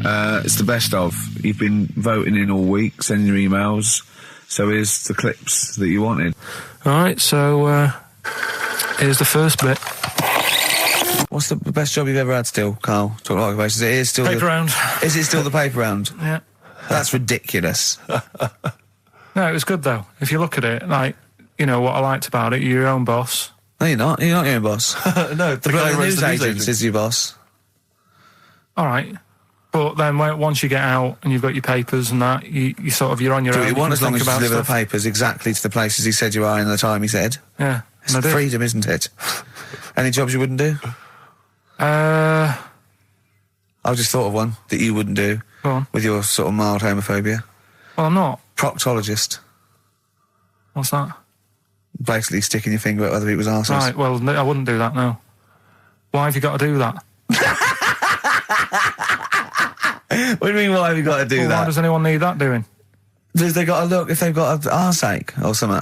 It's the best of. You've been voting in all week, sending your emails. So here's the clips that you wanted. Alright, so, here's the first bit. What's the best job you've ever had still, Carl? Talk like occupations. It is still Paper round. Is it still the paper round? Yeah. That's ridiculous. No, it was good though. If you look at it, like, you know, what I liked about it, you're your own boss. No, you're not. You're not your own boss. No, the news agent is your boss. Alright. But then once you get out and you've got your papers and that, you sort of, you're on your own. You want as long as you about deliver stuff. the papers exactly to the places he said you are in the time he said. Yeah. It's freedom, isn't it? Any jobs you wouldn't do? I just thought of one that you wouldn't do. Go on. With your sort of mild homophobia. Well, I'm not. Proctologist. What's that? Basically sticking your finger at other people's arses. Right, well, I wouldn't do that, no. Why have you got to do that? What do you mean, why have you got to do that? Why does anyone need that doing? Because they got to look if they've got an arseache or something.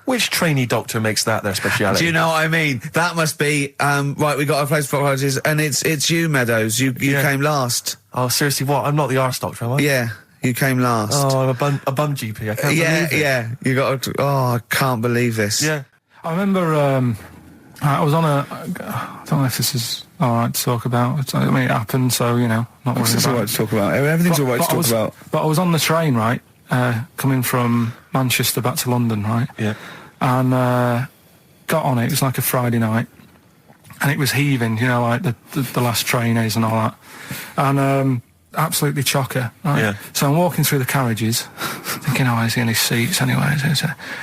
Which trainee doctor makes that their speciality? Do you know what I mean? That must be, right, we got a place for proctologists, and it's you, Meadows. You came last. Oh, seriously, what? I'm not the arse doctor, am I? Yeah, you came last. Oh, I'm a bum GP, I can't believe it. Yeah, you got to, I can't believe this. Yeah. I remember, I was on I don't know if this is alright to talk about. I mean, it happened, so, you know, not worrying It's about all right to talk about. Everything's all right to talk about. But I was on the train, right, coming from Manchester back to London, right? Yeah. And got on it. It was like a Friday night, and it was heaving, you know, like the last train is and all that, and absolutely chocker. Right? Yeah. So I'm walking through the carriages, thinking, oh, is there any seats anyway?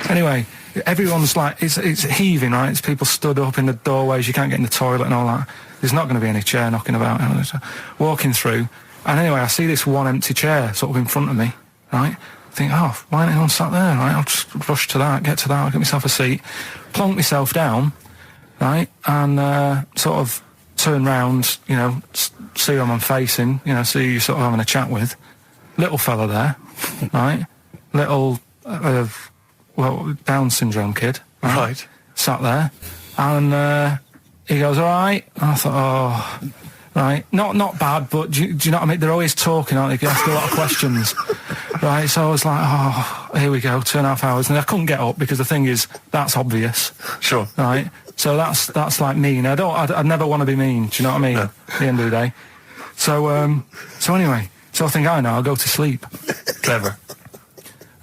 Anyway, everyone's like, it's heaving, right? It's people stood up in the doorways. You can't get in the toilet and all that. There's not going to be any chair knocking about. Walking through, and anyway, I see this one empty chair sort of in front of me, right? I think, oh, why ain't anyone sat there, right? I'll just rush to that, get to that, I'll get myself a seat, plonk myself down, right, and sort of turn round, you know, see who I'm facing, you know, see who you're sort of having a chat with. Little fella there, right? Little, Down syndrome kid. Right. Sat there, and he goes, all right. And I thought, oh... Right, not bad, but do you know what I mean? They're always talking, aren't they? You ask a lot of questions. Right, so I was like, oh, here we go, 2.5 hours. And I couldn't get up because the thing is, that's obvious. Sure. Right, so that's like mean. I'd never want to be mean, do you know what I mean? No. At the end of the day. So anyway, so I think, I know, I'll go to sleep. Clever.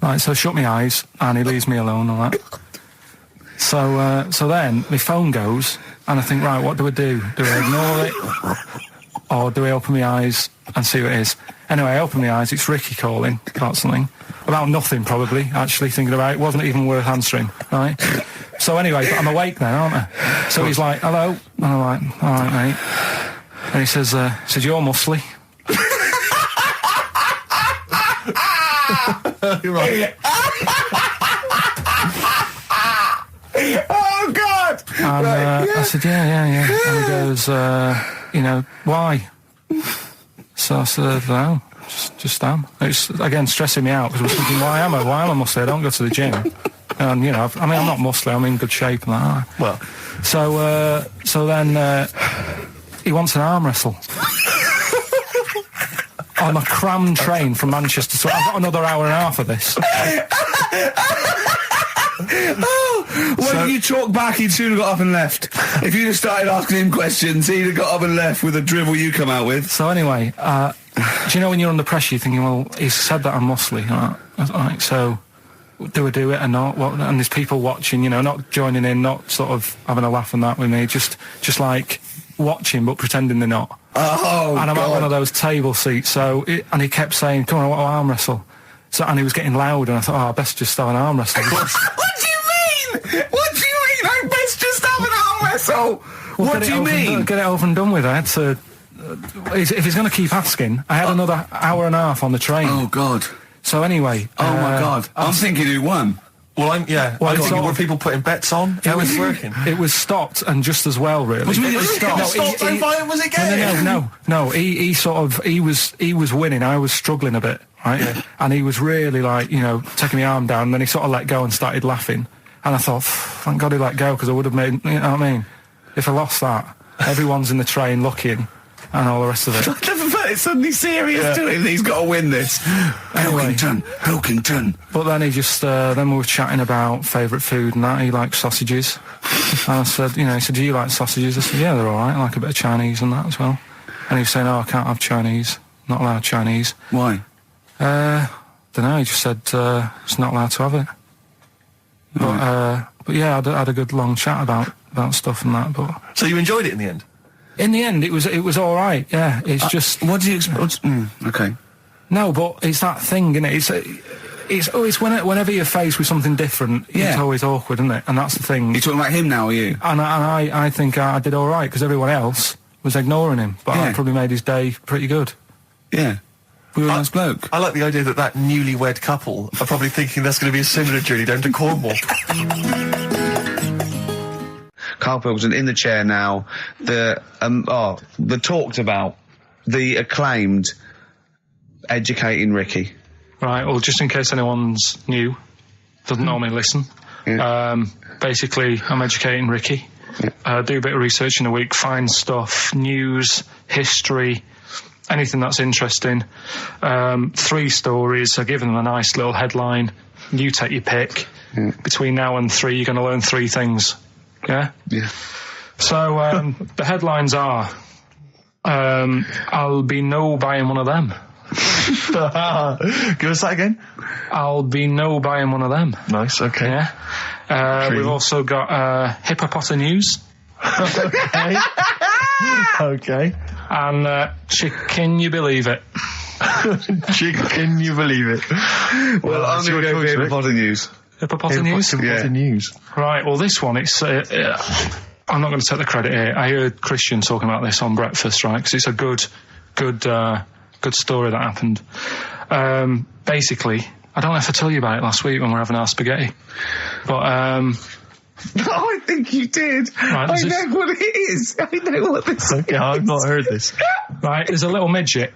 Right, so I shut my eyes, and he leaves me alone and all that. So then my phone goes, and I think, right, what do I do? Do I ignore it? Or do I open my eyes and see what it is? Anyway, I open my eyes, it's Ricky calling about something. About nothing, probably, actually, thinking about it. Wasn't even worth answering, right? So anyway, but I'm awake then, aren't I? So he's like, hello? And I'm like, all right, mate. And he says, you're muscly. You're right. Oh, God! And I said, yeah. And he goes, you know, why? So I said, no, just am. It's, again, stressing me out, because I was thinking, why am I muscly? I don't go to the gym. And, you know, I'm not muscly, I'm in good shape and that. Well. So then he wants an arm wrestle. On a crammed train from Manchester, so I've got another hour and a half of this. When you talk back, he'd soon have got up and left. If you'd have started asking him questions, he'd have got up and left with the drivel you come out with. So anyway, do you know when you're under pressure, you're thinking, well, he's said that I'm muscly, right? So do I do it or not? What? And there's people watching, you know, not joining in, not sort of having a laugh and that with me, just like watching but pretending they're not. Oh, and I'm God. at one of those table seats, and he kept saying, come on, I want to arm wrestle. So, and he was getting loud, and I thought, I best just have an arm wrestle. What do you mean? I best just have an arm wrestle? Well, what do you mean? Get it over and done with. I had to... if he's going to keep asking, I had another hour and a half on the train. Oh, God. So anyway... Oh, my God. I'm thinking who won. Well, I'm thinking, were people putting bets on? How was it working? It was stopped, and just as well, really. What do you mean it was stopped? Was it game? No. He was winning. I was struggling a bit, right? Yeah. And he was really, like, you know, taking my arm down, and then he sort of let go and started laughing. And I thought, thank God he let go, because I would have made, you know what I mean? If I lost that, everyone's in the train looking, and all the rest of it. I've never met It's suddenly serious to him. He's got to win this. Pilkington. But then he just, then we were chatting about favourite food and that. He likes sausages. And I said, he said, do you like sausages? I said, yeah, they're all right. I like a bit of Chinese and that as well. And he was saying, I can't have Chinese. Not allowed Chinese. Why? Don't know. He just said, it's not allowed to have it. But yeah, I had a good long chat about stuff and that. But so you enjoyed it in the end? In the end, it was all right. Yeah, it's just. What do you expect? Okay. No, but it's that thing, isn't it? It's whenever you're faced with something different, it's always awkward, isn't it? And that's the thing. You're talking about him now, are you? And I think I did all right because everyone else was ignoring him, but I probably made his day pretty good. Yeah. We were a nice bloke. I like the idea that newlywed couple are probably thinking that's going to be a similar journey down to Cornwall. Karl Pilkington in the chair now. The talked about, the acclaimed Educating Ricky. Right, well, just in case anyone's new, doesn't normally listen, basically, I'm educating Ricky. Do a bit of research in a week, find stuff, news, history, anything that's interesting. 3 stories, I give them a nice little headline. You take your pick. Between now and 3, you're going to learn 3 things. Yeah? Yeah. So, the headlines are, I'll be no buying one of them. Give us that again. I'll be no buying one of them. Nice, okay. Yeah. We've also got hippopotamus. Okay. Okay. And can you believe it? Can you believe it? Well, I'm going to go with hippopotamus. Hippopotamus? Hippopotamus. Right, well, this one, it's... I'm not going to take the credit here. I heard Christian talking about this on breakfast, right? Because it's a good story that happened. Basically, I don't know if I told you about it last week when we were having our spaghetti, but I think you did. Right, I know what it is. I know what this is. Okay, I've not heard this. Right, there's a little midget.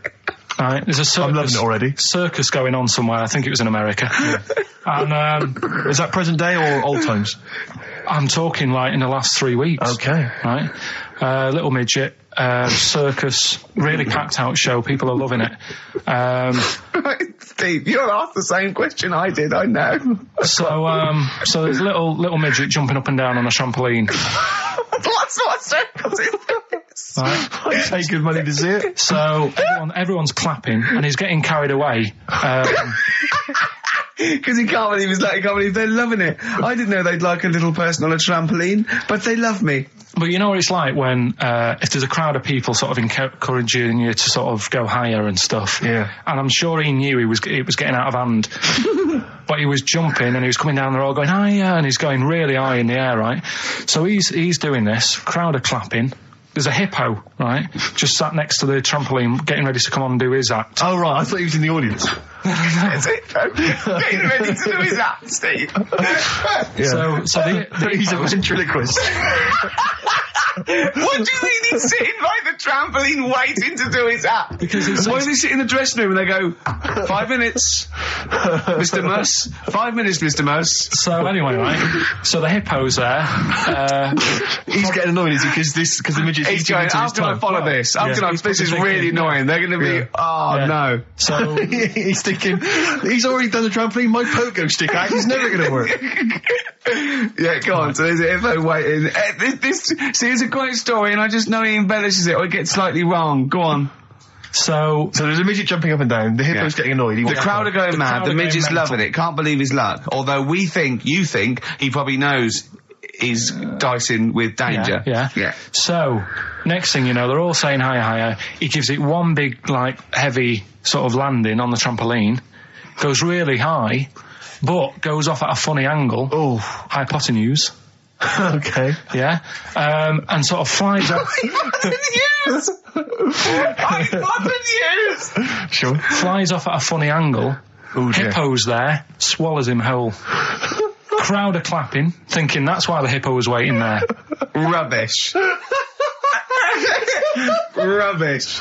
Right, there's a circus. I'm loving it already. Circus going on somewhere. I think it was in America. And is that present day or old times? I'm talking like in the last 3 weeks. Okay. Right, little midget. Circus, really packed out show. People are loving it. Steve, you'll ask the same question I did. I know. So there's a little midget jumping up and down on a trampoline. That's what circus is. Right. I pay good money to see it. So everyone's clapping and he's getting carried away. Because he can't believe they're loving it. I didn't know they'd like a little person on a trampoline, but they love me. But you know what it's like when, if there's a crowd of people sort of encouraging you to sort of go higher and stuff. Yeah. And I'm sure he knew it was getting out of hand. But he was jumping and he was coming down, they're all going higher, and he's going really high in the air, right? So he's doing this, crowd are clapping. There's a hippo, right, just sat next to the trampoline, getting ready to come on and do his act. Oh, right, I thought he was in the audience. There's a hippo getting ready to do his act, Steve. Yeah. So he's a ventriloquist. What do you mean he's sitting by the trampoline waiting to do his act? Because why does he sit in the dressing room and they go, 5 minutes, Mr. Mus, 5 minutes, Mr. Mus. So anyway, right, so the hippo's there. He's getting annoyed, is he? Because the midget's he's going, how can I follow this? This is really annoying. They're going to be, no. So he's thinking, he's already done the trampoline, my pogo stick act is never going to work. Yeah, go on. So there's a hippo waiting. It's a great story, and I just know he embellishes it or it gets slightly wrong. Go on. So there's a midget jumping up and down. The hippo's getting annoyed. The crowd are going mad. The midget's loving it. Can't believe his luck. Although you think he probably knows he's dicing with danger. Yeah. So next thing you know, they're all saying higher. He gives it one big, heavy sort of landing on the trampoline. Goes really high, but goes off at a funny angle. Oh, hypotenuse. Okay. Yeah. And sort of flies up. Hypotenuse! Sure. Flies off at a funny angle. Oh, dear. Hippo's there, swallows him whole. Crowd are clapping, thinking that's why the hippo was waiting there. Rubbish. Rubbish.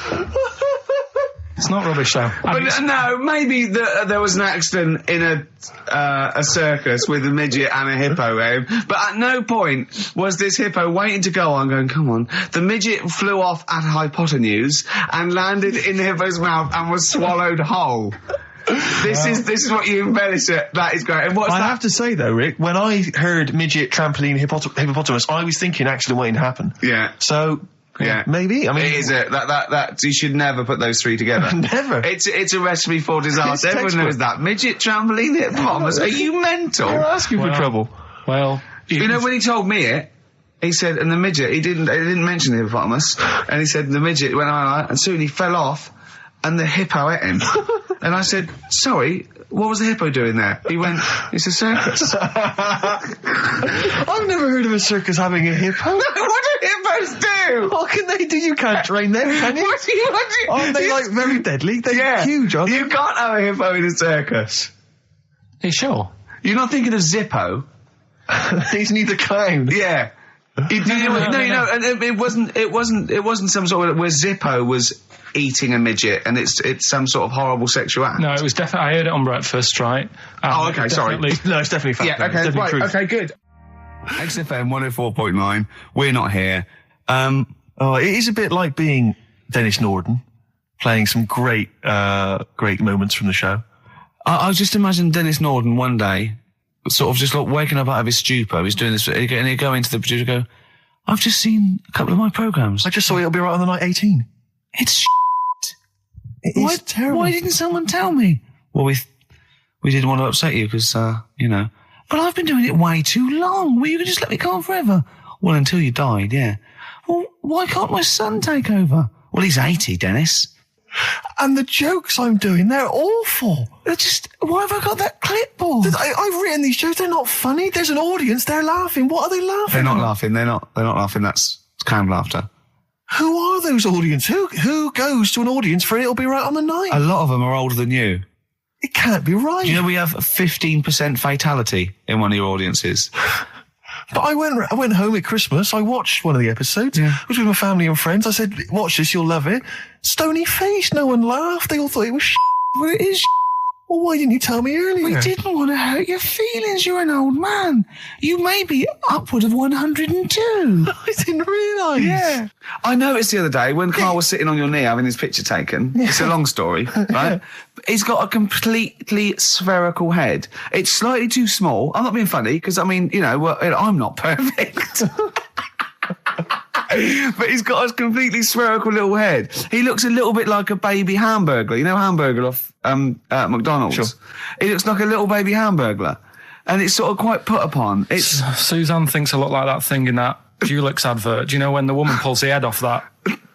It's not rubbish, though. But no, maybe there was an accident in a circus with a midget and a hippo, but at no point was this hippo waiting to go on, going, come on. The midget flew off at hypotenuse and landed in the hippo's mouth and was swallowed whole. This is what you embellish it. That is great. And what's that? I have to say though, Rick, when I heard midget, trampoline, hippopotamus, I was thinking accident waiting to happen. Yeah. So... Yeah, maybe. I mean, it is that you should never put those three together. Never. It's a recipe for disaster. Everyone knows that. Midget, trampoline, hippopotamus. Are you mental? You're asking for trouble. Well, you know when he told me it, he said, and the midget, he didn't mention the hippopotamus, and he said the midget went on, and soon he fell off, and the hippo ate him. And I said, sorry, what was the hippo doing there? He went, it's a circus. I've never heard of a circus having a hippo. What do hippos do? What can they do? You can't train them, can you? What do you... Aren't they, like, very deadly? They're huge, aren't they? You can't have a hippo in a circus. Are you sure? You're not thinking of Zippo? He's neither clown. Yeah. No, and it wasn't some sort of where Zippo was eating a midget and it's some sort of horrible sexual act. No, it was definitely. I heard it on breakfast, right? Okay, sorry. No, it's definitely fact. Yeah, okay, right, truth. okay, good. XFM 104.9. We're not here. It is a bit like being Dennis Norden, playing some great moments from the show. I was just imagining Dennis Norden one day, sort of just like waking up out of his stupor. He's doing this, and he'd go into the producer and go, I've just seen a couple of my programmes. I just saw It'll Be Right on the Night 18. It's shit. It is terrible. Why didn't someone tell me? Well, we didn't want to upset you because, but I've been doing it way too long. Well, you could just let me go on forever. Well, until you died, yeah. Well, why can't my son take over? Well, he's 80, Dennis. And the jokes I'm doing, they're awful. Why have I got that clipboard? I've written these jokes, they're not funny. There's an audience, they're laughing. What are they laughing They're not at? laughing, they're not laughing, that's canned laughter. Who are those audience? Who goes to an audience for It'll Be Right on the Night? A lot of them are older than you. It can't be right. Do you know we have 15% fatality in one of your audiences? But I went home at Christmas, I watched one of the episodes. Yeah. I was with my family and friends. I said, watch this, you'll love it. Stony face, no one laughed. They all thought it was shit. Well, it is shit. Well, why didn't you tell me earlier? We didn't want to hurt your feelings. You're an old man. You may be upward of 102. I didn't realise. Yeah. I noticed the other day when Karl was sitting on your knee having his picture taken. Yeah. It's a long story, right? He's got a completely spherical head. It's slightly too small. I'm not being funny because, I'm not perfect. But he's got a completely spherical little head. He looks a little bit like a baby hamburger. You know hamburger off McDonald's? Sure. He looks like a little baby hamburger. And it's sort of quite put upon. Suzanne thinks I look like that thing in that Dulux advert. Do you know when the woman pulls the head off that?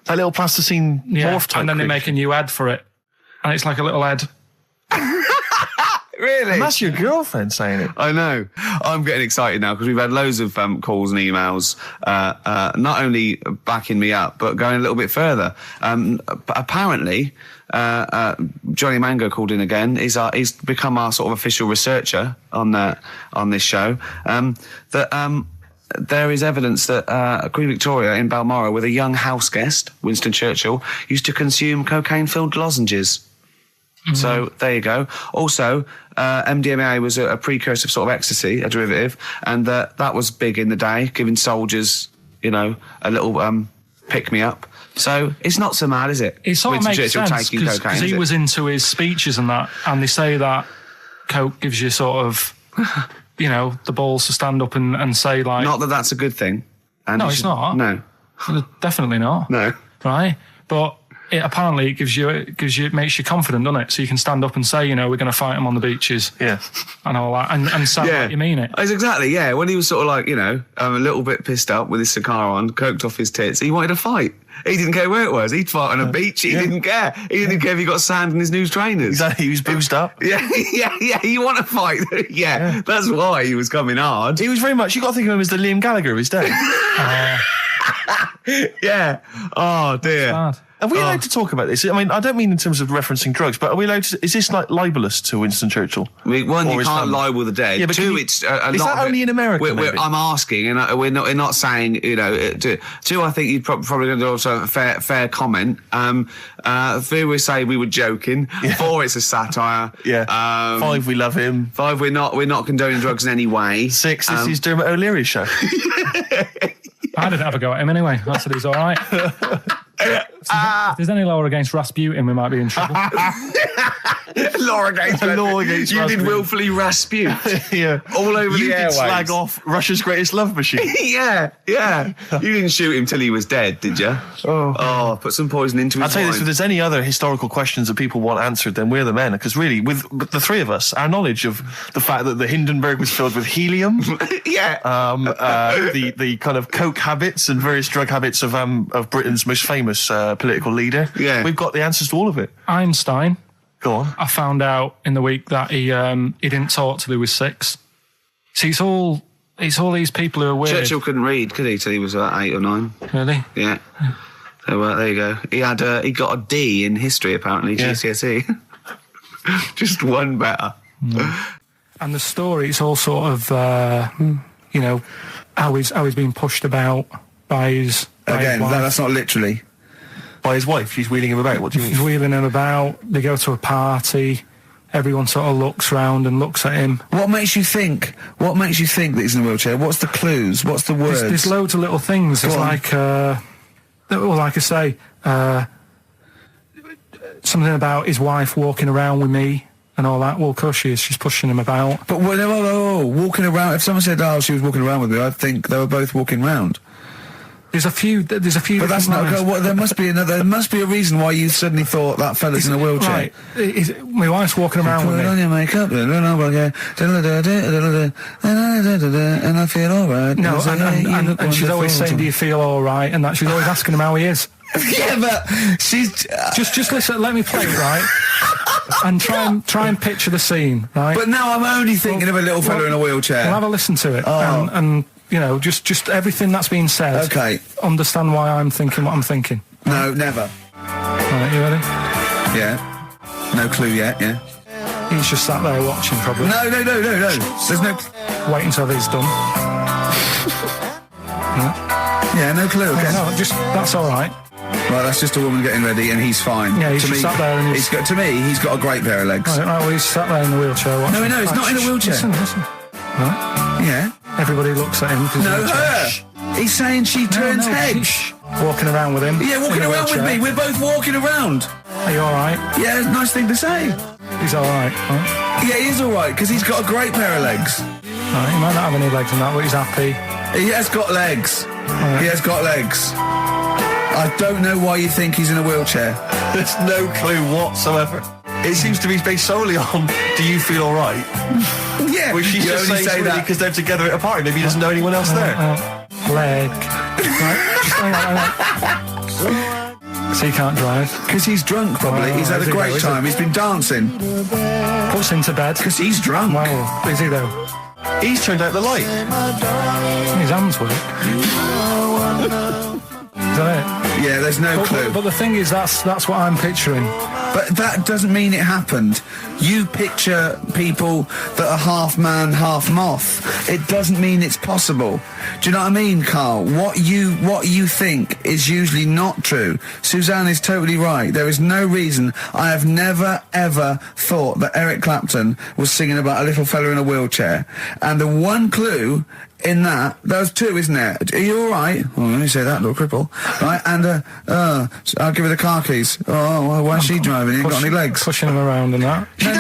That little plasticine morph type. And then they make a new head for it. And it's like a little head. Really? And that's your girlfriend saying it. I know. I'm getting excited now because we've had loads of calls and emails, not only backing me up, but going a little bit further. Apparently, Johnny Mango called in again. He's become our sort of official researcher on this show. There is evidence that Queen Victoria in Balmoral, with a young house guest, Winston Churchill, used to consume cocaine-filled lozenges. So there you go. Also, MDMA was a precursor of sort of ecstasy, a derivative, and that was big in the day, giving soldiers, a little pick-me-up. So it's not so mad, is it? It sort of makes sense because he was into his speeches and that, and they say that coke gives you sort of, the balls to stand up and say like. Not that that's a good thing. And no, it's not. No, definitely not. No, right, but. Apparently, it makes you confident, doesn't it? So you can stand up and say, we're going to fight them on the beaches. Yeah. And all that. And sound like you mean it. It's exactly, yeah. When he was sort of like, a little bit pissed up with his cigar on, coked off his tits, he wanted to fight. He didn't care where it was. He'd fight on a beach. He didn't care. He didn't care if he got sand in his new trainers. Exactly. He was boozed up. Yeah. You want to fight. Yeah. That's why he was coming hard. He was very much, you got to think of him as the Liam Gallagher of his day. Yeah. Oh, dear. Are we allowed to talk about this? I mean, I don't mean in terms of referencing drugs, but are we allowed to? Is this like libelous to Winston Churchill? One, Or you his can't family? libel the dead. Yeah, but two, can you- it's is that only in America, maybe? I'm asking, and we're not saying, you know. Two, I think you'd probably going to also a fair comment. Three, we say we were joking. Yeah. 4, it's a satire. Yeah. 5, we love him. 5, we're not condoning drugs in any way. 6, this is Dermot O'Leary's show. I didn't have a go at him anyway. I said he's all right. If there's any law against Rasputin, we might be in trouble. Law against you Rasputin. did willfully Rasputin. Yeah. All over You the did airwaves. slag off Russia's greatest love machine. Yeah. You didn't shoot him till he was dead, did you? Oh, put some poison into his I'll tell you this, wine. if there's any other historical questions that people want answered, then we're the men. Because really, with the three of us, our knowledge of the fact that the Hindenburg was filled with helium, Yeah. the kind of coke habits and various drug habits of Britain's most famous political leader, we've got the answers to all of it. Einstein. Go on. I found out in the week that he didn't talk till he was 6. See, it's all these people who are weird. Churchill couldn't read, could he, till he was 8 or 9? Really? Yeah. So there you go. He got a D in history apparently, GCSE. Just one better. And the story, it's all sort of, you know, how he's being pushed about by his Again, wife. that's not literally. By his wife, she's wheeling him about. What do you He's mean? wheeling him about. They go to a party. Everyone sort of looks round and looks at him. What makes you think that he's in a wheelchair? What's the clues? What's the words? There's loads of little things. There's Go on. like, well, like I say, something about his wife walking around with me and all that. Well, of course she is. She's pushing him about. But walking around. If someone said, "Oh, she was walking around with me," I'd think they were both walking round. There's a few. But that's different not. lines. There must be another. There must be a reason why you suddenly thought that fella's in a wheelchair. Right. My wife's walking around with Put on me. your makeup, and I feel alright. No, and she's always saying, "Do you feel all right?" And that she's always asking him how he is. Yeah, but she's. Just listen. Let me play it, right? And try and picture the scene, right? But now I'm only thinking of a little fella in a wheelchair. Well, have a listen to it, Oh. and you know, just everything that's been said. Okay. Understand why I'm thinking what I'm thinking. No, never. Right, you ready? Yeah. No clue yet. Yeah. He's just sat there watching, probably. No. There's no. Waiting until he's done. Yeah, no clue. Okay. No, that's all right. Well, that's just a woman getting ready, and he's fine. Yeah, he's just sat there and he's got. To me, he's got a great pair of legs. Right, well, he's sat there in the wheelchair watching. No, he's not in a wheelchair. Listen. Right. Yeah. Everybody looks at him. 'cause he's in a No, wheelchair. her. He's saying she turns heads. Shh. Walking around with him. Yeah, walking in a around with wheelchair. me. We're both walking around. Are you all right? Yeah, nice thing to say. He's all right. Right? Yeah, he is all right because he's got a great pair of legs. Right, he might not have any legs and that, but he's happy. He has got legs. Right. He has got legs. I don't know why you think he's in a wheelchair. There's no clue whatsoever. It seems to be based solely on, do you feel all right? Yeah, Which she's you just only saying say that. because they're together at a party. Maybe he doesn't know anyone else there. Leg. Right, just hang on. So he can't drive. Because he's drunk, probably. Oh, He's had is a he great though, is time. He's been dancing. Puts him to bed. Because he's drunk. Well, is he though? He's turned out the light. His hands work. Is that it? Yeah, there's no clue. But the thing is, that's what I'm picturing. But that doesn't mean it happened. You picture people that are half man, half moth. It doesn't mean it's possible. Do you know what I mean, Carl? What you think is usually not true. Suzanne is totally right. There is no reason. I have never, ever thought that Eric Clapton was singing about a little fella in a wheelchair. And the one clue in that was two, isn't there? Are you all right? Well, let me say that, little cripple. Right, and I'll give her the car keys. Oh, well, why is she driving? He ain't got any legs. Pushing him around and that. No,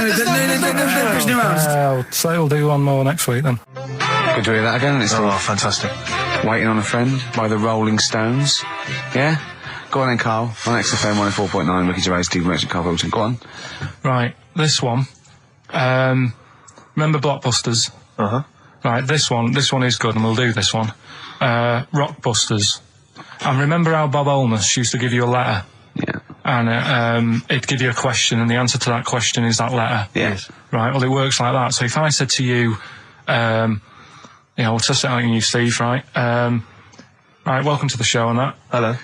pushing him around. So he'll do one more next week then. Good to hear that again, isn't it, Oh, Steve? fantastic. Waiting on a Friend by the Rolling Stones. Yeah? Go on then, Carl. On XFM 104.9, Ricky Gervais, Steve Merchant, Karl Pilkington. Go on. Right, this one. Remember Blockbusters? Uh-huh. Right, this one is good, and we'll do this one. Rockbusters. And remember how Bob Holness used to give you a letter? Yeah. And it'd give you a question, and the answer to that question is that letter. Yes. Right, well, it works like that. So if I said to you, we'll test it out on you, Steve, right? Right, welcome to the show and that. Hello.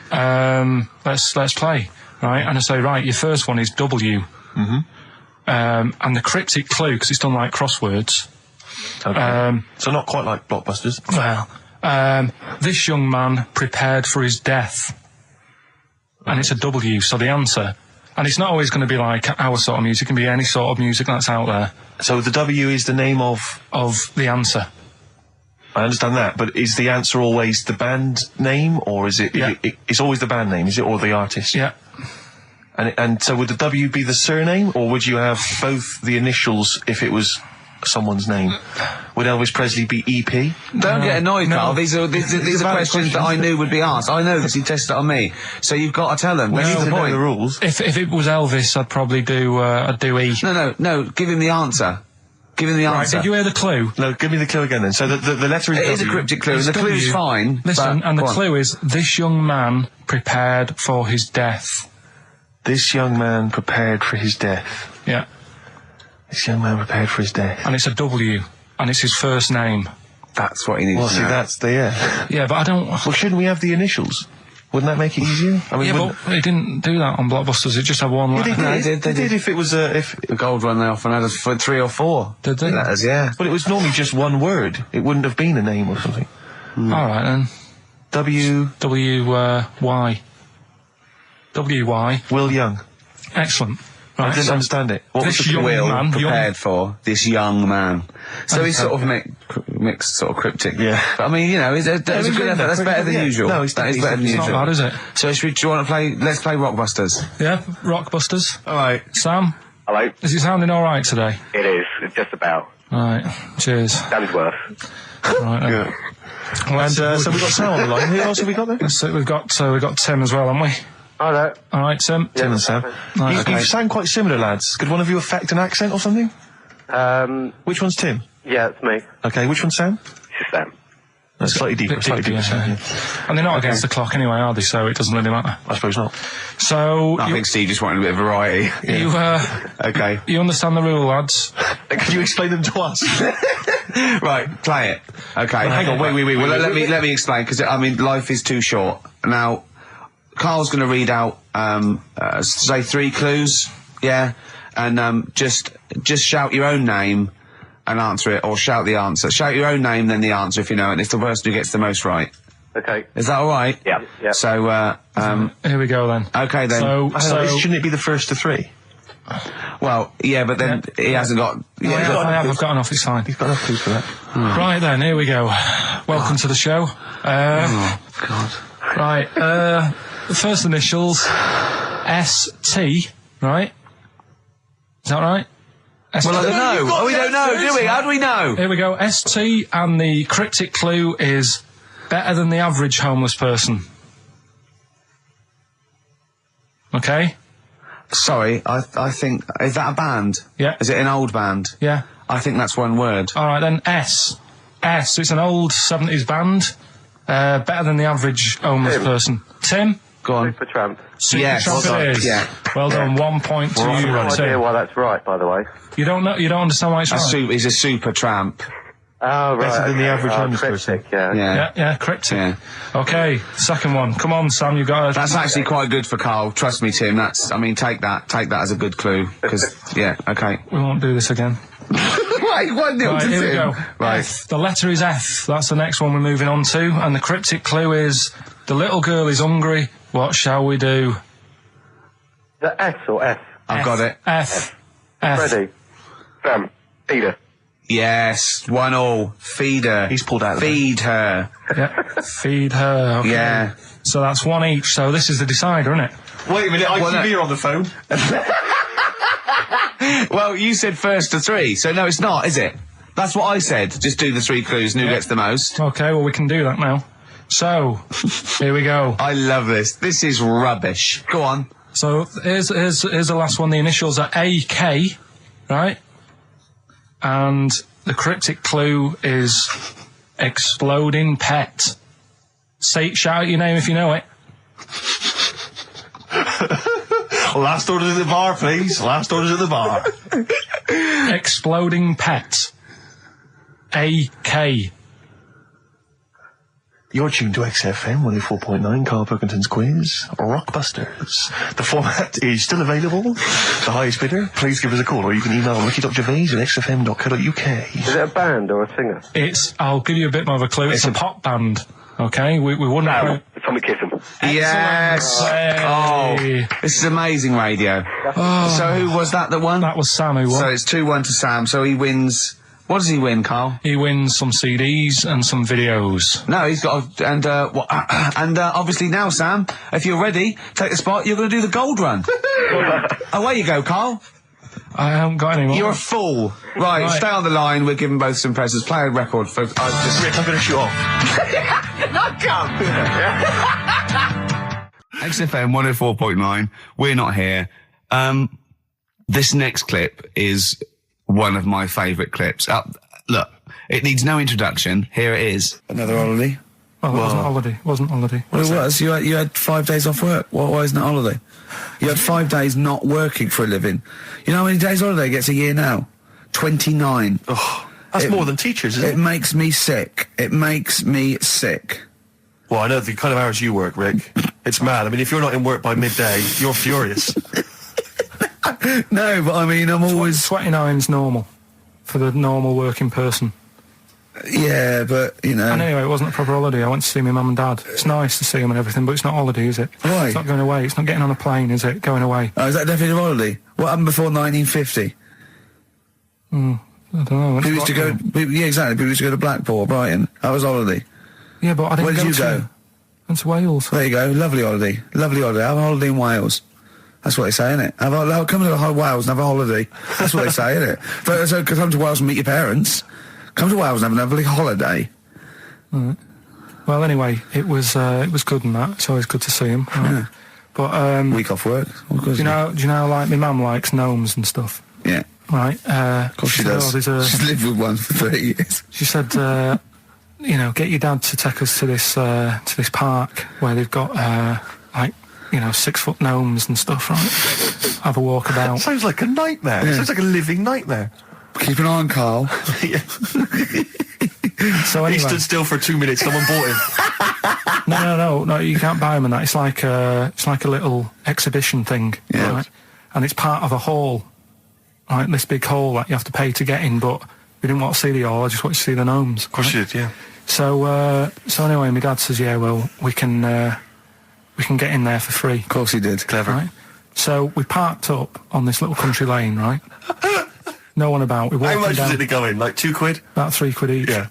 Let's play. Right, and I say, right, your first one is W. Mm-hmm. And the cryptic clue, because it's done like crosswords. Okay. So not quite like Blockbusters. Well, this young man prepared for his death. And it's a W, so the answer. And it's not always going to be like our sort of music, it can be any sort of music that's out there. So the W is the name of the answer. I understand that, but is the answer always the band name, or is it? Yeah. It's always the band name, is it, or the artist? Yeah. And so would the W be the surname, or would you have both the initials if it was someone's name? Would Elvis Presley be EP? Don't get annoyed, no. Carl. These are questions that I knew would be asked. I know this. You tested it on me, so you've got to tell them. We need What's to the know point? the rules. If it was Elvis, I'd probably do E. No. Give him the answer. Give him the Right, answer. did you hear the clue? No, give me the clue again then. So the letter is It is a W. cryptic clue, and It's the clue's W. fine. Listen, but- and the go on. clue is, this young man prepared for his death. This young man prepared for his death. Yeah. This young man prepared for his death. And it's a W, and it's his first name. That's what he needs Well, to see, know. that's the Yeah, but I don't... Well, shouldn't we have the initials? Wouldn't that make it easier? I mean, Yeah, wouldn't- but they didn't do that on Blockbusters, it just had one letter. No, they did. If it was if The gold one, they often had us for 3 or 4 Did they? letters, yeah. but it was normally just one word. It wouldn't have been a name or something. Alright then. W. W-Y. W-Y. Will Young. Excellent. I Right, didn't so understand it. What was this the young clue? Will man, prepared for this young man. So he's sort of mixed sort of cryptic. Yeah. But I mean, you know, that's a good effort. That's better than Yeah. usual. No, it's that is it's- better than It's not usual. bad, is it? So do you want to play? Let's play Rockbusters. Yeah, Rockbusters. Alright. Sam, Hello. is it sounding alright today? It is. It's just about. Right, cheers. That is worse. Right, then. Yeah. And so we've got Sam on the line. Who else have we got there? So we've got Tim as well, haven't we? Hello. Alright, Tim. Tim and Sam. Right, You sound quite similar, lads. Could one of you affect an accent or something? Which one's Tim? Yeah, it's me. Okay, which one's Sam? It's Sam. That's slightly deeper. Bit Slightly deeper, deeper. yeah. Sam, And they're not against the clock anyway, are they? So it doesn't really matter. I suppose not. So, I think Steve just wanted a bit of variety. Okay. you understand the rule, lads? Can you explain them to us? Right, play it. Okay. hang on, wait. Well, let me explain, because I mean, life is too short. Now, Carl's going to read out, say 3 clues, yeah, and just shout your own name and answer it, or shout the answer. Shout your own name, then the answer if you know it, and it's the person who gets the most right. Okay. Is that all right? Yeah. Yeah. So, Here we go then. okay then. So Shouldn't it be the first to 3? Well, yeah, but then he hasn't got. Yeah, I've got enough, it's fine. You've got enough clue for that. Right then, here we go. Welcome to the show. Oh God. Right, the first initials, S-T, right? Is that right? Well, I don't know. Oh, we don't know, do we? How do we know? Here we go, S-T, and the cryptic clue is better than the average homeless person. Okay? Sorry, I think, is that a band? Yeah. Is it an old band? Yeah. I think that's one word. Alright then, S. S, it's an old 70s band. Better than the average homeless Tim. person. Tim? Go on. Supertramp. Yes, Supertramp well it done. is. Yeah. Well done, 1 point to I have you, no idea Tim. why that's right, by the way. You don't understand why it's right? He's a super tramp. Oh, right. Better than the average homeless cryptic, person. Yeah. Yeah, cryptic. Yeah. Okay, second one. Come on, Sam, you got That's actually quite good for Carl. Trust me, Tim. Take that as a good clue. Because, yeah, okay. We won't do this again. Right, 1-0 Right, to here we Tim. go. Right. F. The letter is F. That's the next one we're moving on to. And the cryptic clue is, the little girl is hungry. What shall we do? The S or F? I've got it. F. F. Ready. Sam. Peter. Yes, 1-1. Feed her. He's pulled out of Feed her. Yeah. Feed her. Okay. Yeah. So that's 1 each. So this is the decider, isn't it? Wait a minute, ITV are on the phone. Well, you said first to 3, so no, it's not, is it? That's what I said. Just do the 3 clues and who gets the most. Okay, well, we can do that now. So, here we go. I love this. This is rubbish. Go on. So here's the last one. The initials are AK, right? And the cryptic clue is exploding pet. Shout out your name if you know it. Last orders at the bar, please. Last orders at the bar. Exploding pet. AK. You're tuned to XFM 104.9, Karl Pilkington's quiz, Rockbusters. The format is still available. The highest bidder, please give us a call, or you can email ricky.gervais@xfm.co.uk. Is it a band or a singer? I'll give you a bit more of a clue. It's a pop band. Okay, we wouldn't. No, Tommy Kissem. Yes. Hey. Oh, this is amazing radio. So who was that won? That was Sam who won. So it's 2-1 to Sam. So he wins. What does he win, Carl? He wins some CDs and some videos. No, he's got obviously now, Sam, if you're ready, take the spot. You're going to do the gold run. Away you go, Carl. I haven't got any more. You're a fool. Right, stay on the line. We're giving both some presents. Play a record for. Rick, I'm going to shoot off. XFM 104.9. We're not here. This next clip is one of my favourite clips. Look, it needs no introduction. Here it is. Another holiday. Well, it wasn't holiday. Well, it was. You had 5 days off work. Why isn't it holiday? You had 5 days not working for a living. You know how many days holiday gets a year now? 29. Oh, that's more than teachers, isn't it? It makes me sick. It makes me sick. Well, I know the kind of hours you work, Rick. It's mad. I mean, if you're not in work by midday, you're furious. No, but I mean, I'm always... 29's normal for the normal working person. Yeah, but, you know... And anyway, it wasn't a proper holiday. I went to see my mum and dad. It's nice to see them and everything, but it's not holiday, is it? Why? It's not going away. It's not getting on a plane, is it? Going away. Oh, is that definitely a holiday? What happened before 1950? I don't know. People used to go... Yeah, exactly. People used to go to Blackpool or Brighton. That was holiday. Yeah, but I didn't Where did you go? I went to Wales. There you go. Lovely holiday. Lovely holiday. Have a holiday in Wales. That's what they say, innit? Come to Wales and have a holiday. That's what they say, innit? But so come to Wales and meet your parents. Come to Wales and have a lovely holiday. Right. Well, anyway, it was good and that. It's always good to see him. Right? Yeah. But week off work. Do you know? Like my mum likes gnomes and stuff. Yeah. Right. Of course she does. She's lived with one for 30 years. She said, get your dad to take us to this park where they've got 6-foot gnomes and stuff, right? Have a walk about. Sounds like a nightmare. Yeah. Sounds like a living nightmare. Keep an eye on Carl. Yeah. So anyway, he stood still for 2 minutes. Someone bought him. No. You can't buy them and that. It's like a little exhibition thing, yeah. Right? And it's part of a hall, right? This big hall that you have to pay to get in. But we didn't want to see the hall. I just wanted to see the gnomes. Of course you did, yeah. So anyway, my dad says, yeah, well, we can get in there for free. Of course he did. Clever. Right? So we parked up on this little country lane, right? No one about. We walked How much down, was it to go in? Like £2? About £3 each. Yeah.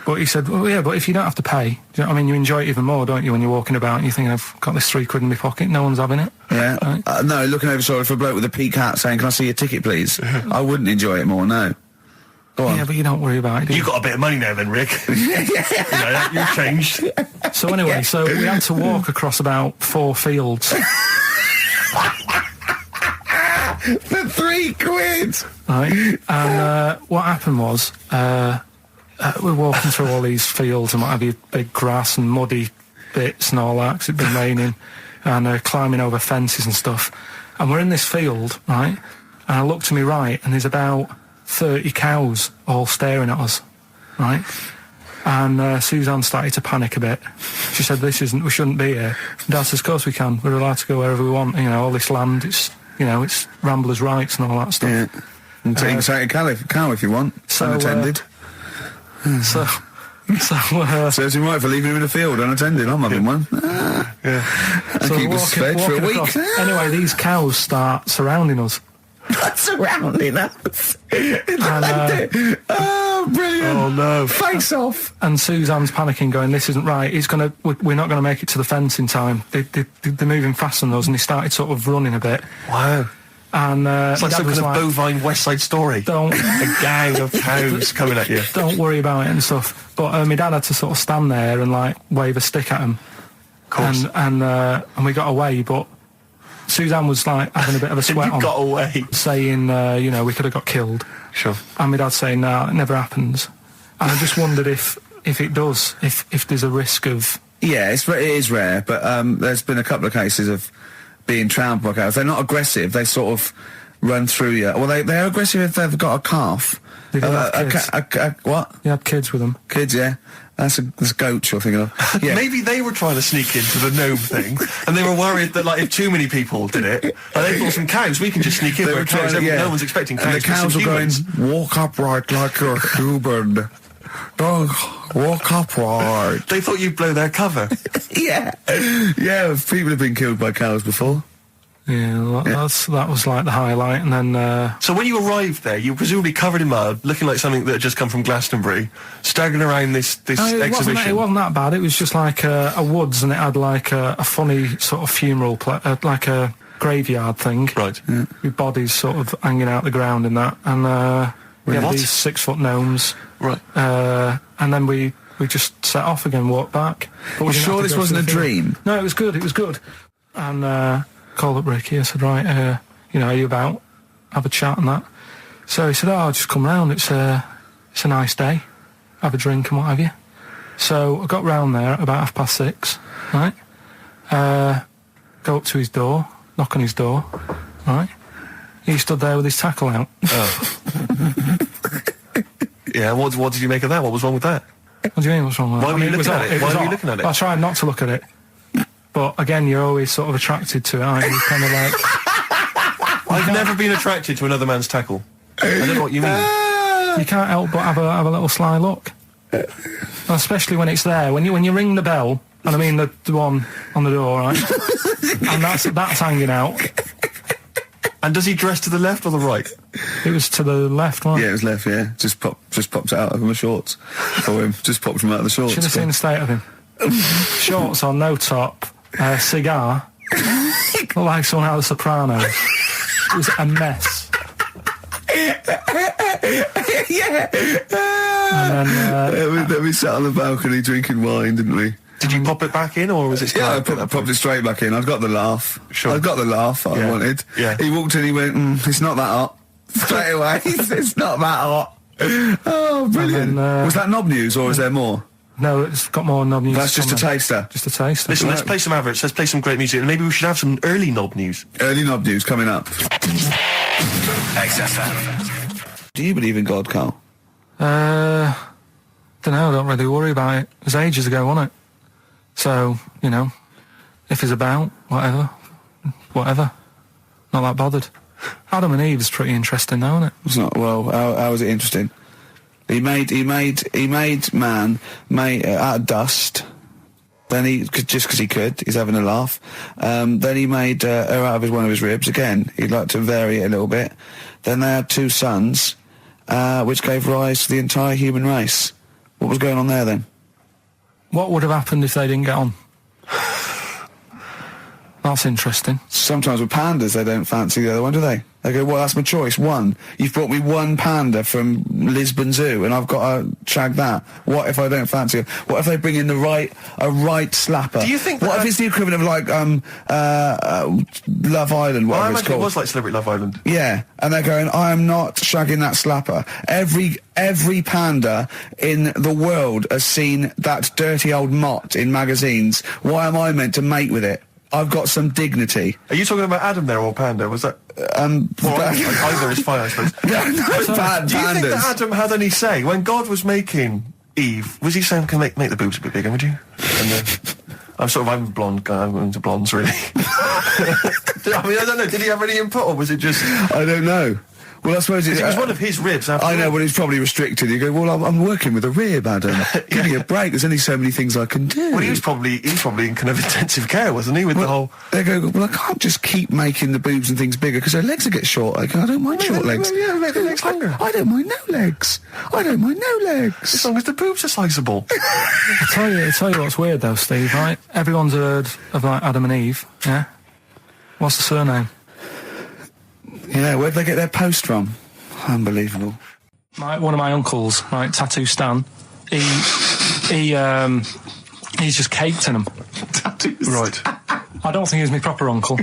But he said, well, yeah, but if you don't have to pay, do you know what I mean? You enjoy it even more, don't you, when you're walking about and you think, I've got this £3 in my pocket, no one's having it. Yeah. Right? No, looking over shoulder for a bloke with a peak hat saying, can I see your ticket, please? I wouldn't enjoy it more, no. Go on. Yeah, but you don't worry about it, do you? You got a bit of money now then, Rick. You've changed. So anyway, so we had to walk across about 4 fields. For £3? Right? And what happened was, we're walking through all these fields and what have you, big grass and muddy bits and all that, 'cause it'd been raining, and climbing over fences and stuff. And we're in this field, right? And I look to my right, and there's about 30 cows all staring at us, right? And Suzanne started to panic a bit. She said, we shouldn't be here. Dad says, of course we can. We're allowed to go wherever we want. You know, all this land, it's ramblers' rights and all that stuff. Yeah. And take a cow if you want. So, unattended. Serves him right for leaving him in the field unattended. I'm having one. Yeah. And keep us fed for a week. Across. Anyway, these cows start surrounding us. Surrounding us. And, oh, brilliant. Oh, no. Face off. And Suzanne's panicking, going, this isn't right. We're not going to make it to the fence in time. They're moving faster than us, and he started sort of running a bit. Wow. And it's like some kind of bovine West Side Story. A gang of cows coming at you. Don't worry about it and stuff. But my dad had to sort of stand there and wave a stick at him. Of course. And we got away, but Suzanne was having a bit of a sweat on. Got away. Saying, we could have got killed. Sure. And my dad saying, no, it never happens. And I just wondered if it does, if there's a risk of... Yeah, it is rare, but there's been a couple of cases of being trampled by cows. They're not aggressive. They sort of run through you. Well, they're aggressive if they've got a calf. Did you have kids? What? You had kids with them? Kids, yeah. That's goats you're thinking of. Yeah. Maybe they were trying to sneak into the gnome thing, and they were worried that, like, if too many people did it, and they thought some cows, we can just sneak in. They were trying to, no one's expecting cows. And the cows were going, walk upright like you're human. Don't walk upright. They thought you'd blow their cover. Yeah. Yeah, people have been killed by cows before. Yeah, that was like the highlight, and then... So when you arrived there, you were presumably covered in mud, looking like something that had just come from Glastonbury, staggering around this exhibition. It wasn't that bad. It was just like a woods, and it had like a funny sort of funeral, like a graveyard thing. Right. Yeah. With bodies sort of hanging out the ground and that, and we had these 6-foot gnomes. Right. And then we just set off again, walked back. But we're sure this wasn't a dream? No, it was good. It was good. And called up Ricky. I said, right, are you about? Have a chat and that. So he said, I'll just come round. It's a nice day. Have a drink and what have you. So I got round there about 6:30, right? Go up to his door, knock on his door, right? He stood there with his tackle out. Oh. Yeah, what did you make of that? What was wrong with that? What do you mean, what's wrong with that? Why were you looking at it? Why were you looking at it? I tried not to look at it. But again, you're always sort of attracted to it, aren't you? Kind of like... I've never been attracted to another man's tackle. I don't know what you mean. You can't help but have a little sly look. And especially when it's there. When you ring the bell, and I mean the one on the door, right? And that's hanging out. And does he dress to the left or the right? It was to the left, right? Yeah, it was left, yeah. Just popped it out of my shorts for him. Just popped him out of the shorts. Should have seen the state of him. Shorts on, no top, cigar. Looked like someone out of The Sopranos. It was a mess. Yeah. And then... we sat on the balcony drinking wine, didn't we? Did you pop it back in, or was it still... Yeah, I popped it straight back in. I've got the laugh. Sure. I've got the laugh I wanted. Yeah. He walked in, he went, it's not that hot. Straight away, it's not that hot. Oh, brilliant. Then, was that knob news, or is there more? No, it's got more knob news. That's just a taster. Just a taster. Listen, let's play some adverts, let's play some great music, and maybe we should have some early knob news. Early knob news coming up. XFM. Do you believe in God, Carl? Don't know, I don't really worry about it. It was ages ago, wasn't it? So, if he's about, whatever. Not that bothered. Adam and Eve is pretty interesting, though, isn't it? It's not. Well, how is it interesting? He made man out of dust. Then just because he could, he's having a laugh. Then he made her out of one of his ribs. Again, he'd like to vary it a little bit. Then they had 2 sons, which gave rise to the entire human race. What was going on there then? What would have happened if they didn't get on? That's interesting. Sometimes with pandas, they don't fancy the other one, do they? They go, well, that's my choice. One. You've brought me one panda from Lisbon Zoo, and I've got to shag that. What if I don't fancy it? What if they bring in a right slapper? Do you think that... What if it's the equivalent of, like, Love Island, Well, I whatever it's imagine called? it was like Celebrity Love Island. Yeah, and they're going, I am not shagging that slapper. Every panda in the world has seen that dirty old mott in magazines. Why am I meant to mate with it? I've got some dignity. Are you talking about Adam there, or Panda? Was that... either is fine, I suppose. No, pandas. Do you think that Adam had any say? When God was making Eve, was he saying, can make the boobs a bit bigger, would you? And then... I'm a blonde guy, I'm into blondes, really. I mean, I don't know, did he have any input, or was it just... I don't know. Well, I suppose it was one of his ribs. I know, but it's probably restricted. You go, well, I'm working with a rib, Adam. Give me a break. There's only so many things I can do. Well, he was probably in kind of intensive care, wasn't he? With the whole. They go, well, I can't just keep making the boobs and things bigger because their legs will get short. I don't mind short legs. Yeah, make the legs longer. I don't mind no legs. I don't mind no legs. As long as the boobs are sizable. I'll tell you what's weird though, Steve. Right? Everyone's heard of like Adam and Eve. Yeah. What's the surname? Yeah. Where'd they get their post from? Unbelievable. One of my uncles, right, Tattoo Stan, he's just caked in them. Tattoo Right. I don't think he's my proper uncle,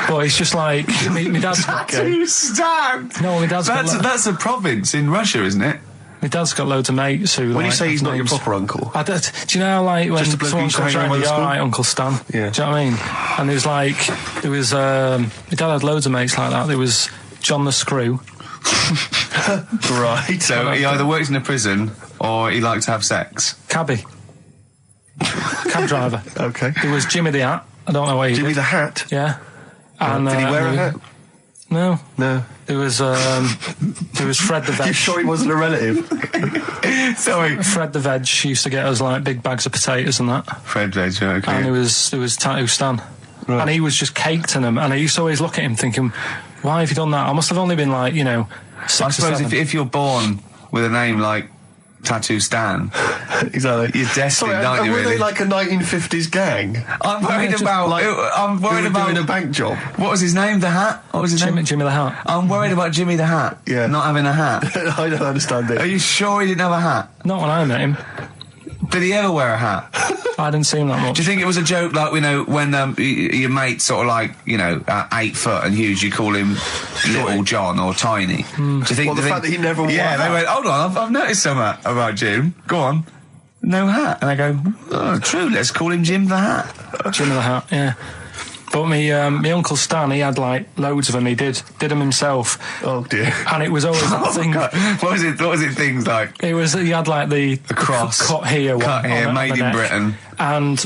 but he's just like my dad's got Tattoo Stan. No, my dad's that's a province in Russia, isn't it? My dad's got loads of mates who. When like, you say he's not your names. proper uncle, Do you know, like when Just a bloke someone who used to comes hang around around, with all school? right, Uncle Stan. Yeah. Do you know what I mean? And there was my dad had loads of mates like that. There was John the Screw. Right. So he either works in a prison or he likes to have sex. Cabby. cab driver. Okay. There was Jimmy the Hat. I don't know what he Jimmy did. the Hat. Yeah. And, Did he wear a hat? No. No. There was Fred the Veg. You sure he wasn't a relative? Sorry. Fred the Veg used to get us like big bags of potatoes and that. Fred Veg, okay. And there was Tattoo Stan. Right. And he was just caked in them. And I used to always look at him thinking, why have you done that? I must have only been like, 6 I or suppose 7. if you're born with a name like Tattoo Stan, Exactly. you're destined, aren't you, were really? they like a 1950s gang? I'm worried about... I'm worried Who were about... doing a bank job? What was his name? The Hat? What was his name? Jimmy the Hat. I'm worried about Jimmy the Hat. Yeah. Not having a hat. I don't understand Are it. you sure he didn't have a hat? Not when I met him. Did he ever wear a hat? I didn't see him that much. Do you think it was a joke, like, when your mate's sort of like, 8 foot and huge, you call him Little John or Tiny? Do you think... Well, the fact that he never wore a Yeah, they hat. went, hold on, I've noticed something about Jim. Go on. No hat. And I go, oh, true, let's call him Jim the Hat. Jimmy the Hat, yeah. But my Uncle Stan, he had like loads of them. He did them himself. Oh dear. And it was always that thing. God. What was it things like? He had like the cross. cut here, Cut one here, on made the in neck. Britain. And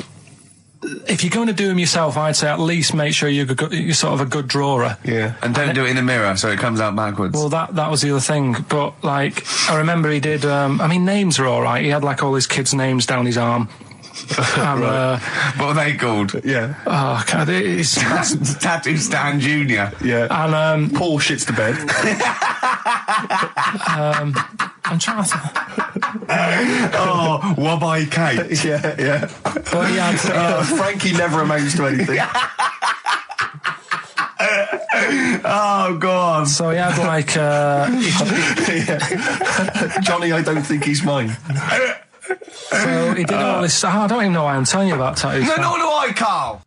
if you're going to do them yourself, I'd say at least make sure you're sort of a good drawer. Yeah. And don't do it in the mirror so it comes out backwards. Well, that was the other thing. But like, I remember he did. Names are all right. He had like all his kids' names down his arm. And, what are they called? Yeah. oh, God, it's Tattoo Stan Jr. Yeah. and Paul shits the bed. I'm trying to. Oh, Wabbai Kate. yeah. But he had. Frankie never amounts to anything. Oh, God. So he had like. Johnny, I don't think he's mine. So he did all this. I don't even know why I'm telling you about tattoos. No, nor do I, Carl.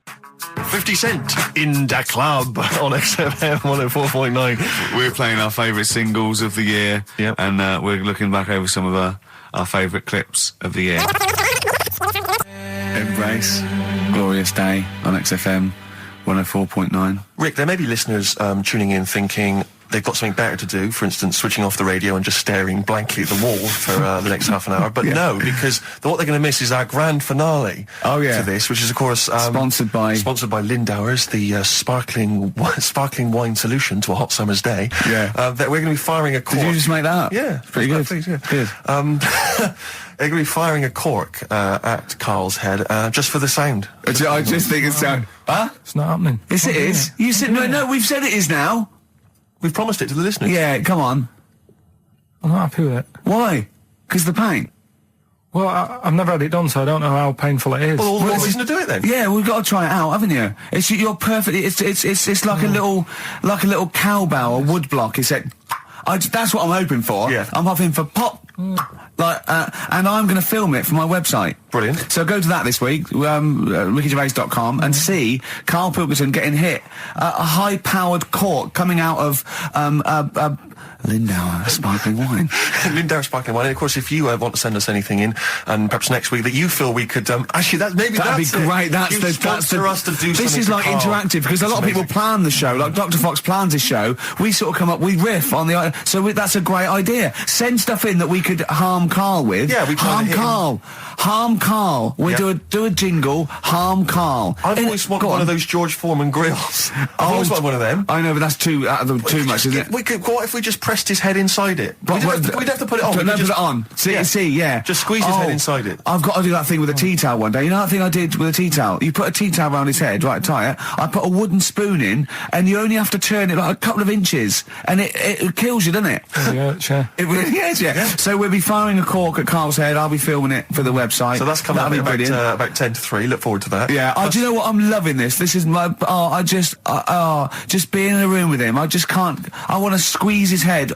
50 Cent in Da Club on XFM 104.9. We're playing our favourite singles of the year. Yep. And we're looking back over some of our favourite clips of the year. Embrace. Glorious Day on XFM 104.9. Rick, there may be listeners tuning in thinking they've got something better to do, for instance, switching off the radio and just staring blankly at the wall for the next half an hour. But no, because what they're going to miss is our grand finale to this, which is, of course... Sponsored by Lindauer's, the sparkling wine solution to a hot summer's day. Yeah. That we're going to be firing a cork. Did you just make that up? Yeah. Pretty good. Please, yeah. Good. They're going to be firing a cork at Carl's head just for the sound. I just think it's sound... Huh? It's not happening. Yes, it is. You said... No, we've said it is now. We've promised it to the listeners. Yeah, come on. I'm not happy with it. Why? Because the pain. Well, I've never had it done, so I don't know how painful it is. Well, all the more reason to do it then. Yeah, we've got to try it out, haven't you? You're perfect. It's like a little cowbell or wood block. It's like, that's what I'm hoping for. Yeah. I'm hoping for pop. And I'm going to film it for my website. Brilliant. So go to that this week, rickygervais.com, and see Karl Pilkington getting hit. A high-powered cork coming out of Lindauer sparkling wine. Lindauer sparkling wine. And of course, if you want to send us anything in, and perhaps next week that you feel we could actually that'd be great. Sponsor us to do this something is like for Karl. interactive because a lot of people plan the show. Like Dr. Fox plans his show. We sort of come up, we riff on the that's a great idea. Send stuff in that we could harm Karl with. Yeah, we try to hit him. Harm Karl. We do a jingle. Harm Karl. I've always wanted one of those George Foreman grills. I've always wanted one of them. I know, but that's too much, isn't it? What if we just pressed his head inside it? We'd have to put it on. Put it on. See, yeah. Just squeeze his head inside it. I've got to do that thing with a tea towel one day. You know that thing I did with a tea towel? You put a tea towel around his head, right, tie it. I put a wooden spoon in, and you only have to turn it like a couple of inches, and it kills you, doesn't it? Yeah. It really is, yeah. So we'll be firing a cork at Karl's head. I'll be filming it for the website. So that's coming up brilliant. about 10 to 3. Look forward to that. Yeah. Do you know what? I'm loving this. This is my... just being in a room with him. I just can't... I want to squeeze his head.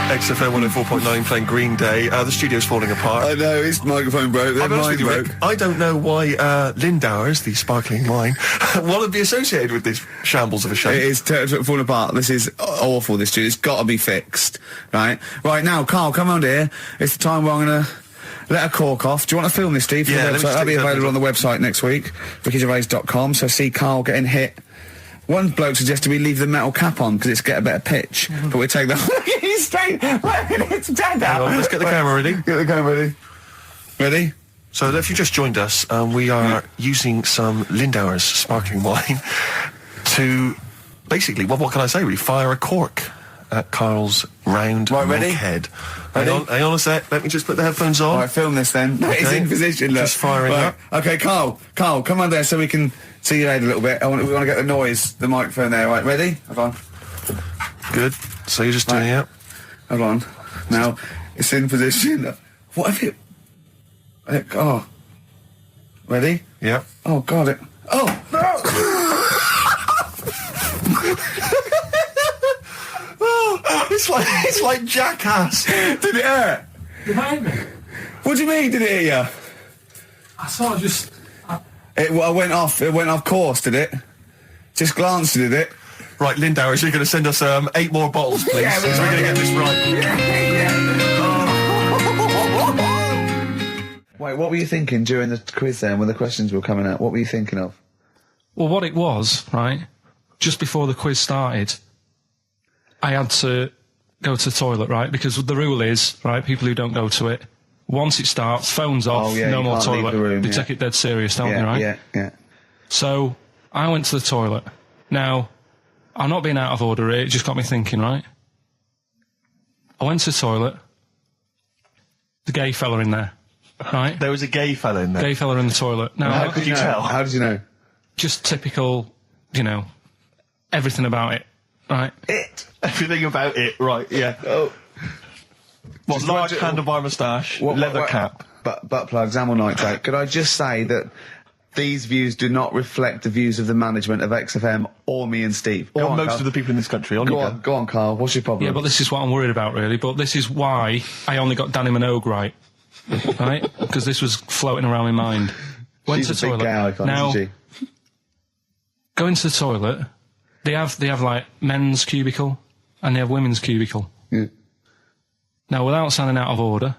XFM 104.9 playing Green Day. The studio's falling apart. I know, his microphone broke. I'll be honest with you, Rick, I don't know why Lindauer's, the sparkling wine, want to be associated with this shambles of a show. It is falling apart. This is awful, this studio. It's got to be fixed. Right now, Karl, come round here. It's the time where I'm going to... let a cork off. Do you want to film this, Steve? Yeah, That'll be available on the website next week, rickygervais.com. So see Karl getting hit. One bloke suggested we leave the metal cap on because it's get a better pitch, but we take that. He's straight. It's dead out. Let's get the camera ready. Get the camera ready. Ready? So if you just joined us, we are using some Lindauer's sparkling wine to basically, what can I say, really? Fire a cork at Karl's round ready? head. Ready? Hang on a sec. Let me just put the headphones on. All right, film this then. Okay. It's in position, look. Just firing up. Okay, Karl, come on there so we can see your head a little bit. We want to get the microphone there. Right, ready? Hold on. Good. So you're just doing it. Hold on. Now, it's in position. What have you... Ready? Yeah. Oh, God, it... Oh, no! It's like Jackass. Did it hurt? You hate me? What do you mean, did it hit you? I sort of just... It went off course, did it? Just glanced, did it? Right, Lindauer, you're going to send us 8 more bottles, please. Yeah, because we're going to get this right. Wait, what were you thinking during the quiz then, when the questions were coming out? What were you thinking of? Well, what it was, right, just before the quiz started, I had to go to the toilet, right, because the rule is, right, people who don't go to it, once it starts, phones off, no more can't leave toilet. the room, They take it dead serious, don't they, right? Yeah. So, I went to the toilet. Now, I'm not being out of order here, it just got me thinking, right? I went to the toilet, the gay fella in there, right? There was a gay fella in there. Gay fella in the toilet. Now, How could you tell? How did you know? just typical, everything about it, right? Everything about it, right, yeah. Oh. What, large handlebar moustache, leather cap. Butt plugs, amyl nitrate. Could I just say that these views do not reflect the views of the management of XFM or me and Steve. Or most of the people in this country. Go on, Karl. What's your problem? Yeah, but this is what I'm worried about, really. But this is why I only got Danny Minogue right. Right? Because this was floating around my mind. Went She's to a the big toilet. gay icon, Now, isn't she? go into the toilet. They have like men's cubicle and they have women's cubicle. Yeah. Now, without sounding out of order,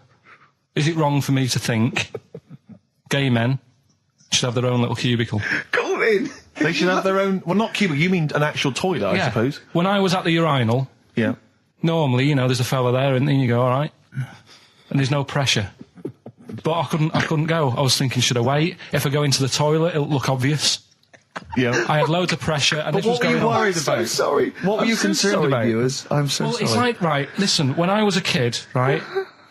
is it wrong for me to think gay men should have their own little cubicle? Go in. They should have their own... Well, not cubicle, you mean an actual toilet, I suppose. When I was at the urinal, Yeah. normally, there's a fella there and then you go, all right. And there's no pressure. But I couldn't go. I was thinking, should I wait? If I go into the toilet, it'll look obvious. Yeah. I had loads of pressure and But this was what were going you on. worried So about? sorry. What were you concerned about? Viewers? I'm so Well, sorry. it's like, right, listen, when I was a kid, right,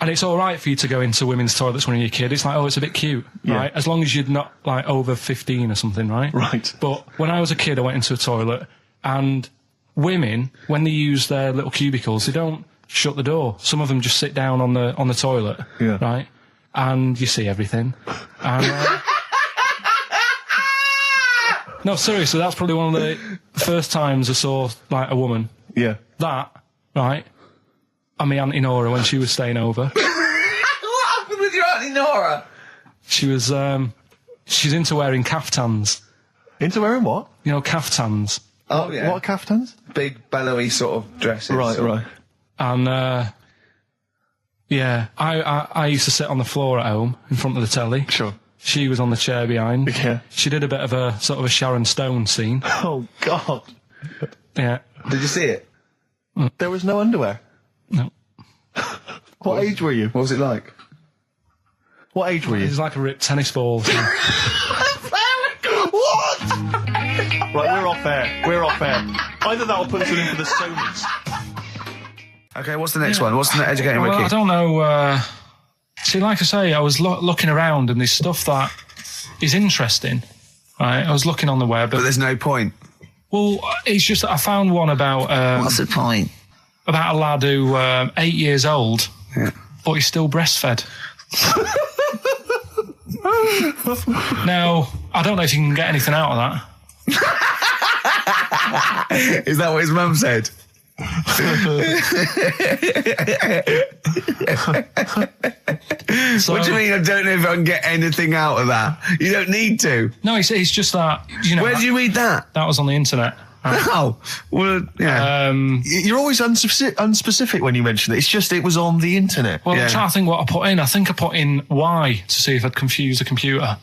and it's all right for you to go into women's toilets when you're a kid, it's like, oh, it's a bit cute, right, as long as you're not, like, over 15 or something, right? Right. But when I was a kid, I went into a toilet, and women, when they use their little cubicles, they don't shut the door. Some of them just sit down on the toilet, Yeah. right, and you see everything. And, no, seriously, that's probably one of the first times I saw, like, a woman. Yeah. That, right, and my Auntie Nora when she was staying over. What happened with your Auntie Nora? She was, she's into wearing caftans. Into wearing what? Caftans. Oh, yeah. What caftans? Big, bellowy sort of dresses. Right. And, yeah, I used to sit on the floor at home in front of the telly. Sure. She was on the chair behind. Yeah. She did a bit of a sort of a Sharon Stone scene. Oh, God. Yeah. Did you see it? There was no underwear. No. What age were you? What was it like? What age were It you? was like a ripped tennis ball. What? Right, we're off air. Either that or put us in for the Sonys. Okay, what's the next one? What's the educating Well, Ricky? I don't know. See, like I say, I was looking around and there's stuff that is interesting. Right, I was looking on the web. But there's no point. Well, it's just that I found one about What's the point? about a lad who 8 years old, Yeah. but he's still breastfed. Now, I don't know if you can get anything out of that. Is that what his mum said? So, What do you mean I don't know if I can get anything out of that? You don't need to. No, it's just that, Where did you read that? that was on the internet. Oh, well, yeah. You're always unspecific when you mention it. It's just it was on the internet. Well, Yeah. I'm trying to think what I put in. I think I put in Y to see if I'd confuse a computer.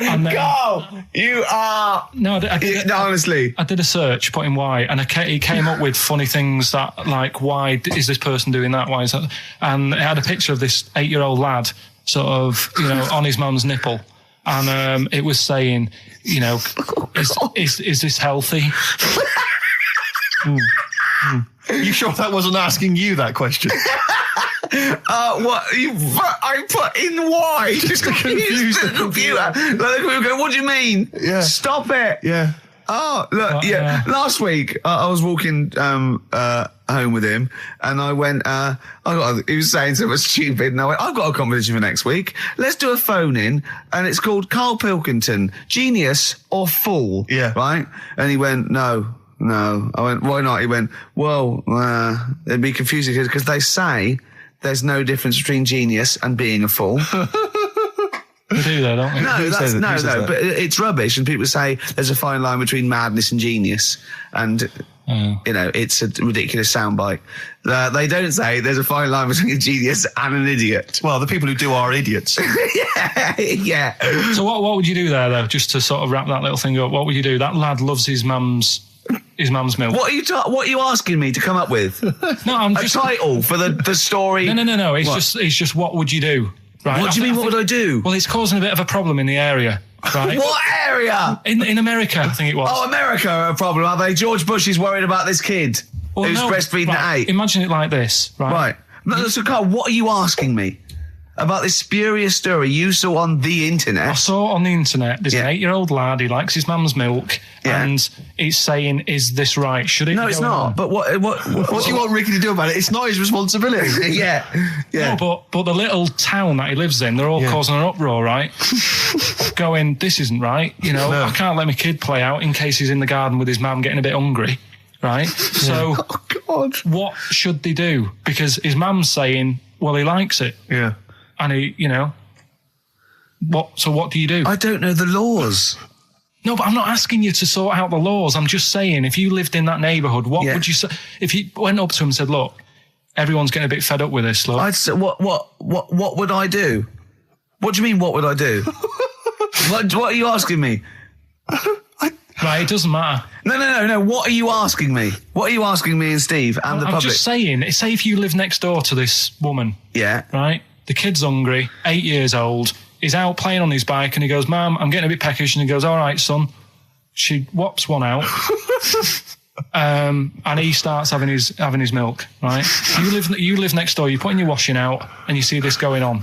And then, Carl, you are... no, honestly. I did a search, put in why, and it came up with funny things that, like, why is this person doing that? Why is that? And it had a picture of this 8-year-old lad, sort of, on his mum's nipple. And it was saying, is this healthy? You sure that wasn't asking you that question? What? I put in why? Just to confuse the computer. Like, the computer go, what do you mean? Yeah. Stop it. Yeah. Oh, look, yeah. Last week, I was walking home with him, and I went, he was saying something stupid, and I went, I've got a competition for next week. Let's do a phone-in, and it's called Karl Pilkington, Genius or Fool. Yeah. Right? And he went, No. I went, why not? He went, well, it'd be confusing because they say there's no difference between genius and being a fool. They do that, don't they? No, but it's rubbish. And people say there's a fine line between madness and genius. And, it's a ridiculous soundbite. They don't say there's a fine line between a genius and an idiot. Well, the people who do are idiots. Yeah. So what would you do there, though, just to sort of wrap that little thing up? What would you do? That lad loves his mum's milk. What are you asking me to come up with? No, I'm just... A title for the story? No. It's just what would you do? Right? What do you mean, what would I do? Well, it's causing a bit of a problem in the area, right? What area? In America, I think it was. Oh, America are a problem, are they? George Bush is worried about this kid who's breastfeeding at 8. Imagine it like this, right? Right. No, so, Carl, what are you asking me? About this spurious story you saw on the internet? I saw on the internet, there's an 8-year-old lad, he likes his mum's milk, and it's saying, is this right? Should it No, be it's going not. on? But what do you want Ricky to do about it? It's not his responsibility. Yeah. No, but the little town that he lives in, they're all causing an uproar, right? Going, this isn't right. I can't let my kid play out in case he's in the garden with his mum getting a bit hungry, right? So, Oh, God. what should they do? Because his mum's saying, well, he likes it. Yeah. And he, what do you do? I don't know the laws. No, but I'm not asking you to sort out the laws. I'm just saying, if you lived in that neighbourhood, what would you say? If you went up to him and said, look, everyone's getting a bit fed up with this, look. I'd say, what would I do? What do you mean, what would I do? What are you asking me? Right, it doesn't matter. No. What are you asking me? What are you asking me and Steve and the public? I'm just saying, say if you live next door to this woman. Yeah. Right? The kid's hungry, 8 years old. He's out playing on his bike and he goes, Mum, I'm getting a bit peckish. And he goes, all right, son. She whops one out. And he starts having his milk, right? You live next door, you're putting your washing out and you see this going on.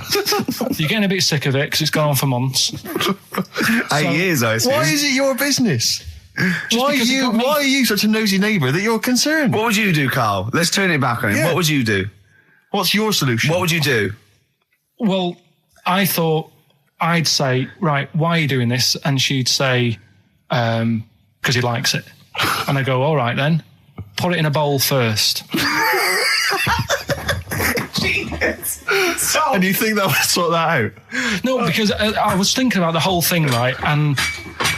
You're getting a bit sick of it because it's gone on for months. 8 years, I assume. Why is it your business? Why are you such a nosy neighbour that you're concerned? What would you do, Carl? Let's turn it back on him. Yeah. What would you do? What's your solution? What would you do? Well, I thought I'd say, right, why are you doing this? And she'd say, because he likes it. And I go, all right then, put it in a bowl first. And you think that would sort that out? No, because I was thinking about the whole thing, right? And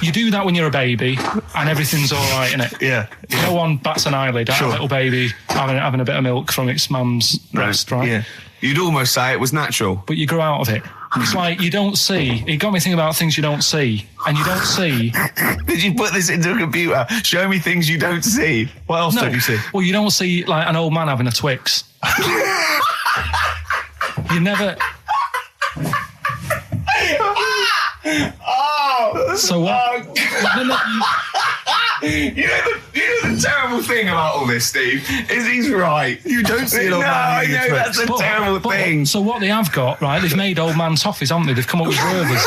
you do that when you're a baby and everything's all right, innit? Yeah. No one bats an eyelid at a little baby having a bit of milk from its mum's breast, right? Yeah. You'd almost say it was natural. But you grow out of it. It's like you don't see. It got me thinking about things you don't see. And you don't see. Did you put this into a computer? Show me things you don't see. What else don't you see? Well, you don't see like an old man having a Twix. You never... So what? You know the terrible thing about all this, Steve, is he's right. You don't see an old man eating a Twix. That's a terrible thing. So what they have got, right, they've made old man toffees, haven't they? They've come up with Gervais.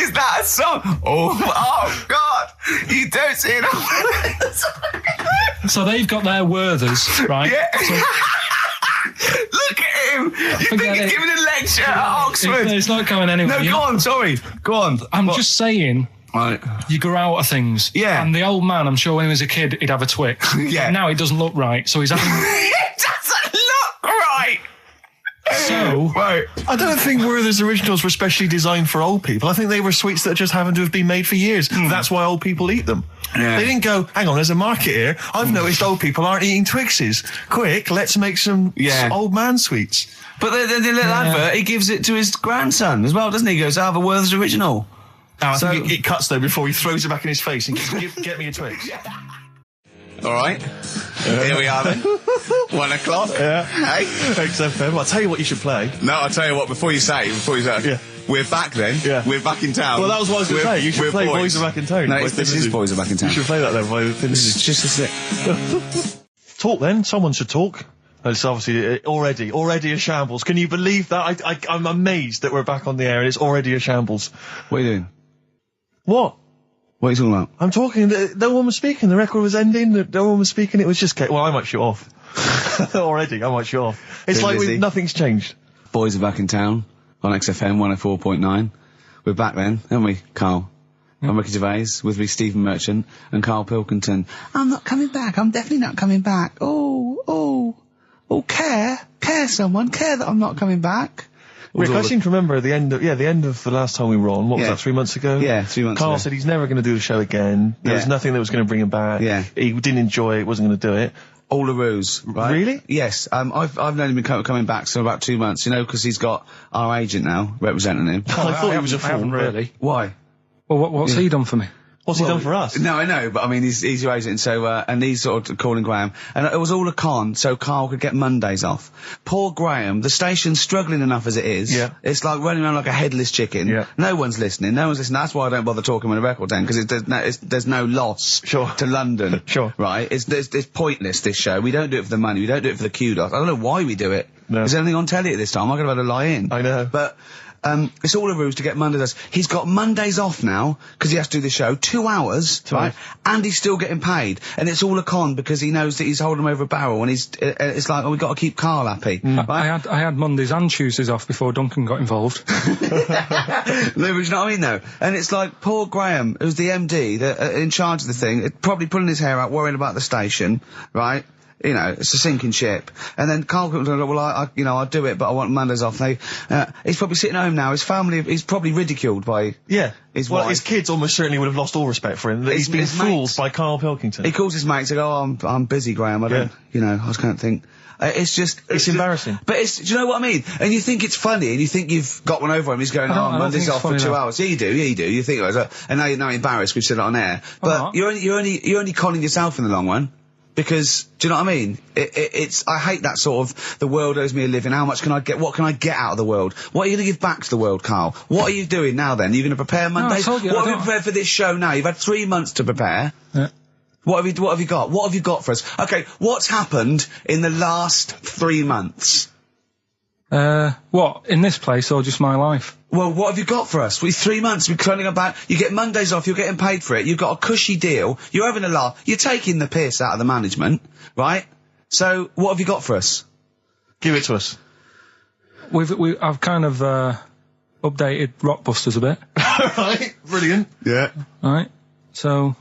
Is that a song? Oh God! You don't see it. So they've got their Werthers, right? Yeah. So, look at him. You think Forget he's it. giving a lecture at Oxford? It's not going anywhere. No, go on. Sorry. Go on. I'm just saying. Right. You grow out of things. Yeah. And the old man, I'm sure when he was a kid, he'd have a Twix. Yeah. Now it doesn't look right, so he's having... It doesn't look right. So, Right. I don't think Werther's originals were specially designed for old people. I think they were sweets that just happened to have been made for years. That's why old people eat them. Yeah. They didn't go, hang on, there's a market here. I've noticed old people aren't eating Twixes. Quick, let's make some old man sweets. But the little advert, he gives it to his grandson as well, doesn't he? He goes, I have a Werther's original. Oh, I think it cuts, though, before he throws it back in his face and goes, get me a Twix. All right. Here we are then. 1 o'clock. Yeah. Hey. XFM. I'll tell you what you should play. No, I'll tell you what, before you say, Yeah. we're back then. Yeah. We're back in town. Well, that was what I was going to say. You should play Boys Are Back in Town. No, this is Boys Are Back in Town. You should play that then. This is just a sec. Talk then. Someone should talk. It's obviously already a shambles. Can you believe that? I'm amazed that we're back on the air and it's already a shambles. What are you doing? What? What are you talking about? I'm talking. No one was speaking. The record was ending. No one was speaking. It was just. Well, I might shut off. Already, I might shut off. It's Been like busy. nothing's changed. Boys Are Back in Town on XFM 104.9. We're back then, aren't we, Carl? I'm Ricky Gervais, with me Stephen Merchant and Karl Pilkington. I'm not coming back. I'm definitely not coming back. Oh, care someone, care that I'm not coming back. Rick, I seem to remember the end of the last time we were on. What was Yeah. that? 3 months ago. Yeah, 3 months Carl ago. said he's never going to do the show again. There was nothing that was going to bring him back. Yeah. He didn't enjoy it. Wasn't going to do it. All the ruse, right? Really? Yes. I've known him coming back for about 2 months, because he's got our agent now representing him. I thought he was a fool. I haven't really. Why? Well, what's he done for me? What's he done for us? No, I know, but I mean, he's your agent, and so, and he's sort of calling Graham, and it was all a con, so Carl could get Mondays off. Poor Graham, the station's struggling enough as it is. Yeah. It's like running around like a headless chicken. Yeah. No one's listening. That's why I don't bother talking on the record then, because there's no loss to London. Sure. Right? It's pointless, this show. We don't do it for the money, we don't do it for the kudos. I don't know why we do it. No. Is there anything on telly at this time? I'm going to lie in. I know. But, it's all a ruse to get Mondays. He's got Mondays off now, because he has to do the show, 2 hours, right? And he's still getting paid. And it's all a con, because he knows that he's holding him over a barrel, and it's like, we've got to keep Carl happy. Right? I had Mondays and Tuesdays off before Duncan got involved. No, but you know what I mean, though? And it's like, poor Graham, who's the MD, in charge of the thing, probably pulling his hair out, worrying about the station, right? It's a sinking ship. And then Karl comes and goes, well, I'll do it, but I want Mondays off. He's probably sitting home now. His family, he's probably ridiculed by his wife. His kids almost certainly would have lost all respect for him. He's been his fooled mates. by Karl Pilkington. He calls his mates and goes, I'm busy, Graham. I don't, I just can't think. It's just... It's embarrassing. But do you know what I mean? And you think it's funny, and you think you've got one over him. He's going, Monday's off for 2 hours. Yeah, you do. You think, and now you're embarrassed we've said it on air. But you're only conning yourself in the long run. Because, do you know what I mean? I hate that sort of, the world owes me a living, what can I get out of the world? What are you going to give back to the world, Carl? What are you doing now then? Are you going to prepare Mondays? I told you, What have you prepared for this show now? You've had 3 months to prepare. Yeah. What have you got? What have you got for us? Okay, what's happened in the last 3 months? What? In this place or just my life? Well, what have you got for us? With 3 months, we're cloning about. You get Mondays off, you're getting paid for it, you've got a cushy deal, you're having a laugh, you're taking the piss out of the management, right? So, what have you got for us? Give it to us. I've kind of, updated Rockbusters a bit. Right, brilliant. Yeah. Right? So,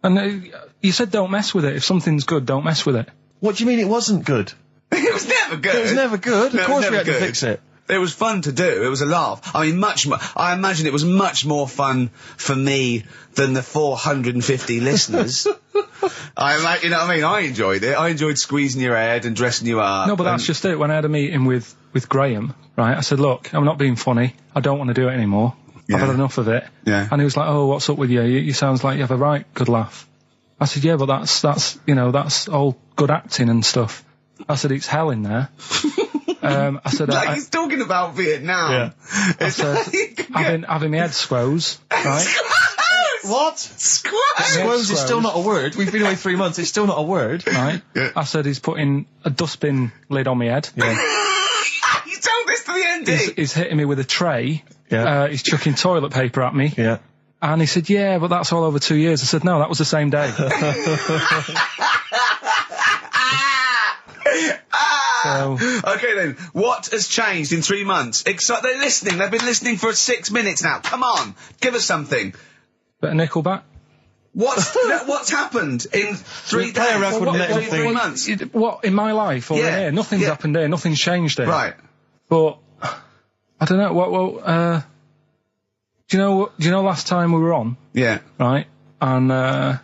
and you said don't mess with it. If something's good, don't mess with it. What do you mean it wasn't good? It was never good. It was never good. No, Of it was course we never had to good. fix it. It was fun to do. It was a laugh. I mean, I imagine it was much more fun for me than the 450 listeners. You know what I mean? I enjoyed it. I enjoyed squeezing your head and dressing you up. No, but that's just it. When I had a meeting with Graham, right, I said, look, I'm not being funny. I don't want to do it anymore. Yeah. I've had enough of it. Yeah. And he was like, oh, what's up with you? You sounds like you have a right good laugh. I said, yeah, but that's all good acting and stuff. I said, it's hell in there. I said, like he's talking about Vietnam. Yeah. I said, having my head squoze, right? What? Squoze is still not a word. We've been away 3 months. It's still not a word. Right? Yeah. I said, he's putting a dustbin lid on my head. Yeah. You told this to the MD. He's hitting me with a tray. Yeah. He's chucking toilet paper at me. Yeah. And he said, yeah, but that's all over 2 years. I said, no, that was the same day. So, okay then, what has changed in 3 months? They're listening. They've been listening for 6 minutes now. Come on, give us something. bit of Nickelback. What's happened in 3 play a days? record and let him think. 3 months? What, in my life or Yeah, in here? Nothing's yeah. happened here. Nothing's changed here. Right. But I don't know. Do you know last time we were on? Yeah. Right, and I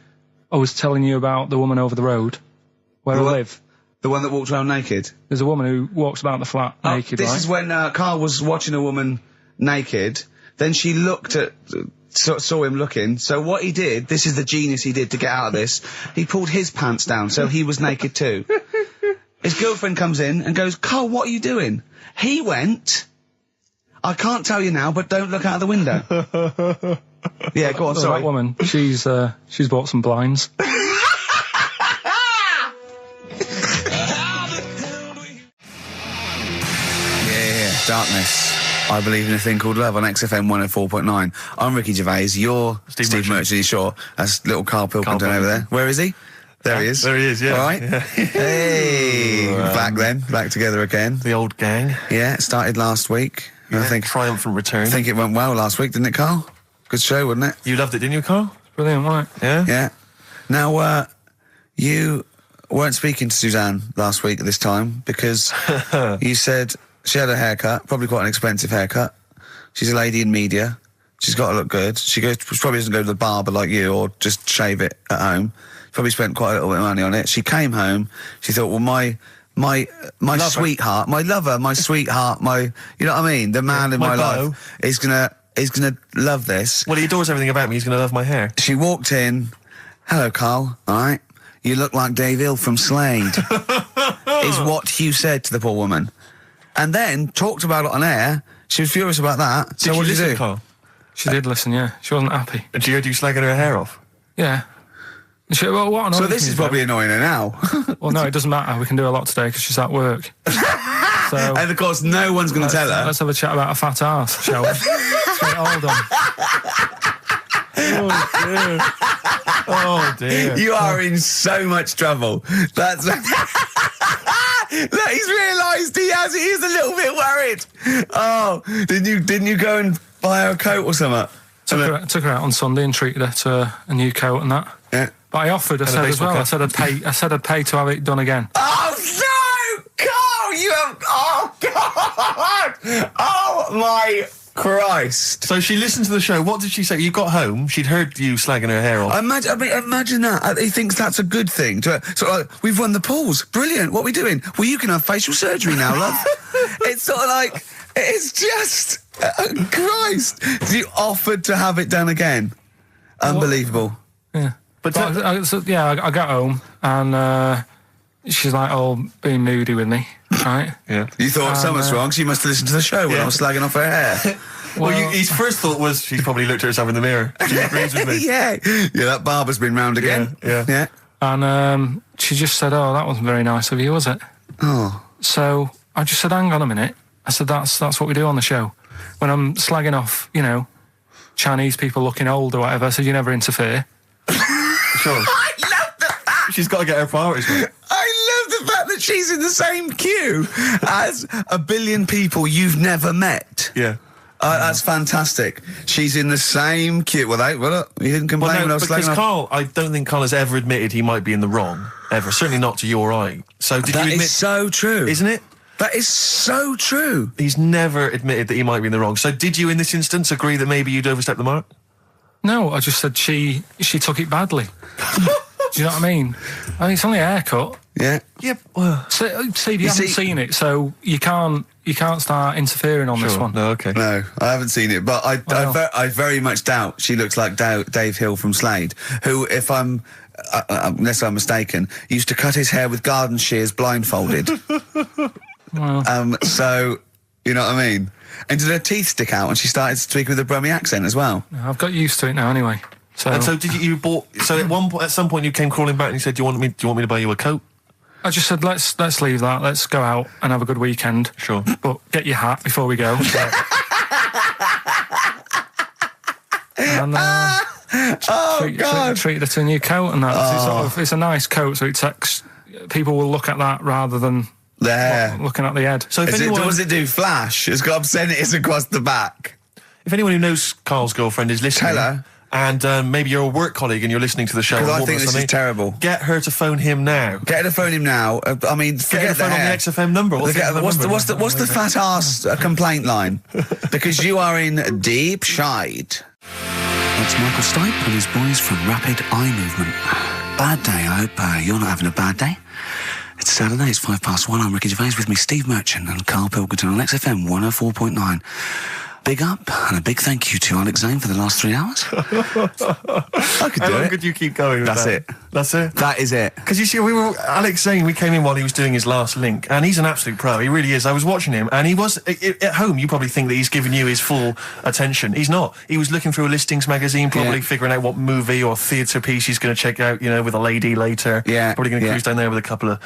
was telling you about the woman over the road where I live. The one that walked around naked? There's a woman who walks about the flat naked, This right? is when Carl was watching a woman naked, then she looked at... saw him looking, so what he did, this is the genius he did to get out of this, he pulled his pants down so he was naked too. His girlfriend comes in and goes, Carl, what are you doing? He went, I can't tell you now, but don't look out of the window. Yeah, go on, Well, sorry. that woman, she's bought some blinds. Darkness. I believe in a thing called love on XFM 104.9. I'm Ricky Gervais. You're Steve Merchant. Sure. That's little Karl Pilkington over there. Where is he? There he is. There he is, yeah. All right. Yeah. Hey. Back then. Back together again. The old gang. Yeah, it started last week. Yeah, I think triumphant return. I think it went well last week, didn't it, Carl? Good show, wasn't it? You loved it, didn't you, Carl? Brilliant, right? Yeah? Yeah. Now, you weren't speaking to Suzanne last week at this time because you said she had a haircut, probably quite an expensive haircut. She's a lady in media. She's got to look good. She probably doesn't go to the barber like you or just shave it at home. Probably spent quite a little bit of money on it. She came home. She thought, well, my sweetheart, my lover, my sweetheart, you know what I mean? The man in my life is gonna love this. Well, he adores everything about me. He's going to love my hair. She walked in. Hello, Carl. All right. You look like Dave Hill from Slade. Is what Hugh said to the poor woman. And then talked about it on air. She was furious about that. So what did you do? Carl? She did listen, yeah. She wasn't happy. And she heard you slagging her hair off? Yeah. Well, what So this is probably annoying her now. Well, no, it doesn't matter. We can do a lot today because she's at work. So And of course, no one's going to tell her. Let's have a chat about a fat arse, shall we? Let's get it all done. Oh, dear. You are in so much trouble. That's... Look, he's realised he is a little bit worried. Oh, didn't you go and buy her a coat or something? Took her out on Sunday and treated her to a new coat and that. Yeah. But I offered, I said as well, I said I'd pay to have it done again. Oh no, Carl! You have. Oh God! Oh my Christ! So she listened to the show. What did she say? You got home. She'd heard you slagging her hair off. Imagine that. He thinks that's a good thing. So like, we've won the pools. Brilliant. What are we doing? Well, you can have facial surgery now, love. It's sort of like it's just Christ. You offered to have it done again. Unbelievable. Yeah. But I got home and she's like, being moody with me, right? Yeah. You thought something's wrong, so you must have listened to the show when I was slagging off her hair. His first thought was she's probably looked at herself in the mirror. She agrees with me. Yeah, that barber's been round again. Yeah. And she just said, that wasn't very nice of you, was it? Oh. So I just said, hang on a minute. I said, that's what we do on the show. When I'm slagging off, Chinese people looking old or whatever, I said, you never interfere. Sure. I love the fact. She's got to get her priorities right. I love the fact that she's in the same queue as a billion people you've never met. Yeah. That's fantastic. She's in the same queue. Well, you didn't complain when I was because slagging off. I don't think Carl has ever admitted he might be in the wrong, ever. Certainly not to you or I. So did you admit... That is so true. Isn't it? That is so true. He's never admitted that he might be in the wrong. So did you, in this instance, agree that maybe you'd overstepped the mark? No, I just said she took it badly. Do you know what I mean? It's only a haircut. Yeah. Yep. Well, Steve, you haven't seen it, so you can't start interfering on this one. No, okay. No, I haven't seen it, but I very much doubt she looks like Dave Hill from Slade, who, if I'm, unless I'm mistaken, used to cut his hair with garden shears blindfolded. Well. So, you know what I mean? And did her teeth stick out and she started to speak with a Brummie accent as well? I've got used to it now anyway. And so did you bought... So at some point you came crawling back and you said, do you want me to buy you a coat? I just said, let's leave that. Let's go out and have a good weekend. Sure. But get your hat before we go. And treated her to a new coat and that. It's a nice coat, so people will look at that rather than looking at the head. So if does it do flash? It's got obscenities across the back. If anyone who knows Carl's girlfriend is listening... Tell her. and maybe you're a work colleague and you're listening to the show. Because I or think this is something, terrible. Get her to phone him now. Get her to phone him now. I mean, Get forget her to phone on the hair. XFM number. What's the fat ass complaint line? Because you are in deep shite. That's Michael Stipe and his boys from Rapid Eye Movement. Bad day. I hope you're not having a bad day. It's Saturday, it's 1:05. I'm Ricky Gervais, with me Steve Merchant and Karl Pilkington on XFM 104.9. Big up and a big thank you to Alex Zane for the last 3 hours. I could do How long it. could you keep going with That's that? it. That's it? That is it. Because you see, Alex Zane, we came in while he was doing his last link, and he's an absolute pro. He really is. I was watching him, and he was, at home, you probably think that he's giving you his full attention. He's not. He was looking through a listings magazine, probably figuring out what movie or theatre piece he's going to check out, with a lady later. Yeah. Probably going to cruise down there with a couple of,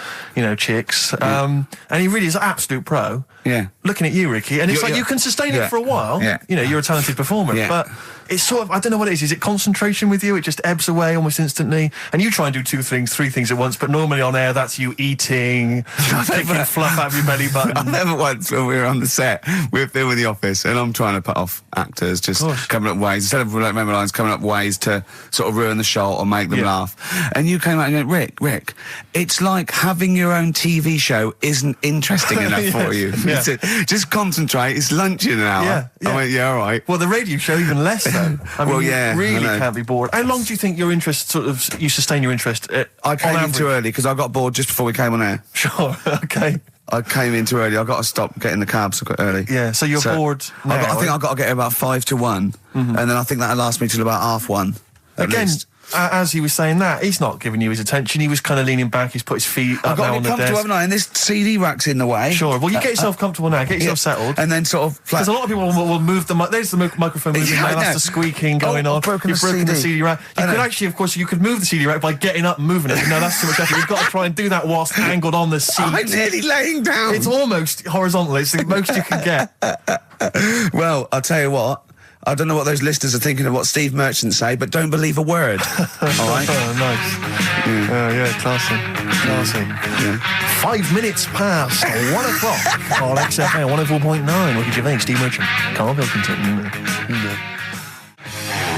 chicks. And he really is an absolute pro. Yeah. Looking at you, Ricky, and it's like you can sustain it for a while. Yeah. You're a talented performer, but it's sort of, I don't know what it is. Is it concentration with you? It just ebbs away almost instantly. And you try and do 2 things, 3 things at once, but normally on air, that's you eating, picking fluff out of your belly button. I never once, when we were on the set, we were filming The Office, and I'm trying to put off actors, just coming up ways, instead of remember lines, coming up ways to sort of ruin the shot or make them laugh. And you came out and went, Rick, it's like having your own TV show isn't interesting enough for you. Yeah. Just concentrate, it's lunch in an hour. I went, all right. Well, the radio show even less so. I mean, you really I know. can't be bored. How long do you think your interest you sustain your interest? I came in too early because I got bored just before we came on air. Sure, okay. I came in too early. I got to stop getting the cabs early. Yeah, so you're bored now. I think I got to get here about 5 to 1, and then I think that'll last me till about 1:30. Again, as he was saying that, he's not giving you his attention. He was kind of leaning back. He's put his feet up I've got now to on be the comfortable, desk. haven't I? And this CD rack's in the way. Sure. Well, you get yourself comfortable now. Get yourself settled. And then sort of... Because a lot of people will move the... There's the microphone moving now. That's the squeaking going on. You've broken the CD rack. You could actually, of course, you could move the CD rack by getting up and moving it. No, that's too much effort. You've got to try and do that whilst angled on the seat. I'm nearly laying down. It's almost horizontal. It's the most you can get. Well, I'll tell you what. I don't know what those listeners are thinking of what Steve Merchant say, but don't believe a word. All right? Oh, nice. Classy. Yeah. 5 minutes past 1 o'clock on XFM 104.9. Ricky Gervais, Steve Merchant, Karl Pilkington.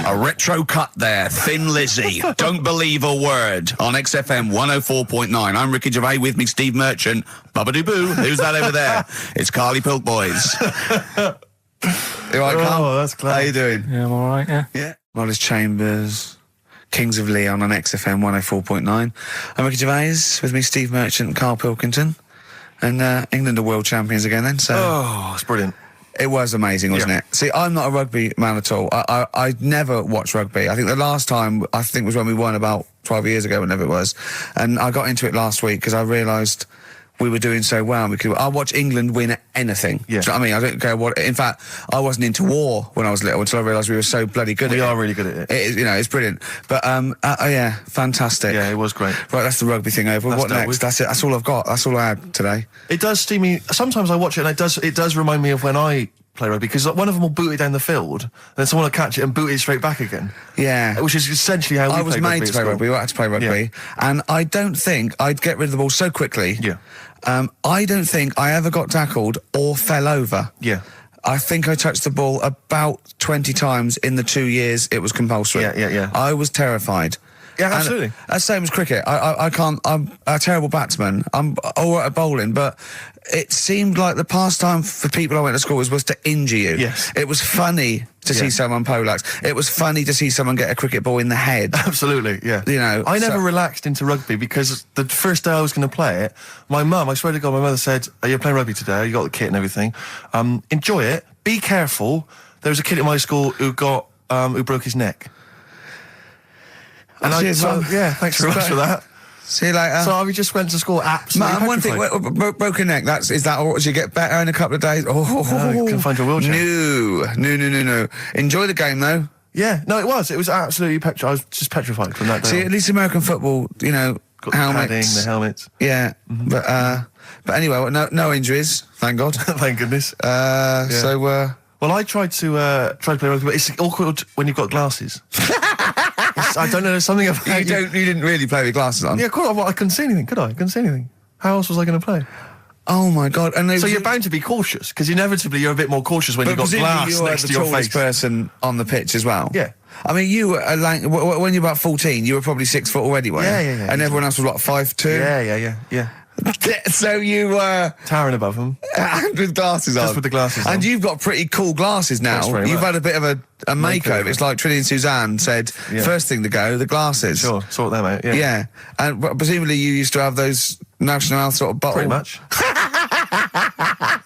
A retro cut there, Thin Lizzy. Don't believe a word on XFM 104.9. I'm Ricky Gervais, with me Steve Merchant. Bubba-doo-boo. Who's that over there? It's Carly Pilk Boys. You all right, Carl? Oh, that's clever. How you doing? Yeah, I'm all right, yeah. Yeah. Wallace Chambers, Kings of Leon on XFM 104.9. I'm Ricky Gervais, with me Steve Merchant and Karl Pilkington. And England are world champions again then, so... Oh, it's brilliant. It was amazing, wasn't it? See, I'm not a rugby man at all. I never watched rugby. I think the last time, was when we won about 12 years ago, whenever it was. And I got into it last week because I realised we were doing so well. I'll watch England win anything. Yeah. Do you know what I mean? I don't care what... In fact, I wasn't into war when I was little until I realised we were so bloody good at it. We are really good at it. It is, it's brilliant. But, yeah, fantastic. Yeah, it was great. Right, that's the rugby thing over. What next? With. That's it. That's all I've got. That's all I had today. It does steam me. Sometimes I watch it and it does remind me of when I play rugby, because one of them will boot it down the field, and then someone will catch it and boot it straight back again. Yeah. Which is essentially how we I was made to play rugby. We had to play rugby. And I don't think I'd get rid of the ball so quickly. Yeah. I don't think I ever got tackled or fell over. Yeah. I think I touched the ball about 20 times in the 2 years it was compulsory. Yeah. I was terrified. Yeah, absolutely. And that's same as cricket. I can't... I'm a terrible batsman. I'm all right at bowling, but it seemed like the pastime for people I went to school was to injure you. Yes. It was funny to see someone poleaxe. It was funny to see someone get a cricket ball in the head. Absolutely, yeah. I never relaxed into rugby because the first day I was going to play it, my mum, I swear to God, my mother said, "Are you playing rugby today? You got the kit and everything. Enjoy it. Be careful." There was a kid at my school who broke his neck. And cheers, Mum. thanks very much for that. See you later. So I just went to school absolutely One thing, broken neck, is that or you get better in a couple of days? No, you can find your wheelchair. No. Enjoy the game, though. Yeah, no, it was absolutely I was just petrified from that day. See, at least American football, got the padding, the helmets. Yeah, but anyway, no injuries, thank God. Thank goodness. So, well, I tried to play rugby, but it's awkward when you've got glasses. I don't know, there's something about you didn't really play with glasses on. Yeah, of course. Well, I couldn't see anything, could I? I couldn't see anything. How else was I going to play? Oh my God! And So you're bound to be cautious, because inevitably you're a bit more cautious when you've got glass you next to your the tallest face. person on the pitch as well. Yeah. I mean, you were when you were about 14, you were probably 6 foot already, weren't you? Yeah. And everyone else was what, 5'2"? Yeah. So you were Towering above them. with glasses on. Just with the glasses on. And you've got pretty cool glasses now. Thanks very You've much. had a bit of a makeover. It's like Trinity and Suzanne said, Yeah. first thing to go, the glasses. Sure, sort them out, Yeah. And presumably you used to have those National Health sort of bottle. Pretty much.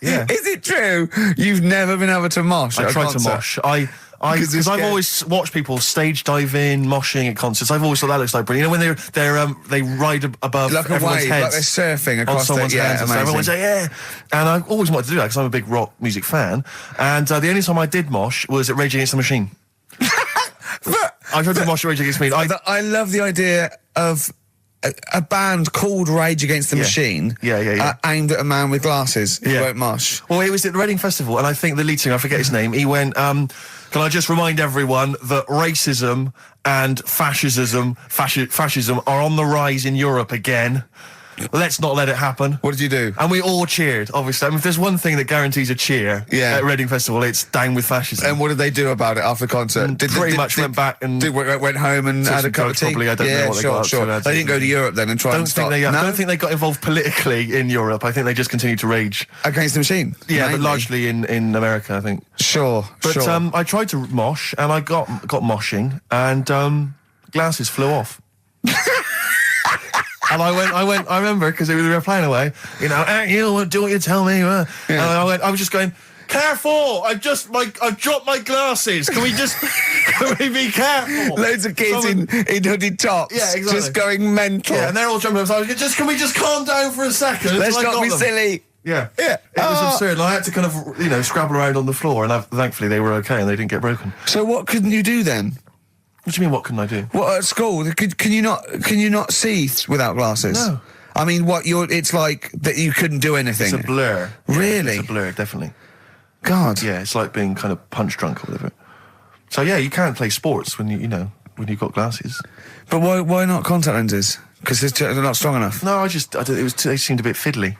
Yeah. Is it true? You've never been able to mosh at I a tried to concert? mosh. Because Because I've always watched people stage dive in, moshing at concerts. I've always thought that looks like brilliant. You know, when they ride above Like a everyone's wave, heads. like they're surfing on across someone's the, hands and stuff. Everyone's like, yeah. And I always wanted to do that because I'm a big rock music fan. And the only time I did mosh was at Rage Against the Machine. I tried to mosh at Rage Against the Machine. I love the idea of a band called Rage Against the Machine. Yeah. Aimed at a man with glasses who Yeah. won't mosh. Well, it was at the Reading Festival, and I think the lead singer, I forget his name, he went, can I just remind everyone that racism and fascism are on the rise in Europe again. Let's not let it happen. What did you do? And we all cheered, obviously. I mean, if there's one thing that guarantees a cheer at Reading Festival, it's down with fascism. And what did they do about it after the concert? Pretty much went back and... went home and took had a some cup of drugs, tea? probably. I don't know what they got up to. They didn't go to Europe then and try and stop. I don't think they got involved politically in Europe. I think they just continued to rage. Against the Machine? Yeah, mainly. but largely in America, I think. Sure. But I tried to mosh, and I got moshing, and glasses flew off. And I remember, because they were playing away, you know, you do what you tell me. And I was just going, careful! I've dropped my glasses. Can we be careful? Loads of kids in hooded tops. Yeah, exactly. Just going mental. Yeah, and they're all jumping up. So I was going, can we just calm down for a second? Let's until I not got be them? silly. Yeah. Yeah. It was absurd. And I had to kind of, scrabble around on the floor, and thankfully they were okay and they didn't get broken. So what couldn't you do then? What do you mean, what couldn't I do? What at school? Can you not see without glasses? No. I mean, it's like that you couldn't do anything. It's a blur. Really? It's a blur, definitely. God. Yeah, it's like being kind of punch drunk or whatever. So yeah, you can't play sports when when you've got glasses. But why not contact lenses? Because they're not strong enough. No, they seemed a bit fiddly.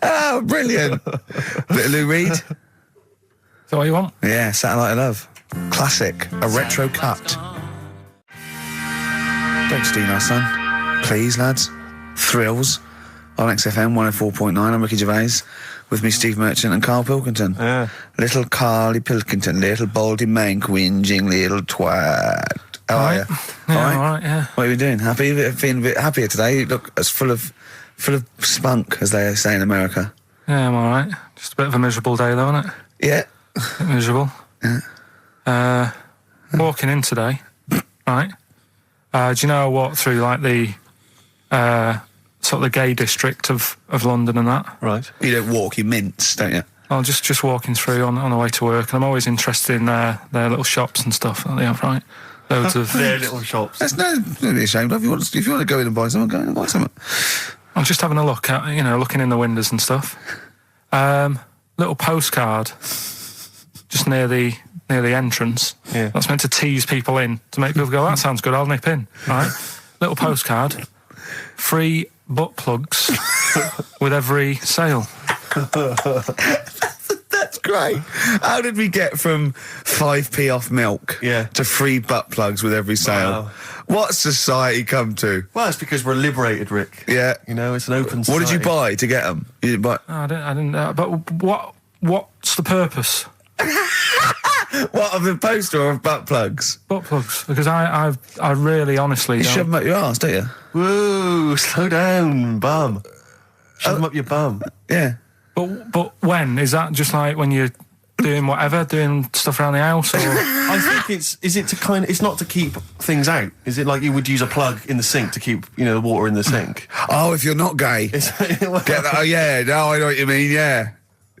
Oh, brilliant. Bit of Lou Reed. Is that what you want? Yeah, Satellite of Love. Classic. A retro cut. Don't steal our son. Please, lads. Thrills. On XFM 104.9, I'm Ricky Gervais. With me, Steve Merchant and Karl Pilkington. Yeah. Little Carly Pilkington, little baldy mank, whinging little twat. How are you? Yeah, all right, yeah. What are you doing? Happy? Feeling a bit happier today? You look as full of spunk, as they say in America. Yeah, I'm all right. Just a bit of a miserable day, though, isn't it? Yeah. A bit miserable. Yeah. Walking in today, right? Do you know I walked through, like, the sort of the gay district of London and that? Right. You don't walk, you mince, don't you? I'm just walking through on the way to work, and I'm always interested in their little shops and stuff that they have, right? Loads of... Their little shops. That's no, don't be ashamed of. If you want to go in and buy something, go in and buy something. I'm just having a look at, looking in the windows and stuff. Little postcard just near the entrance. Yeah. That's meant to tease people in, to make people go, that sounds good, I'll nip in, right? Little postcard, free butt plugs with every sale. That's great. How did we get from 5p off milk to free butt plugs with every sale? Wow. What society come to? Well, it's because we're liberated, Rick. Yeah. It's an open society. What did you buy to get them? You didn't buy... No, I didn't. But what's the purpose? What, of the poster or of butt plugs? Butt plugs, because I really honestly You don't. shove them up your arse, don't you? Whoa, slow down, bum. Shove them up your bum. Yeah. But when? Is that just like when you're doing whatever, doing stuff around the house? Or? I think it's not to keep things out. Is it like you would use a plug in the sink to keep, the water in the sink? Oh, if you're not gay. Get that? Oh, yeah. No, I know what you mean, yeah.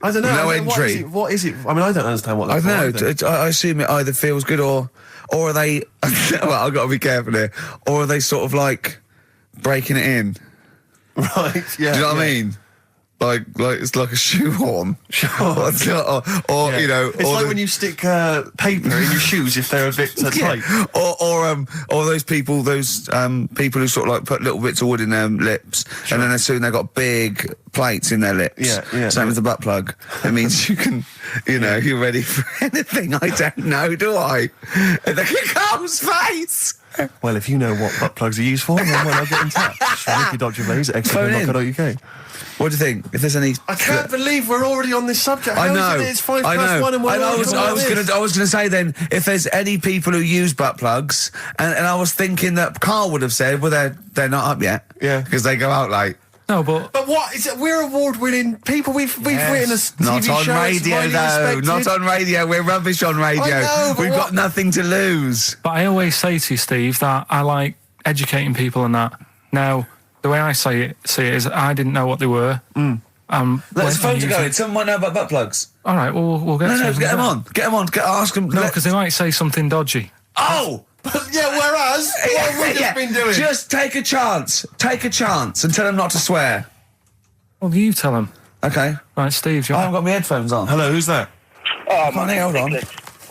I don't know. No entry. What is it? I mean, I don't understand what that's I don't know. I assume it either feels good or are they... well, I've got to be careful here. Or are they sort of like breaking it in? Right, yeah. Do you know what I mean? like it's like a shoehorn. or Yeah. you know, It's or like when you stick paper in your shoes if they're a bit tight. or those people who sort of like put little bits of wood in their lips, and then as soon they've got big plates in their lips. Yeah. Same as the butt plug. It means you can, you're ready for anything. I don't know, do I? Look at Carl's face. Well, if you know what butt plugs are used for, then why not get in touch? Ricky.Gervais at XFM.co.uk. What do you think? If there's any, I can't believe we're already on this subject. I How know. is it? It's 5+1 and we're I already was talking about this. going to say then, if there's any people who use butt plugs, and I was thinking that Carl would have said, well, they're not up yet. Yeah. Because they go out late. No, but But what is it? We're award-winning people. We've written a TV Not on show. It's radio, widely though. respected. Not on radio. We're rubbish on radio. I know, but We've what- got nothing to lose. I always say to you, Steve, that I like educating people and that. Now, the way I see it is I didn't know what they were. Let's phone to go. Someone might know about butt plugs. All right, well, we'll get No, to it. get them on. Get them on. Ask them. No, because they might say something dodgy. Oh! Yeah, whereas, what have we just been doing? Just take a chance. Take a chance and tell them not to swear. Well, you tell them. Okay. Right, Steve, I haven't got my headphones on. Hello, who's that? Hold on.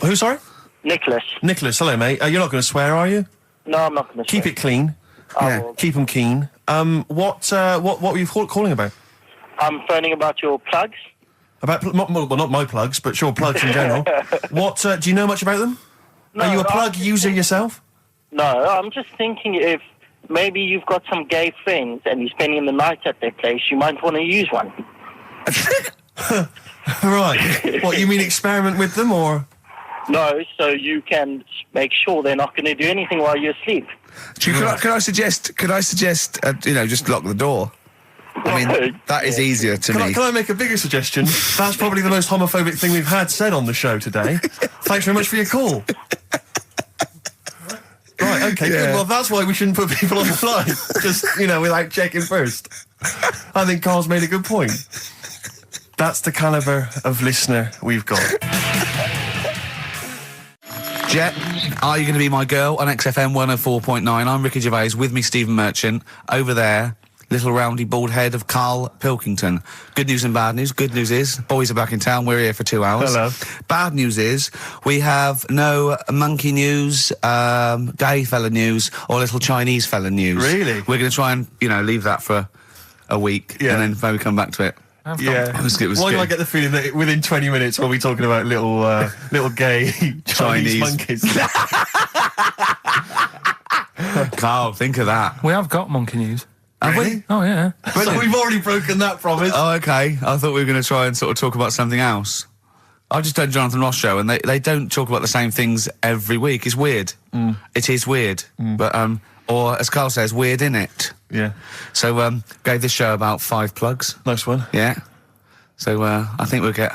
Who, sorry? Nicholas. Nicholas, hello, mate. You're not going to swear, are you? No, I'm not going to Keep it clean. Yeah. Keep them keen. What were you calling about? I'm phoning about your plugs. About, not my plugs, but sure, plugs in general. What, do you know much about them? No, Are you a I'm plug just user yourself? No, I'm just thinking if maybe you've got some gay friends and you're spending the night at their place, you might want to use one. Right. What, you mean experiment with them, or...? No, so you can make sure they're not going to do anything while you're asleep. Could I suggest, just lock the door? I mean, that is easier to me. Can I make a bigger suggestion? That's probably the most homophobic thing we've had said on the show today. Thanks very much for your call. Right, okay, good. Well, that's why we shouldn't put people on the line. Just, without checking first. I think Carl's made a good point. That's the calibre of listener we've got. Jet, are you going to be my girl on XFM 104.9? I'm Ricky Gervais, with me Stephen Merchant. Over there, little roundy bald head of Karl Pilkington. Good news and bad news. Good news is, boys are back in town, we're here for 2 hours. Hello. Bad news is, we have no monkey news, gay fella news, or little Chinese fella news. Really? We're going to try and, leave that for a week, Yeah. and then maybe come back to it. Yeah. Why do I get the feeling that within 20 minutes we'll be talking about little gay Chinese monkeys? Carl, think of that. We have got monkey news. Have we? Oh, yeah. So we've already broken that promise. Oh, okay. I thought we were going to try and sort of talk about something else. I just done Jonathan Ross show, and they don't talk about the same things every week. It's weird. It is weird. But, or as Carl says, weird innit? Yeah. So, gave this show about 5 plugs. Nice one. Yeah. So, I think we'll get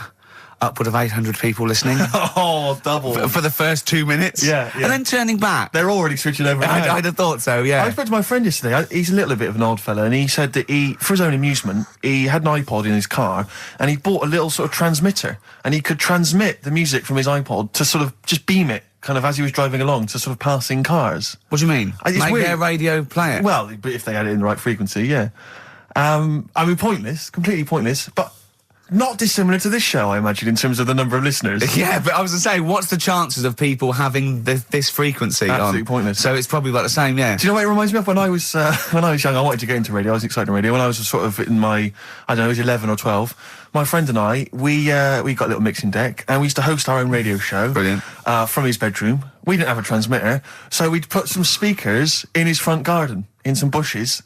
upward of 800 people listening. Oh, double. For the first 2 minutes. Yeah. And then turning back. They're already switching over. I'd have thought so, yeah. I spoke to my friend yesterday. He's a little bit of an odd fella, and he said that for his own amusement, he had an iPod in his car, and he bought a little sort of transmitter, and he could transmit the music from his iPod to sort of just beam it, kind of as he was driving along, to sort of passing cars. What do you mean? It's Make weird. their radio play it? Well, but if they had it in the right frequency, yeah. I mean, pointless, completely pointless, but not dissimilar to this show, I imagine, in terms of the number of listeners. Yeah, but I was going to say, what's the chances of people having this frequency Absolutely on? pointless. So it's probably about the same, yeah. Do you know what it reminds me of? When I was young, I wanted to get into radio. I was excited in radio. When I was sort of in my, I don't know, I was 11 or 12, my friend and I, we got a little mixing deck, and we used to host our own radio show. Brilliant. From his bedroom. We didn't have a transmitter, so we'd put some speakers in his front garden, in some bushes,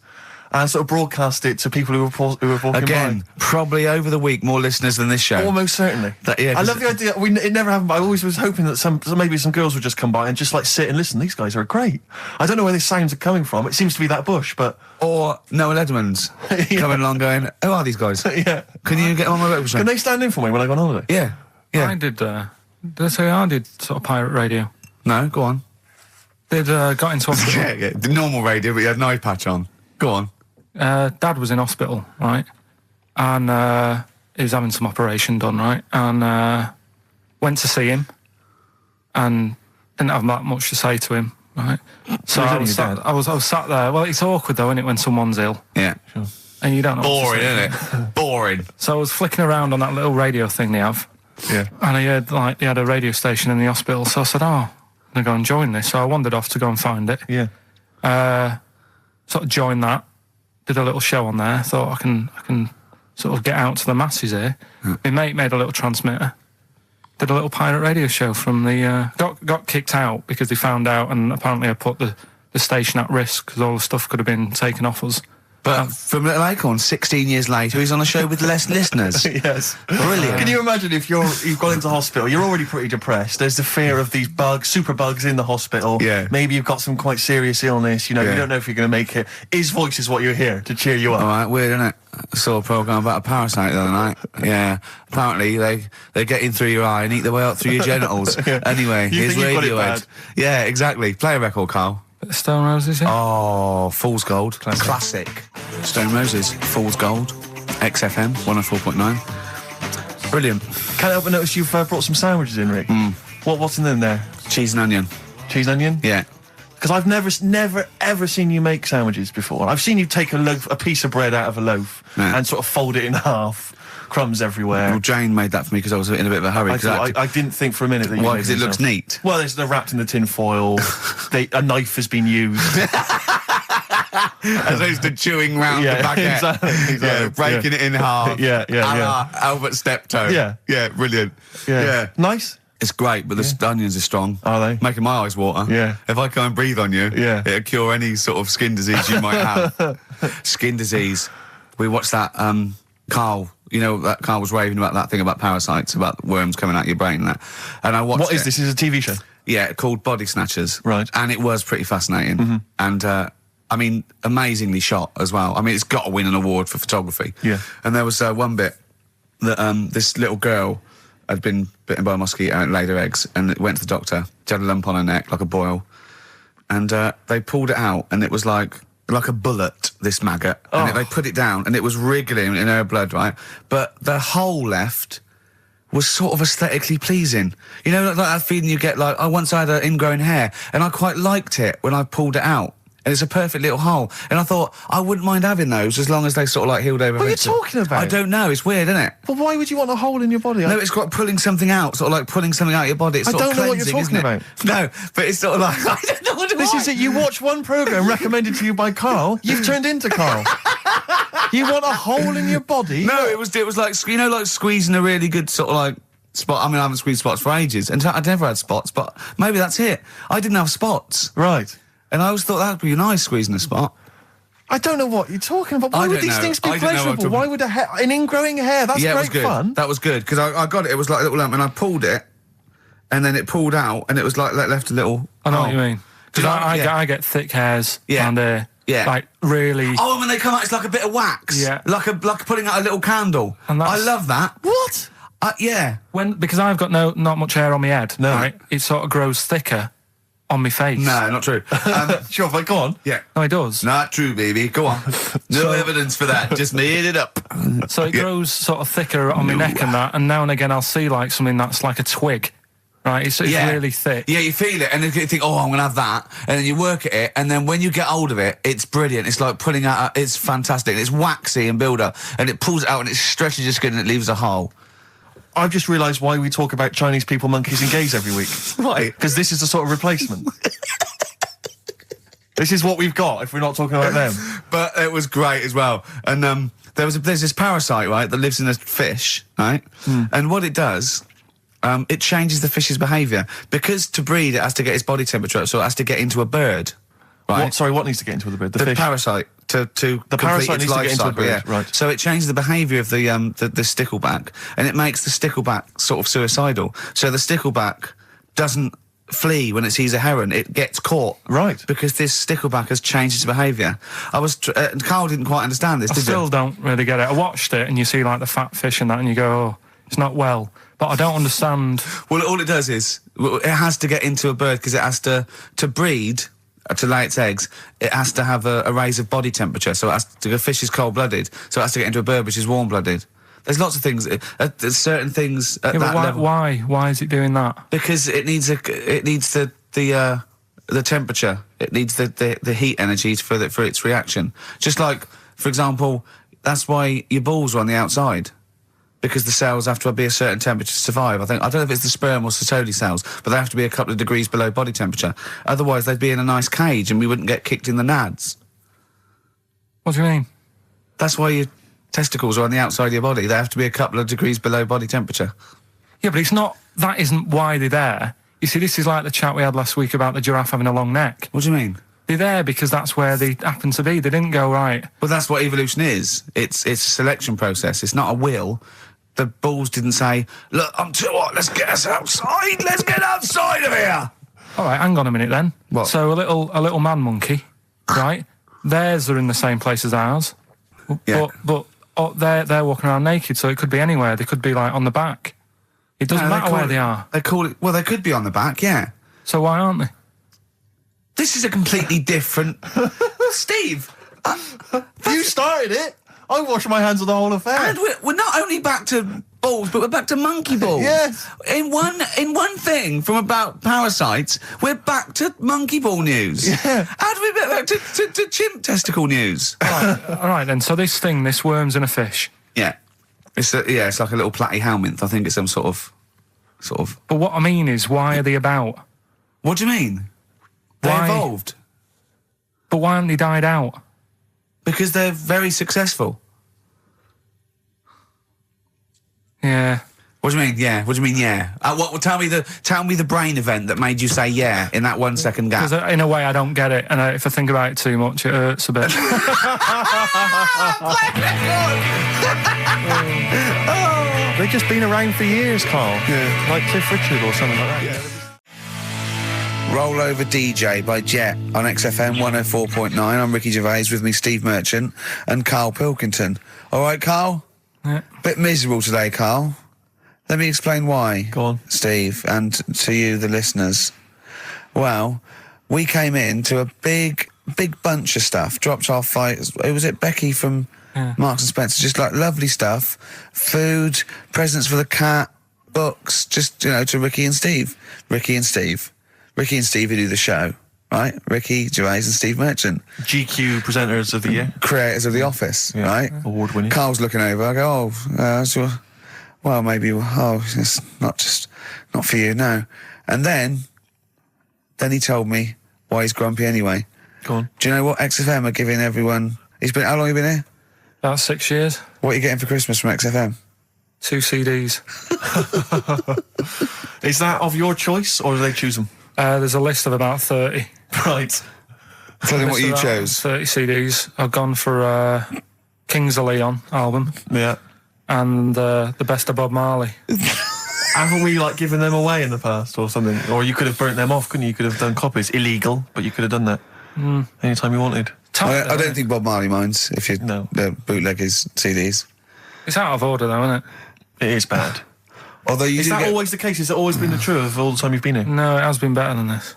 and sort of broadcast it to people who were walking Again, by. probably over the week more listeners than this show. Almost certainly. Yeah, I love the idea. It never happened, but I always was hoping that maybe some girls would just come by and just sit and listen. These guys are great. I don't know where these sounds are coming from. It seems to be that bush, but Or Noah Ledman's coming along going, who are these guys? yeah. Can you get on my breakfast show? Can they stand in for me when I go on holiday? Yeah. Yeah. I did, did I say I did sort of pirate radio? No, go on. Got into hospital. Yeah. The normal radio, but you had an eye patch on. Go on. Dad was in hospital, right? And he was having some operation done, right? And went to see him and didn't have that much to say to him, right? So I was sat there. Well, it's awkward though, isn't it, when someone's ill? Yeah. And you don't know what to Boring, say. isn't it? Boring. boring. So I was flicking around on that little radio thing they have. Yeah. And I heard, like, they had a radio station in the hospital. So I said, oh, I'm going to go and join this. So I wandered off to go and find it. Yeah. Sort of joined that. Did a little show on there. Thought I can sort of get out to the masses here. My mate made a little transmitter. Did a little pirate radio show from the... got kicked out because they found out, and apparently I put the station at risk because all the stuff could have been taken off us. But from Little Acorn, 16 years later, he's on a show with less listeners. Yes. Brilliant. Can you imagine if you've gone into hospital, you're already pretty depressed, there's the fear of these bugs, super bugs in the hospital. Yeah. Maybe you've got some quite serious illness, you know, Yeah. you don't know if you're going to make it. His voice is what you hear to cheer you up. All right, weird, isn't it? I saw a programme about a parasite the other night. Yeah. Apparently, they get in through your eye and eat their way up through your genitals. Yeah. Anyway, You here's think you've got it Radiohead. bad? Yeah, exactly. Play a record, Carl. Bit of Stone Roses, yeah? Oh, Fool's Gold. Classic. Stone Roses, Fool's Gold. XFM, 104.9. Brilliant. Can't help but notice you've brought some sandwiches in, Rick. What's in them there? Cheese and onion. Cheese and onion? Yeah. Because I've never, ever seen you make sandwiches before. I've seen you take a piece of bread out of a loaf Yeah. and sort of fold it in half. Crumbs everywhere. Well, Jane made that for me because I was in a bit of a hurry. I didn't think for a minute that you Why? made Because it looks yourself. neat. Well, they're wrapped in the tin foil. A knife has been used. As opposed to chewing round Yeah, the baguette. exactly, Yeah, breaking it in half. Yeah, yeah, A yeah. la Albert Steptoe. Yeah. Yeah, brilliant. Yeah. Nice. It's great, but the onions are strong. Are they? Making my eyes water. Yeah. If I can't breathe on you, Yeah. it'll cure any sort of skin disease you might have. Skin disease. We watched that, Carl, you know, that Carl was raving about that thing about parasites, about worms coming out your brain and that. And I watched What is it. this? Is it a TV show? Yeah, called Body Snatchers. Right. And it was pretty fascinating. And, I mean, amazingly shot as well. I mean, it's got to win an award for photography. Yeah. And there was one bit that this little girl had been bitten by a mosquito and laid her eggs, and it went to the doctor. She had a lump on her neck, like a boil. And they pulled it out, and it was like a bullet, this maggot. And they put it down, and it was wriggling in her blood, right? But the hole left was sort of aesthetically pleasing. You know, like that feeling you get, like, I once had an ingrown hair, and I quite liked it when I pulled it out. And it's a perfect little hole. And I thought, I wouldn't mind having those as long as they sort of like healed over. What are you talking about? I don't know, it's weird, isn't it? But why would you want a hole in your body? No, it's got pulling something out, sort of like pulling something out of your body. It's I sort of don't know what you're cleansing, talking isn't it? No, but it's sort of like, I don't know what it This is it. You watch one programme recommended to you by Carl, you've turned into Carl. You want a hole in your body? No, it was like, you know, like squeezing a really good sort of like spot. I mean, I haven't squeezed spots for ages, and I'd never had spots, but maybe that's it. I didn't have spots. Right. And I always thought that would be nice, squeezing a spot. I don't know what you're talking about. Why I would don't these know. things be I don't know what I'm pleasurable? talking- Why would an ingrowing hair? That's Yeah, it was great good. fun. That was good, because I got it. It was like a little lump, and I pulled it, and then it pulled out, and it was like left a little... I know what you mean. Do Because you know- yeah. I get thick hairs Yeah. and Yeah. like really... Oh, when they come out, it's like a bit of wax. Yeah. Like putting out a little candle. And I that's- love that. What? Yeah. Because I've got not much hair on my head, No. right? It sort of grows thicker on my face. No, not true. Sure, but go on. Yeah. No, it does. Not true, baby. Go on. No evidence for that. Just made it up. So it grows sort of thicker on my neck and that, and now and again I'll see like something that's like a twig, right? It's really thick. Yeah, you feel it, and then you think, oh, I'm going to have that. And then you work at it, and then when you get hold of it, it's brilliant. It's like pulling out, it's fantastic. It's waxy and build up, and it pulls it out, and it stretches your skin, and it leaves a hole. I've just realised why we talk about Chinese people, monkeys and gays every week. Why? Because this is the sort of replacement. This is what we've got if we're not talking about them. But it was great as well. And there's this parasite, right, that lives in a fish, right? And what it does, it changes the fish's behaviour. Because to breed, it has to get its body temperature up, so it has to get into a bird, right? What needs to get into the bird? The The fish? parasite to complete parasite its needs to life get into a cycle, bird, yeah. right. So it changes the behaviour of the stickleback, and it makes the stickleback sort of suicidal. So the stickleback doesn't flee when it sees a heron; it gets caught, Right. Because this stickleback has changed its behaviour. Carl didn't quite understand this. I Did still you? don't really get it. I watched it and you see like the fat fish and that and you go, oh, it's not well. But I don't understand. Well, all it does is it has to get into a bird because it has to breed. To lay its eggs, it has to have a raise of body temperature. So it has to, a fish is cold-blooded, so it has to get into a bird which is warm-blooded. There's lots of things. There's certain things at Yeah, that but level. why is it doing that? Because it needs the temperature. It needs the heat energy for its reaction. Just like, for example, that's why your balls are on the outside. Because the cells have to be a certain temperature to survive. I don't know if it's the sperm or Sertoli cells, but they have to be a couple of degrees below body temperature. Otherwise, they'd be in a nice cage and we wouldn't get kicked in the nads. What do you mean? That's why your testicles are on the outside of your body. They have to be a couple of degrees below body temperature. Yeah, but it's not... That isn't why they're there. You see, this is like the chat we had last week about the giraffe having a long neck. What do you mean? They're there because that's where they happen to be. They didn't go, right... Well, that's what evolution is. It's a selection process. It's not a will. The balls didn't say, look, I'm too hot, let's get us outside, let's get outside of here! All right, hang on a minute then. What? So a little man monkey, right? Theirs are in the same place as ours. Yeah. But they're walking around naked, so it could be anywhere. They could be, like, on the back. It doesn't matter where they are. They call it... Well, they could be on the back, yeah. So why aren't they? This is a completely different... Steve! You started it. I wash my hands of the whole affair. And we're not only back to balls, but we're back to monkey balls. Yes. In one thing from about parasites, we're back to monkey ball news. Yeah. How do we get back to chimp testicle news? All right, then. So this worm's in a fish. Yeah. It's like a little platyhelminth. I think it's some sort of... But what I mean is, why are they about? What do you mean? They Why? evolved. But why haven't they died out? Because they're very successful. Yeah. What do you mean, yeah? What do you mean, yeah? Tell me the brain event that made you say yeah in that 1 second gap. Because in a way I don't get it, and if I think about it too much, it hurts a bit. They've just been around for years, Carl. Yeah. Like Cliff Richard or something like that. Yeah. Roll Over DJ by Jet on XFM 104.9. I'm Ricky Gervais, with me Steve Merchant and Karl Pilkington. All right, Karl? Yeah. Bit miserable today, Karl. Let me explain why. Go on. Steve, and to you, the listeners. Well, we came in to a big bunch of stuff. Dropped off who was it? Becky from Marks and Spencer. Just like lovely stuff. Food, presents for the cat, books, just, to Ricky and Steve who do the show, right? Ricky Gervais and Steve Merchant. GQ presenters of the year. Creators of The Office, right? Award winning. Carl's looking over. I go, maybe, it's not for you, no. And then he told me why he's grumpy anyway. Go on. Do you know what XFM are giving everyone? How long have you been here? About 6 years. What are you getting for Christmas from XFM? 2 CDs. Is that of your choice, or do they choose them? There's a list of about 30. Right. Tell them what you About chose. 30 CDs. I've gone for Kings of Leon album Yeah. and the Best of Bob Marley. Haven't we, given them away in the past or something? Or you could have burnt them off, couldn't you? You could have done copies. Illegal, but you could have done that. Anytime you wanted. I don't think Bob Marley minds if you bootleg his CDs. It's out of order, though, isn't it? It is bad. Although Is that always the case? Has it always been the truth of all the time you've been here? No, it has been better than this.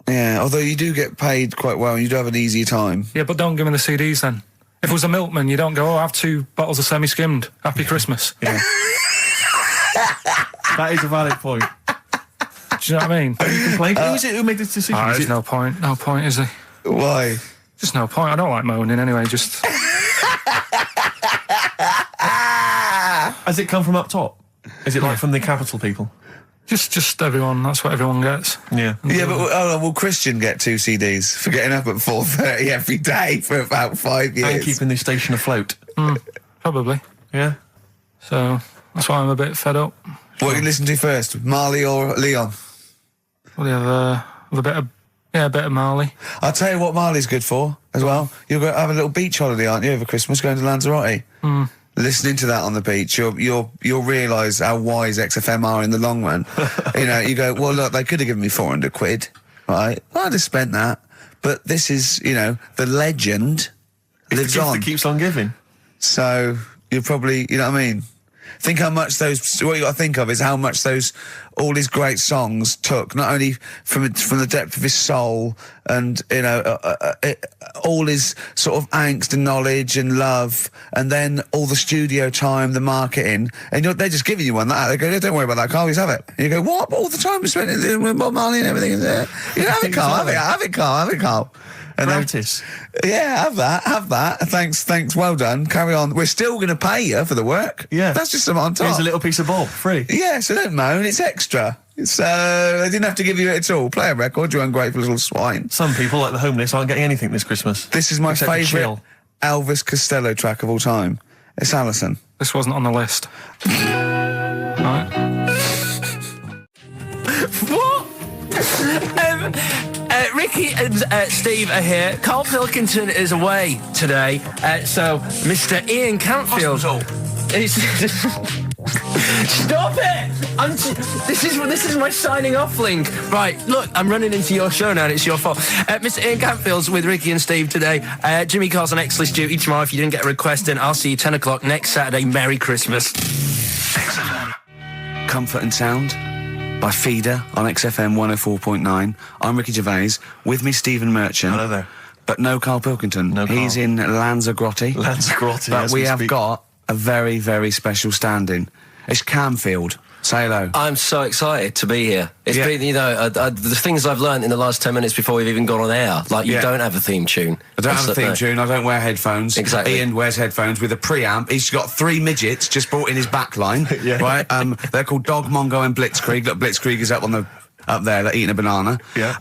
Yeah, although you do get paid quite well and you do have an easier time. Yeah, but don't give me the CDs then. If it was a milkman, you don't go, I have 2 bottles of semi-skimmed. Happy Christmas. Yeah. That is a valid point. Do you know what I mean? You complained? Who is it who made this decision? There's no point. No point, is there? Why? Just no point. I don't like moaning anyway, just... Has it come from up top? Is it from the capital people? Just everyone. That's what everyone gets. Yeah. Yeah, but will Christian get 2 CDs for getting up at 4:30 every day for about 5 years? And keeping this station afloat. Probably. Yeah. So that's why I'm a bit fed up. What do you listen to first, Marley or Leon? Well, you have a bit of Marley. I'll tell you what Marley's good for as well. You'll go have a little beach holiday, aren't you, over Christmas, going to Lanzarote? Listening to that on the beach, you'll realise how wise XFM are in the long run. You go, well, look, they could have given me 400 quid, right? I'd have spent that. But this is, the legend lives the gift on. that keeps on giving. So you're probably, you know what I mean? Think how much what you got to think of is how much all his great songs took, not only from the depth of his soul and, all his sort of angst and knowledge and love, and then all the studio time, the marketing, and they're just giving you one that. They go, don't worry about that, Carl, just have it. And you go, what? All the time we spent with Bob Marley and everything. Have it, Carl, have it, Carl. And then- Gratis. Yeah, have that. Thanks, well done. Carry on. We're still going to pay you for the work. Yeah. That's just some on top. Here's a little piece of bob, free. Yeah, so don't moan, it's extra. It's, they didn't have to give you it at all. Play a record, you ungrateful little swine. Some people, like the homeless, aren't getting anything this Christmas. This is my Except to favourite chill. Elvis Costello track of all time. It's Alison. This wasn't on the list. Right. What? Ricky and Steve are here. Karl Pilkington is away today, so Mr. Ian Cantfield. Stop it! This is my signing off link. Right, look, I'm running into your show now and it's your fault. Mr. Ian Cantfield's with Ricky and Steve today. Jimmy Carr's on X-List duty tomorrow. If you didn't get a request in, I'll see you 10 o'clock next Saturday. Merry Christmas. Comfort and Sound by Feeder on XFM 104.9. I'm Ricky Gervais. With me, Stephen Merchant. Hello there. But no Karl Pilkington. No Karl. He's in Lanzarote. Lanzarote, But as we we have speak. got a very, very special stand-in. It's Camfield. Say hello. I'm so excited to be here. It's Yeah. been, the things I've learned in the last 10 minutes before we've even gone on air. Like, you Yeah. don't have a theme tune. I don't have a theme No. tune. I don't wear headphones. Exactly. Ian wears headphones with a preamp. He's got 3 midgets just brought in his back line. Yeah. Right? They're called Dog, Mongo and Blitzkrieg. Look, Blitzkrieg is up there, like, eating a banana. Yeah.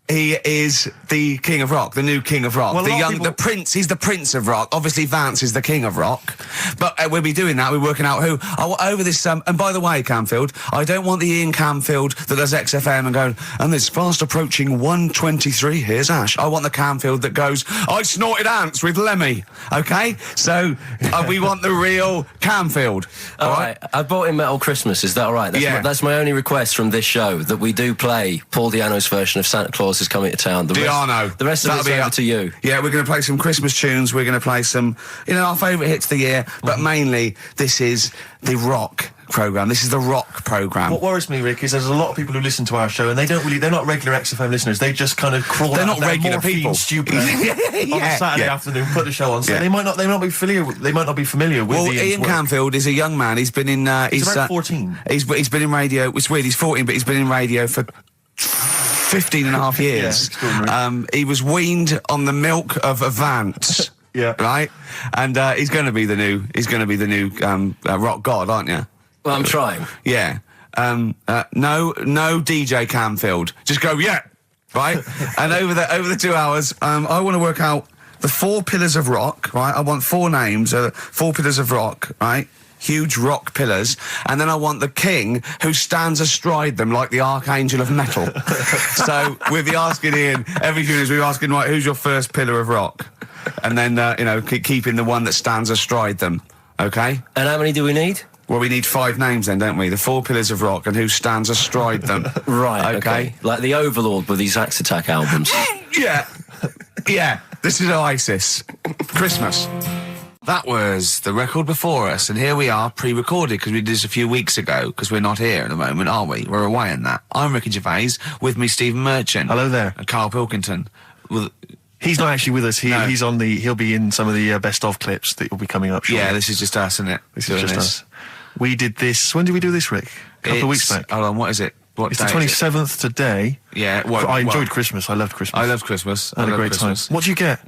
He is the king of rock, the new king of rock. Well, a lot of the people- prince, he's the prince of rock. Obviously, Vance is the king of rock. But we'll be doing that, we're working out who. Over this, and by the way, Camfield, I don't want the Ian Camfield that does XFM and going, and there's fast approaching 1:23, here's Ash. I want the Camfield that goes, I snorted ants with Lemmy. Okay? So, we want the real Camfield. All right. I bought in Metal Christmas. Is that all right? Yeah. That's my only request from this show, that we do play Paul Di'Anno's version of Santa Claus is Coming to Town. The rest of That'll it's be over up to you. Yeah, we're going to play some Christmas tunes. We're going to play some, our favourite hits of the year. But mainly, this is the rock programme. This is the rock programme. What worries me, Rick, is there's a lot of people who listen to our show and they're not regular XFM listeners. They just kind of crawl They're out not of their regular morphine people. stupor on a Saturday afternoon, put the show on. So Yeah. they might not be familiar with Well, Ian's Ian work. Camfield is a young man. He's been in. He's about 14. He's been in radio. It's weird. He's 14, but he's been in radio for 15 and a half years. extraordinary. He was weaned on the milk of a Vance. Yeah. Right. And he's going to be the new. He's going to be the new rock god, aren't you? Well, I'm trying. Yeah. No DJ Camfield. Just go, yeah. Right? And over the 2 hours, I want to work out the 4 pillars of rock, right? I want 4 names, 4 pillars of rock, right? Huge rock pillars. And then I want the king who stands astride them like the archangel of metal. So we'll be asking Ian, every few minutes we'll be asking, right, who's your first pillar of rock? And then, keeping the one that stands astride them. Okay? And how many do we need? Well, we need 5 names then, don't we? The 4 pillars of rock and who stands astride them. Right, Okay. Like the Overlord with these Axe Attack albums. Yeah. Yeah. This is Oasis. Christmas. That was the record before us, and here we are, pre-recorded, because we did this a few weeks ago, because we're not here at the moment, are we? We're away in that. I'm Ricky Gervais, with me Stephen Merchant. Hello there. And Karl Pilkington. Well, He's not actually with us. No. He'll be in some of the best of clips that will be coming up shortly. yeah, this is just us, isn't it? This Doing is just us. We did this. When did we do this, Rick? A couple of weeks back. Hold on, what is it? What It's the day is it? 27th today. Yeah, well, I enjoyed well, Christmas. I loved Christmas. I love Christmas. I had a great Christmas. time. What did you get?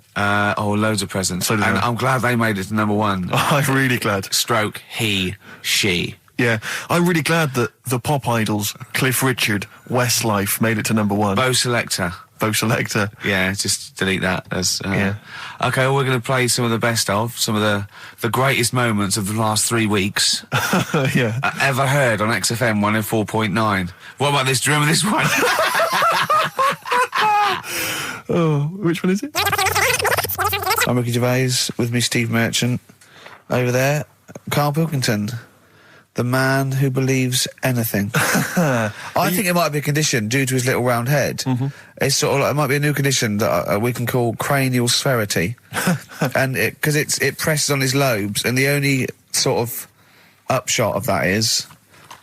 Loads of presents. So did and I. I'm glad they made it to number 1. I'm really glad. Stroke, he, she. Yeah, I'm really glad that the pop idols, Cliff Richard, Westlife, made it to number 1. Bo Selector. Bo Selector. Yeah, just delete that. As, Yeah. Okay, well, we're going to play some of the best of, some of the greatest moments of the last 3 weeks Yeah. ever heard on XFM 104.9. What about this? Do you remember this one? Oh, which one is it? I'm Ricky Gervais, with me Steve Merchant. Over there, Karl Pilkington. The man who believes anything. I think it might be a condition due to his little round head. Mm-hmm. It's sort of like, it might be a new condition that we can call cranial spherity, and because it presses on his lobes, and the only sort of upshot of that is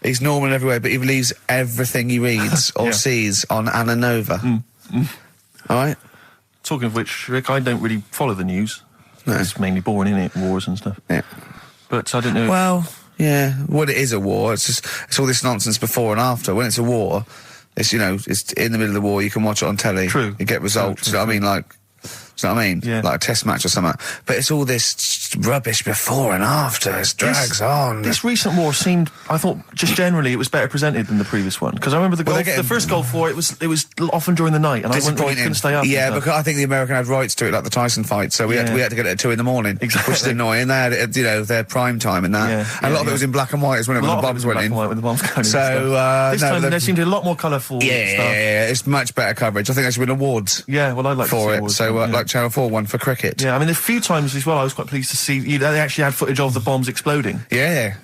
he's normal in every way, but he believes everything he reads or Yeah. sees on Anna Nova. All right. Talking of which, Rick, I don't really follow the news. No. It's mainly boring, isn't it? Wars and stuff. Yeah. But I don't know. Well, yeah. Well, it is a war. It's all this nonsense before and after. When it's a war, It's, you know, it's in the middle of the war. You can watch it on telly. True. You get results. True, You know what I mean? Like, you know what I mean? Yeah. Like a test match or something. But it's all this rubbish before and after. It drags on. This recent war seemed, I thought, just generally, it was better presented than the previous one. Because I remember the first Gulf War, it was often during the night, and I couldn't stay up. Yeah, because I think the American had rights to it, like the Tyson fight, so we had to get it at 2 in the morning, Exactly. which is annoying. They had it, you know, their prime time and that. Yeah, and a lot of it was in black and white as well, when the bombs went in. When the bombs going in. So, this time there seemed to be a lot more colourful stuff. Yeah, it's much better coverage. I think they should win awards. Yeah, well, I'd like to see for it. awards, So, yeah. like Channel 4 won for cricket. Yeah, I mean, a few times as well, I was quite pleased to see they actually had footage of the bombs exploding. Yeah.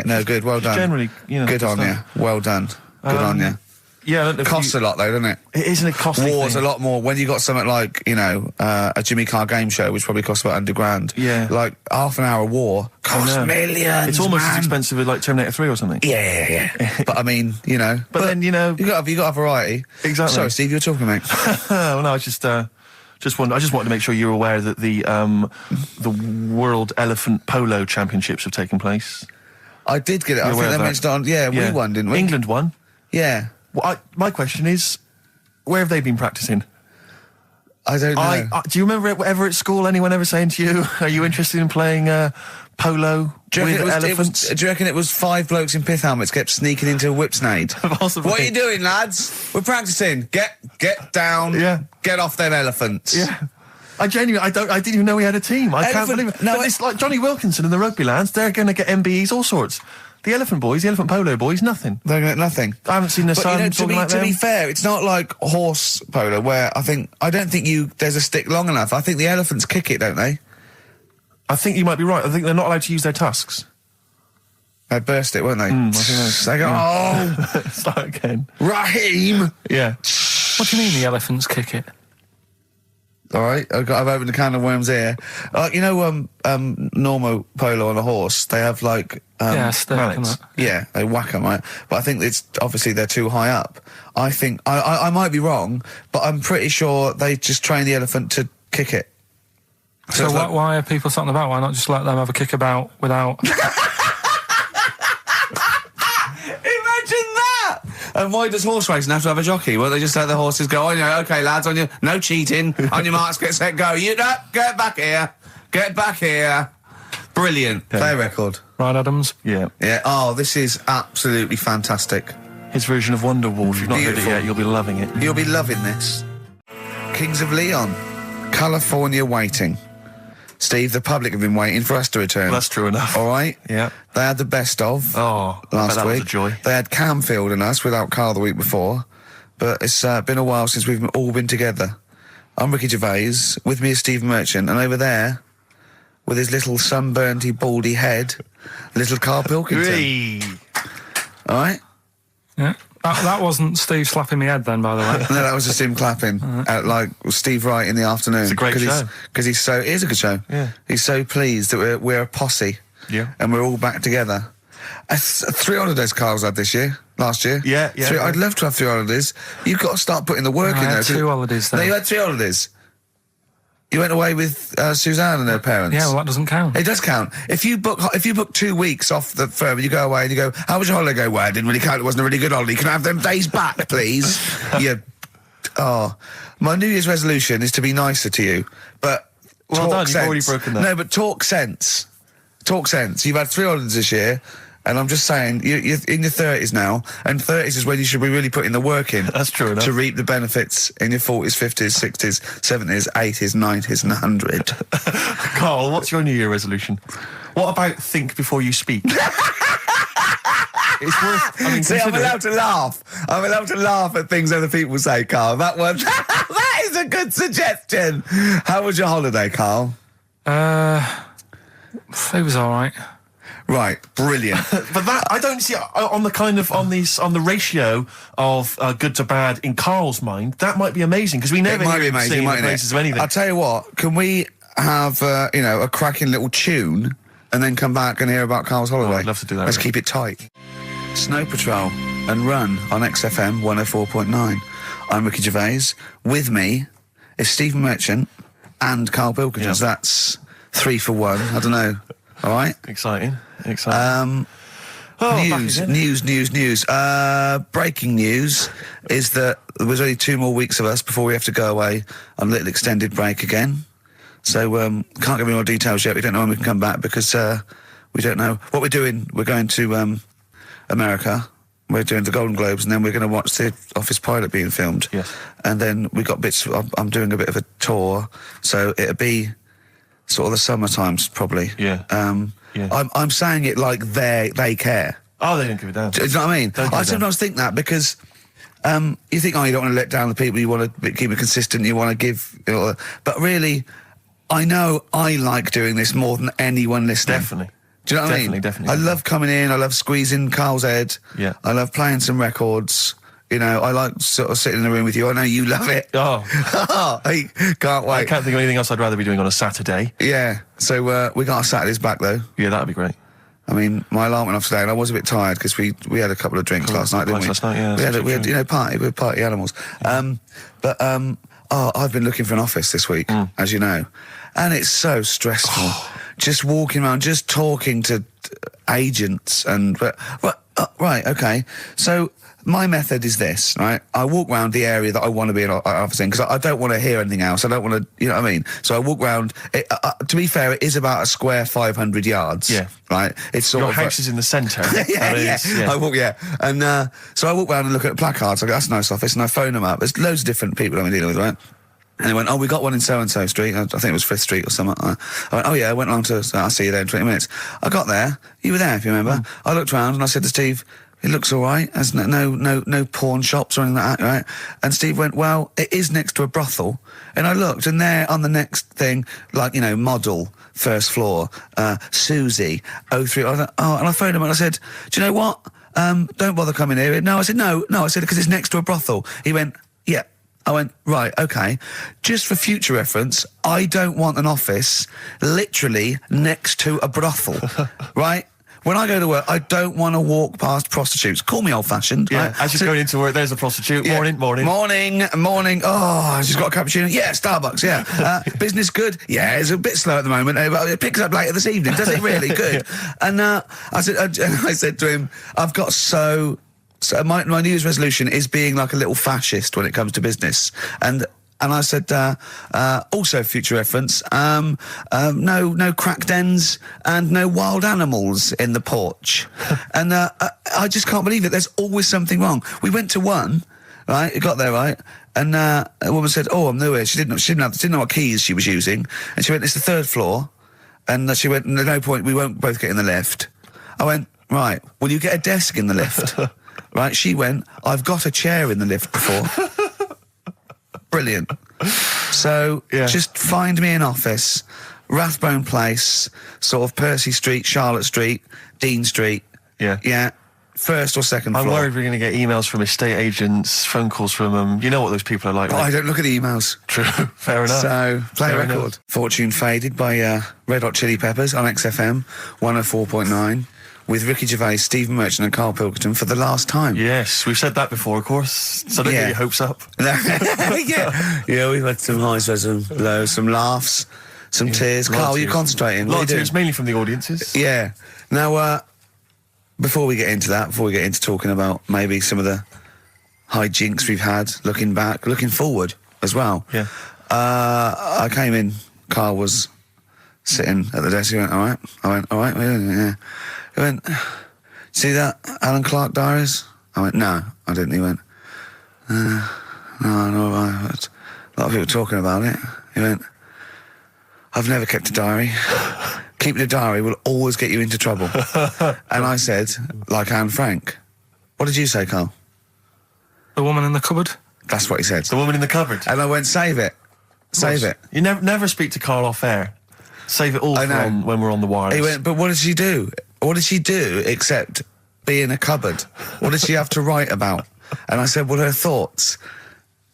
No, good. Well done. Generally, you know, good on you. Well done. Good on you. Yeah, I don't know if Costs a lot though, doesn't it? It isn't a costly War's thing. a lot more when you got something like, you know, a Jimmy Carr game show, which probably costs about £100,000. Yeah. Like half an hour war costs millions. It's almost man. as expensive as like Terminator 3 or something. Yeah. But I mean, you know. But then, you know, you got a variety. Exactly. Sorry, Steve, you were talking, mate. Well, no, I just wanted to make sure you're aware that the World Elephant Polo Championships have taken place. I did get it. I You're think aware they of that? mentioned it on. Yeah, we won, didn't we? England won. Yeah. Well, my question is, where have they been practicing? I don't know. Do you remember ever at school anyone ever saying to you, "Are you interested in playing polo with elephants?" Do you reckon it was 5 blokes in pith helmets kept sneaking into a whipsnade? Possibly. What are you doing, lads? We're practicing. Get down. Yeah. Get off them elephants. Yeah. I didn't even know we had a team. I can't Elephant- believe it. no, But it's like Johnny Wilkinson and the rugby lads, they're going to get MBEs, all sorts. The elephant boys, the elephant polo boys, nothing. They're going to get nothing. I haven't seen the But, sun you know, talking like to them. be fair, it's not like horse polo where I don't think there's a stick long enough. I think the elephants kick it, don't they? I think you might be right. I think they're not allowed to use their tusks. They burst it, weren't they? I think They go, oh, Start again. Raheem! Yeah. What do you mean the elephants kick it? All right, I've opened a can of worms here. You know, normal polo on a horse, they have like... stick and that. Yeah, they whack them, right? But I think it's obviously they're too high up. I think I might be wrong, but I'm pretty sure they just train the elephant to kick it. So it's like- why are people talking about? Why not just let them have a kick about without? Imagine that! And why does horse racing have to have a jockey? Well, they just let the horses go on. Okay, lads, on your no cheating. On your marks, get set, go. You get back here. Get back here. Brilliant. Play record. Right, Adams? Yeah. Yeah. Oh, this is absolutely fantastic. His version of Wonderwall. If you've not heard it Beautiful. yet, you'll be loving it. You'll be loving this. Kings of Leon, California Waiting. Steve, the public have been waiting for us to return. That's true enough. All right? Yeah. They had the best of Oh, I bet last that week. was a joy. They had Camfield and us without Carl the week before. But it's been a while since we've all been together. I'm Ricky Gervais. With me is Steve Merchant. And over there, with his little sunburnedy, baldy head, little Karl Pilkington. Hey. All right? Yeah. That wasn't Steve slapping me head then, by the way. No, that was just him clapping at like Steve Wright in the afternoon. It's a great show. Because it is a good show. Yeah. He's so pleased that we're a posse. Yeah. And we're all back together. 3 holidays Carl's had last year. Yeah. I'd love to have 3 holidays. You've got to start putting the work I in had there. 2 holidays then. No, you had 3 holidays. You went away with Suzanne and her parents. Yeah, well, that doesn't count. It does count. If you book 2 weeks off the firm and you go away and you go, how was your holiday? Go, well, it didn't really count. It wasn't a really good holiday. Can I have them days back, please? My New Year's resolution is to be nicer to you, but Well talk done, sense. you've already broken that. No, but talk sense. Talk sense. You've had 3 holidays this year. And I'm just saying, you're in your 30s now, and 30s is when you should be really putting the work in. That's true enough. To reap the benefits in your 40s, 50s, 60s, 70s, 80s, 90s, and 100. Carl, what's your New Year resolution? What about think before you speak? It's worth... See, I'm consider it. allowed to laugh. I'm allowed to laugh at things other people say, Carl. That one, that is a good suggestion. How was your holiday, Carl? It was all right. Right, brilliant. But that I don't see on the ratio of good to bad in Carl's mind. That might be amazing because we never It might be hear him amazing, singing the mightn't praises it? of anything. I'll tell you what, can we have, a cracking little tune and then come back and hear about Carl's holiday? I'd love to do that, Let's really. keep it tight. Snow Patrol and Run on XFM 104.9. I'm Ricky Gervais. With me is Stephen Merchant and Karl Pilkington. Yeah. So that's 3 for 1. I don't know. All right? Exciting. News. Breaking news is that there's only 2 more weeks of us before we have to go away on a little extended break again. So, can't give any more details yet. We don't know when we can come back because, we don't know what we're doing. We're going to, America. We're doing the Golden Globes, and then we're going to watch the Office pilot being filmed. Yes. And then we got bits. I'm doing a bit of a tour, so it'll be sort of the summer times probably. Yeah. Yeah. I'm saying it like they care. Oh, they don't give a damn. Do you know what I mean? Don't give I a damn. sometimes think that because you think, oh, you don't want to let down the people. You want to keep it consistent. You want to give, but really, I know I like doing this more than anyone listening. Definitely. Do you know what I mean? Definitely. I love coming in. I love squeezing Carl's head. Yeah. I love playing some records. You know, I like sort of sitting in the room with you. I know you love it. Oh. I can't wait. I can't think of anything else I'd rather be doing on a Saturday. Yeah. So we got our Saturdays back though. Yeah, that'd be great. I mean, my alarm went off today, and I was a bit tired because we had a couple of drinks last night, didn't we? Last night, yeah. We had party. We were party animals. I've been looking for an office this week, as you know, and it's so stressful. Just walking around, just talking to agents, right, okay. So my method is this, right? I walk around the area that I want to be an office in because I don't want to hear anything else. I don't want to, you know what I mean? So I walk around. To be fair, it is about a square 500 yards. Yeah. Right? It's sort Your of house is in the centre. yeah. I walk, and so I walk around and look at placards. I go, that's a nice office, and I phone them up. There's loads of different people I'm dealing with, right? And they went, oh, we got one in so-and-so street. I think it was 5th Street or something. I went, oh, yeah, I went along to, I'll see you there in 20 minutes. I got there. You were there, if you remember. I looked around and I said to Steve, it looks all right. There's no pawn shops or anything like that, right? And Steve went, well, it is next to a brothel. And I looked, and there on the next thing, like, model, 1st floor, Susie, 03. I thought, and I phoned him and I said, do you know what? Don't bother coming here. No, I said, no, I said, because it's next to a brothel. He went, yeah. I went, right, okay. Just for future reference, I don't want an office literally next to a brothel, right? When I go to work, I don't want to walk past prostitutes. Call me old-fashioned. Yeah, right? as you're going into work, there's a prostitute. Yeah. Morning. Oh, she's got a cappuccino. Yeah, Starbucks, yeah. Business good? Yeah, it's a bit slow at the moment, but it picks up later this evening, does it really? Good. And I said to him, I've got so my New Year's resolution is being like a little fascist when it comes to business. And I said, also future reference, no crack dens and no wild animals in the porch. And I just can't believe it. There's always something wrong. We went to one, right? It got there, right? And a woman said, oh, I'm new here. She didn't know what keys she was using. And she went, it's the 3rd floor. And she went, no point, we won't both get in the lift. I went, right, will you get a desk in the lift? Right, she went, I've got a chair in the lift before. Brilliant. So, just find me an office, Rathbone Place, sort of Percy Street, Charlotte Street, Dean Street. Yeah. Yeah. 1st or 2nd floor. I'm worried we're going to get emails from estate agents, phone calls from them. You know what those people are like. But I don't look at the emails. True. Fair enough. So, play a Fair record. enough. Fortune Faded by Red Hot Chili Peppers on XFM 104.9 with Ricky Gervais, Stephen Merchant and Karl Pilkington for the last time. Yes, we've said that before, of course. So don't get your hopes up. Yeah, we've had some highs, some lows, some laughs, some tears. Karl, you concentrating? A lot of tears, mainly from the audiences. Yeah. Now, before we get into talking about maybe some of the hijinks we've had, looking back, looking forward as well. Yeah. I came in, Karl was sitting at the desk, he went, all right? I went, all right, yeah. He went, see that Alan Clark diaries? I went, no, I didn't. He went, no, a lot of people talking about it. He went, I've never kept a diary. Keeping a diary will always get you into trouble. And I said, like Anne Frank. What did you say, Karl? The woman in the cupboard? That's what he said. The woman in the cupboard. And I went, save it. Save it. You never speak to Karl off air. Save it all for when we're on the wireless. He went, but what did she do? What did she do except be in a cupboard? What did she have to write about? And I said, well, her thoughts.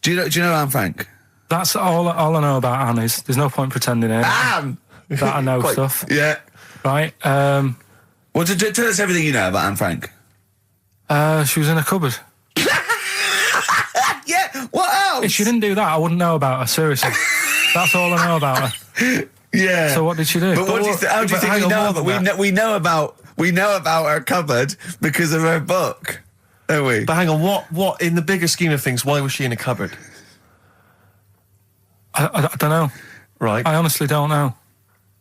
Do you know Anne Frank? That's all I know about Anne is. There's no point pretending it. Anne! That I know stuff. Yeah. Right. Well, tell us everything you know about Anne Frank. She was in a cupboard. Yeah, what else? If she didn't do that, I wouldn't know about her, seriously. That's all I know about her. Yeah. So what did she do? But how do you think we know about? We know about We know about her cupboard because of her book, don't we? But hang on, what in the bigger scheme of things, why was she in a cupboard? I don't know. Right. I honestly don't know.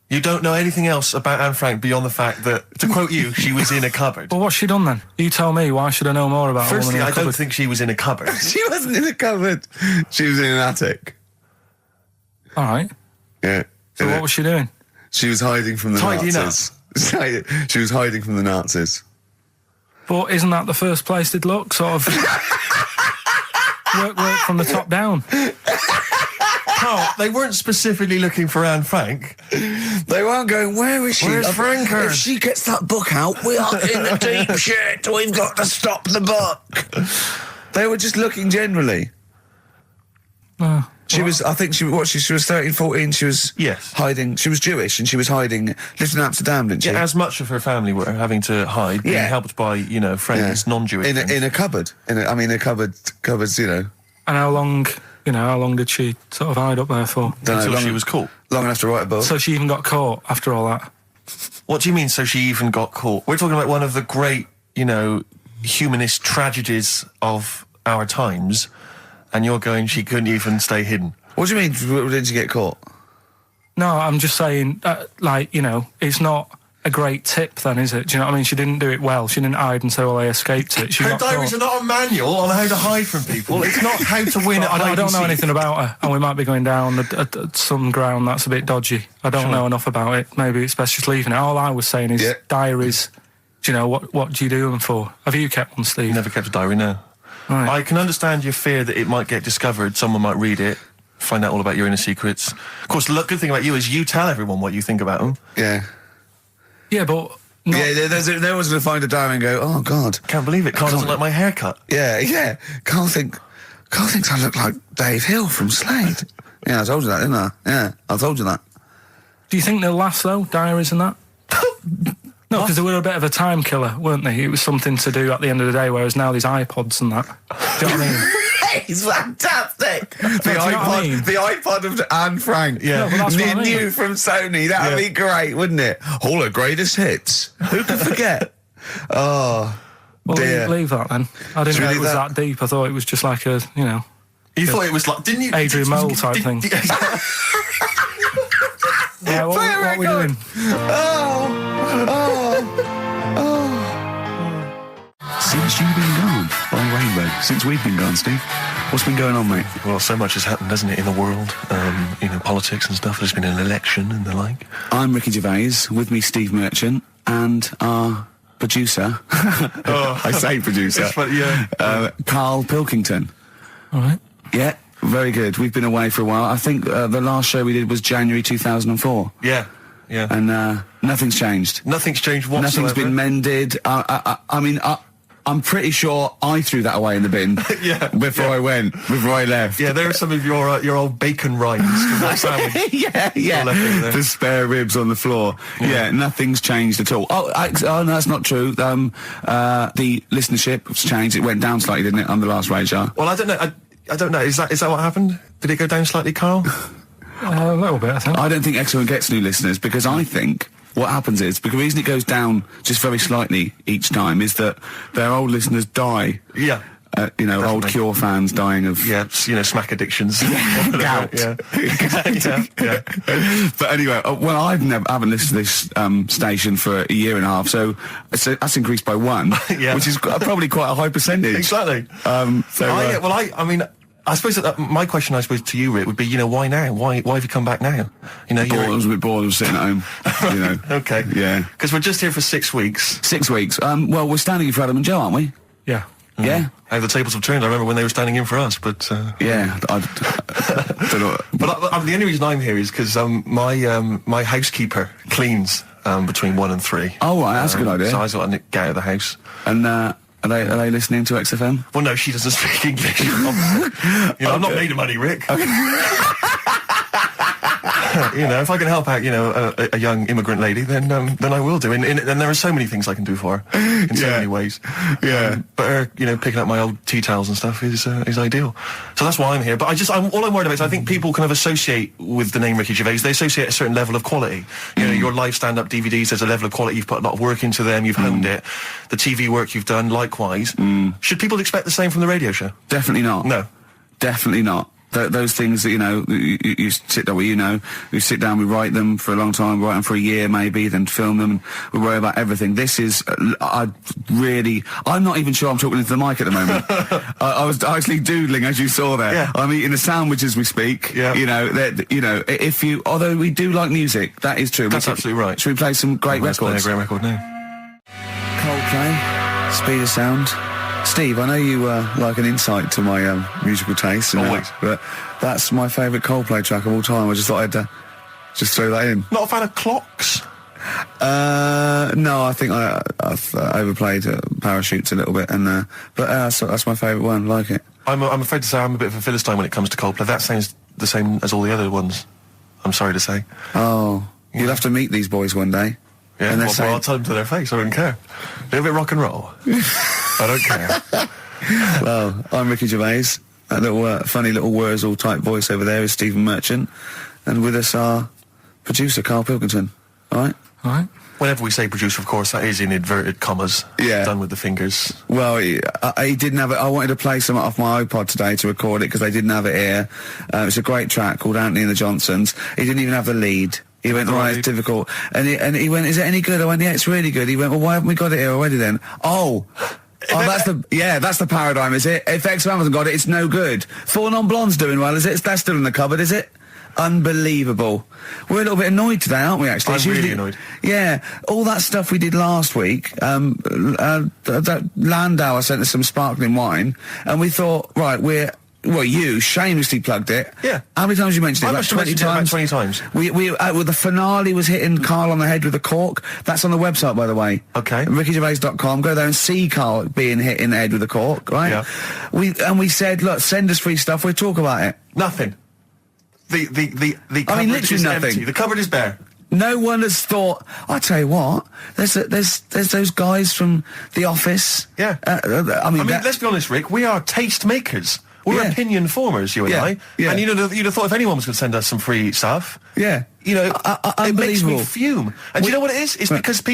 You don't know anything else about Anne Frank beyond the fact that, to quote you, she was in a cupboard. Well, what's she done then? You tell me. Why should I know more about a woman Firstly, in a I cupboard? don't think she was in a cupboard. She wasn't in a cupboard. She was in an attic. All right. Yeah. So what was she doing? She was hiding from the Tidying Nazis. She was hiding from the Nazis. But isn't that the first place they'd look? Sort of work from the top down. Carl, they weren't specifically looking for Anne Frank. They weren't going, where is she? Where's Franker? If she gets that book out, we are in a deep shit. We've got to stop the book. They were just looking generally. She was, I think she was 13, 14, she was Yes. hiding. She was Jewish and she was hiding, lived in Amsterdam, didn't she? Yeah, as much of her family were having to hide, being helped by, you know, friends, non-Jewish friends. In a cupboard. Cupboards, you know. And how long did she sort of hide up there for? Until she was caught. Long enough to write a book. So she even got caught after all that? What do you mean, so she even got caught? We're talking about one of the great, you know, humanist tragedies of our times, and you're going, she couldn't even stay hidden. What do you mean, didn't she get caught? No, I'm just saying, it's not a great tip then, is it? Do you know what I mean? She didn't do it well. She didn't hide and say, well, I escaped it. She Her got diaries caught. are not a manual on how to hide from people. It's not how to win at I hide don't and know seek. anything about her, and we might be going down some ground that's a bit dodgy. I don't know enough about it. Maybe it's best just leaving it. All I was saying is diaries. Do you know, what do you do them for? Have you kept one, Steve? Never kept a diary, no. Right. I can understand your fear that it might get discovered, someone might read it, find out all about your inner secrets. Of course, the good thing about you is you tell everyone what you think about them. Yeah. Yeah, but... They was going to find a diary and go, oh, God. Can't believe it, Carl doesn't like my haircut. Yeah. Carl thinks I look like Dave Hill from Slade. Yeah, I told you that, didn't I? Yeah, I told you that. Do you think they'll last, though, diaries and that? No, because they were a bit of a time killer, weren't they? It was something to do at the end of the day, whereas now there's iPods and that. Do you know what I mean? He's fantastic. The know what I mean? iPod of Anne Frank. Yeah. No, but that's what I mean. New from Sony. That'd be great, wouldn't it? All her greatest hits. Who could forget? Oh, Well, dear. leave that then. I didn't Should we know it leave was that? that deep. I thought it was just like a, You thought it was like, didn't you? Adrian Mole type thing. Yeah, what are we doing? Since you've been gone, by Rainbow. Since we've been gone, Steve. What's been going on, mate? Well, so much has happened, hasn't it, in the world? Politics and stuff. There's been an election and the like. I'm Ricky Gervais, with me Steve Merchant, and our producer, I say producer, It's fun, yeah. Karl Pilkington. All right. Yeah, very good. We've been away for a while. I think the last show we did was January 2004. Yeah. And nothing's changed. Nothing's changed whatsoever. Nothing's been mended. I'm pretty sure I threw that away in the bin before I left. Yeah, there are some of your old bacon rinds. yeah. The spare ribs on the floor. Yeah, nothing's changed at all. Oh, no, that's not true. The listenership has changed. It went down slightly, didn't it, on the last radio show? Well, I don't know. I don't know. Is that what happened? Did it go down slightly, Carl? A little bit, I think. I don't think XFM gets new listeners because I think what happens is, because the reason it goes down just very slightly each time is that their old listeners die. Yeah. Old Definitely. Cure fans dying of... smack addictions. Gout. Yeah. But anyway, I haven't listened to this station for a year and a half, so that's increased by 1, which is probably quite a high percentage. Exactly. I suppose that my question, to you, Rick, would be, why now? Why have you come back now? I was a bit bored of sitting at home. Okay. Yeah. Because we're just here for 6 weeks. 6 weeks. Well, we're standing in for Adam and Joe, aren't we? Yeah. Yeah. How the tables have turned. I remember when they were standing in for us, but... Yeah. I don't know. But the only reason I'm here is because my housekeeper cleans between 1 and 3. Oh, right, that's a good idea. So I just got to get out of the house. And are they listening to XFM? Well, no, she doesn't speak English. I'm not made of money, Rick. if I can help out, a young immigrant lady, then I will do. And there are so many things I can do for her in so many ways. Yeah. But her, picking up my old tea towels and stuff is ideal. So that's why I'm here. But all I'm worried about is I think people kind of associate with the name Ricky Gervais. They associate a certain level of quality. Your live stand-up DVDs, there's a level of quality. You've put a lot of work into them. You've honed it. The TV work you've done, likewise. Should people expect the same from the radio show? Definitely not. No. Definitely not. Those things that, you sit down, we sit down, we write them for a long time, write them for a year maybe, then film them, and we worry about everything. This is, I'm not even sure I'm talking into the mic at the moment. I was actually doodling, as you saw there. Yeah. I'm eating a sandwich as we speak. Yeah. Although we do like music, that is true. That's absolutely right. Should we play some great Let's play a records? great record now. Coldplay, Speed of Sound. Steve, I know you like an insight to my musical taste, Always. but that's my favourite Coldplay track of all time. I just thought I'd just throw that in. Not a fan of clocks? No, I think I've overplayed Parachutes a little bit, but that's my favourite one. Like it. I'm afraid to say I'm a bit of a Philistine when it comes to Coldplay. That sounds the same as all the other ones. I'm sorry to say. Oh, you'll have to meet these boys one day. Yeah, and well, I'll tell them to their face. I don't care. A little bit rock and roll. I don't care. Well, I'm Ricky Gervais. That little funny little Wurzel type voice over there is Stephen Merchant, and with us our producer Karl Pilkington. All right. Whenever we say producer, of course, that is in inverted commas. Yeah. Done with the fingers. Well, he didn't have it. I wanted to play some off my iPod today to record it because they didn't have it here. It's a great track called Anthony and the Johnsons. He didn't even have the lead. He went, right, it's difficult. And he went, is it any good? I went, yeah, it's really good. He went, well, why haven't we got it here already then? That's the paradigm, is it? If XFM hasn't got it, it's no good. Four Non-Blondes doing well, is it? That's still in the cupboard, is it? Unbelievable. We're a little bit annoyed today, aren't we, actually? I'm really annoyed. Yeah. All that stuff we did last week, that Landau sent us some sparkling wine, and we thought, right, you shamelessly plugged it. Yeah. How many times you mentioned it? I Like must have 20 mentioned it about times? 20 times. Well, the finale was hitting Karl on the head with a cork. That's on the website, by the way. Okay. RickyGervais.com. Go there and see Karl being hit in the head with a cork, right? Yeah. We said, look, send us free stuff. We'll talk about it. Nothing. The cupboard literally is nothing. empty. The cupboard is bare. No one has thought. I tell you what, there's those guys from The Office. Yeah. I mean, let's be honest, Rick. We are taste makers. We're Yeah. opinion formers, you and Yeah. I. Yeah. And you'd have thought if anyone was going to send us some free stuff. Yeah. It makes me Unbelievable. fume. And do you know what it is? It's because PR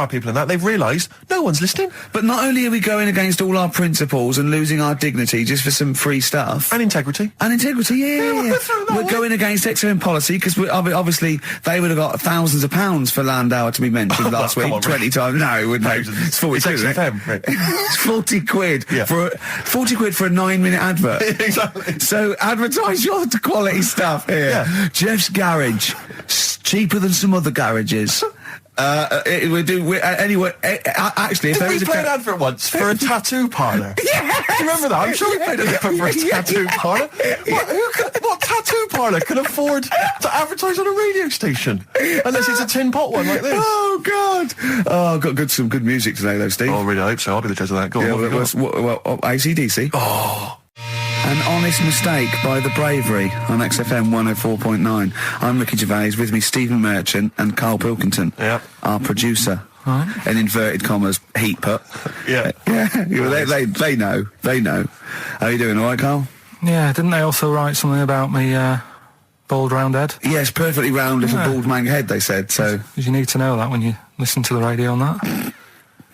people and that, they've realised no one's listening. But not only are we going against all our principles and losing our dignity just for some free stuff. And integrity. And integrity, yeah. We're going against XFM policy because obviously they would have got thousands of pounds for Landau to be mentioned last come week. on, 20 Rick. times. No, it wouldn't. Thousands. It's 42, It's isn't it? XFM, Rick. It's 40 quid Yeah. for 40 quid for a 9-minute advert. Exactly. So advertise your quality stuff here. Yeah. Jeff's Garage, cheaper than some other garages. Actually, if Did there we is play a an advert once for a tattoo parlour? Yes! Do you remember that? I'm sure we played an advert for a tattoo parlour. What tattoo parlour can afford to advertise on a radio station? Unless it's a tin pot one like this. Oh God! Oh, I've got some good music today, though, Steve. Oh, really? I hope so. I'll be the judge of that. Go on. Yeah, what have you got? AC/DC. Oh. An Honest Mistake by The Bravery on XFM 104.9. I'm Ricky Gervais, with me Stephen Merchant and Karl Pilkington, Yep. our producer. In inverted commas, heat put. Yeah. They know. How are you doing, all right, Karl? Yeah, didn't they also write something about me, bald round head? Yes, perfectly round little Yeah. bald man head, they said, so... Because you need to know that when you listen to the radio and that.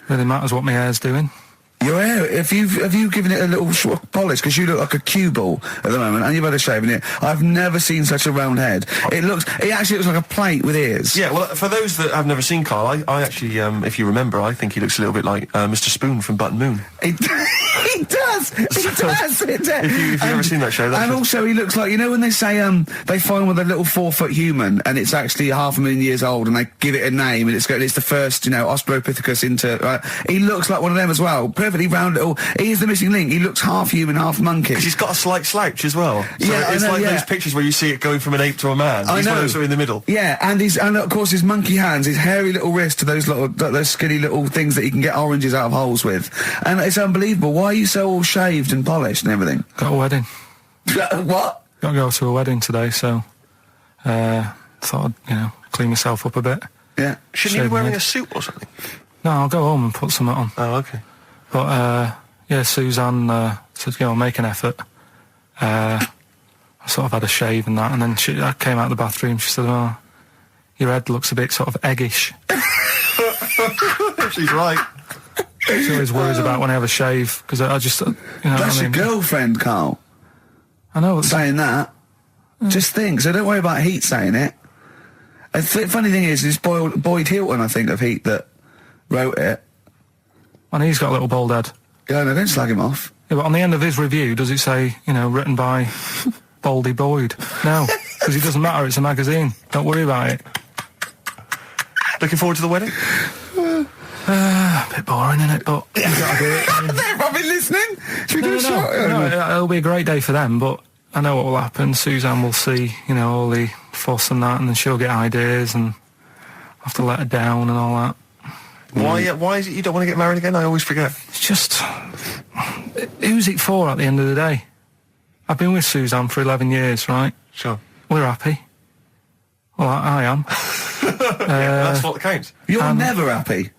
Really matters what my hair's doing. Your hair, have you given it a little polish? Because you look like a cue ball at the moment, and you've had a shave in it. I've never seen such a round head. It actually looks like a plate with ears. Yeah, well, for those that have never seen Karl, I actually, if you remember, I think he looks a little bit like Mr. Spoon from Button Moon. He does. If you've never seen that show, and also he looks like, you know when they say they find with a little 4-foot human and it's actually 500,000 years old and they give it a name and it's the first, Australopithecus into. He looks like one of them as well. Perfectly round little. He is the missing link. He looks half human, half monkey. Because he's got a slight slouch as well. So Yeah, it's I know, like yeah. those pictures where you see it going from an ape to a man. He's one of those sort of in the middle. Yeah, and of course his monkey hands, his hairy little wrist to those skinny little things that he can get oranges out of holes with, and it's unbelievable. Why are you so all shaved and polished and everything? Got a wedding. What? Got to go to a wedding today, so... thought I'd, clean myself up a bit. Yeah. Shouldn't you be wearing a suit or something? No, I'll go home and put something on. Oh, okay. But, Suzanne said, make an effort. I sort of had a shave and that, and then I came out of the bathroom, she said, oh, your head looks a bit sort of eggish. She's right. She always worries about when I have a shave, because I just, That's your girlfriend, Carl. I know. Saying that. Just think, so don't worry about Heat saying it. The funny thing is, it's Boyd Hilton, I think, of Heat that wrote it. And he's got a little bald head. Yeah, no, don't slag him off. Yeah, but on the end of his review, does it say, written by Baldy Boyd? No, because it doesn't matter, it's a magazine. Don't worry about it. Looking forward to the wedding? A bit boring, isn't it? But you gotta do it. They're probably listening. Should we do a shot? No, it'll be a great day for them, but I know what will happen. Suzanne will see, all the fuss and that, and then she'll get ideas, and I'll have to let her down and all that. Why is it you don't want to get married again? I always forget. It's just... Who's it for at the end of the day? I've been with Suzanne for 11 years, right? Sure. We're happy. Well, I am. That's what counts. You're never happy.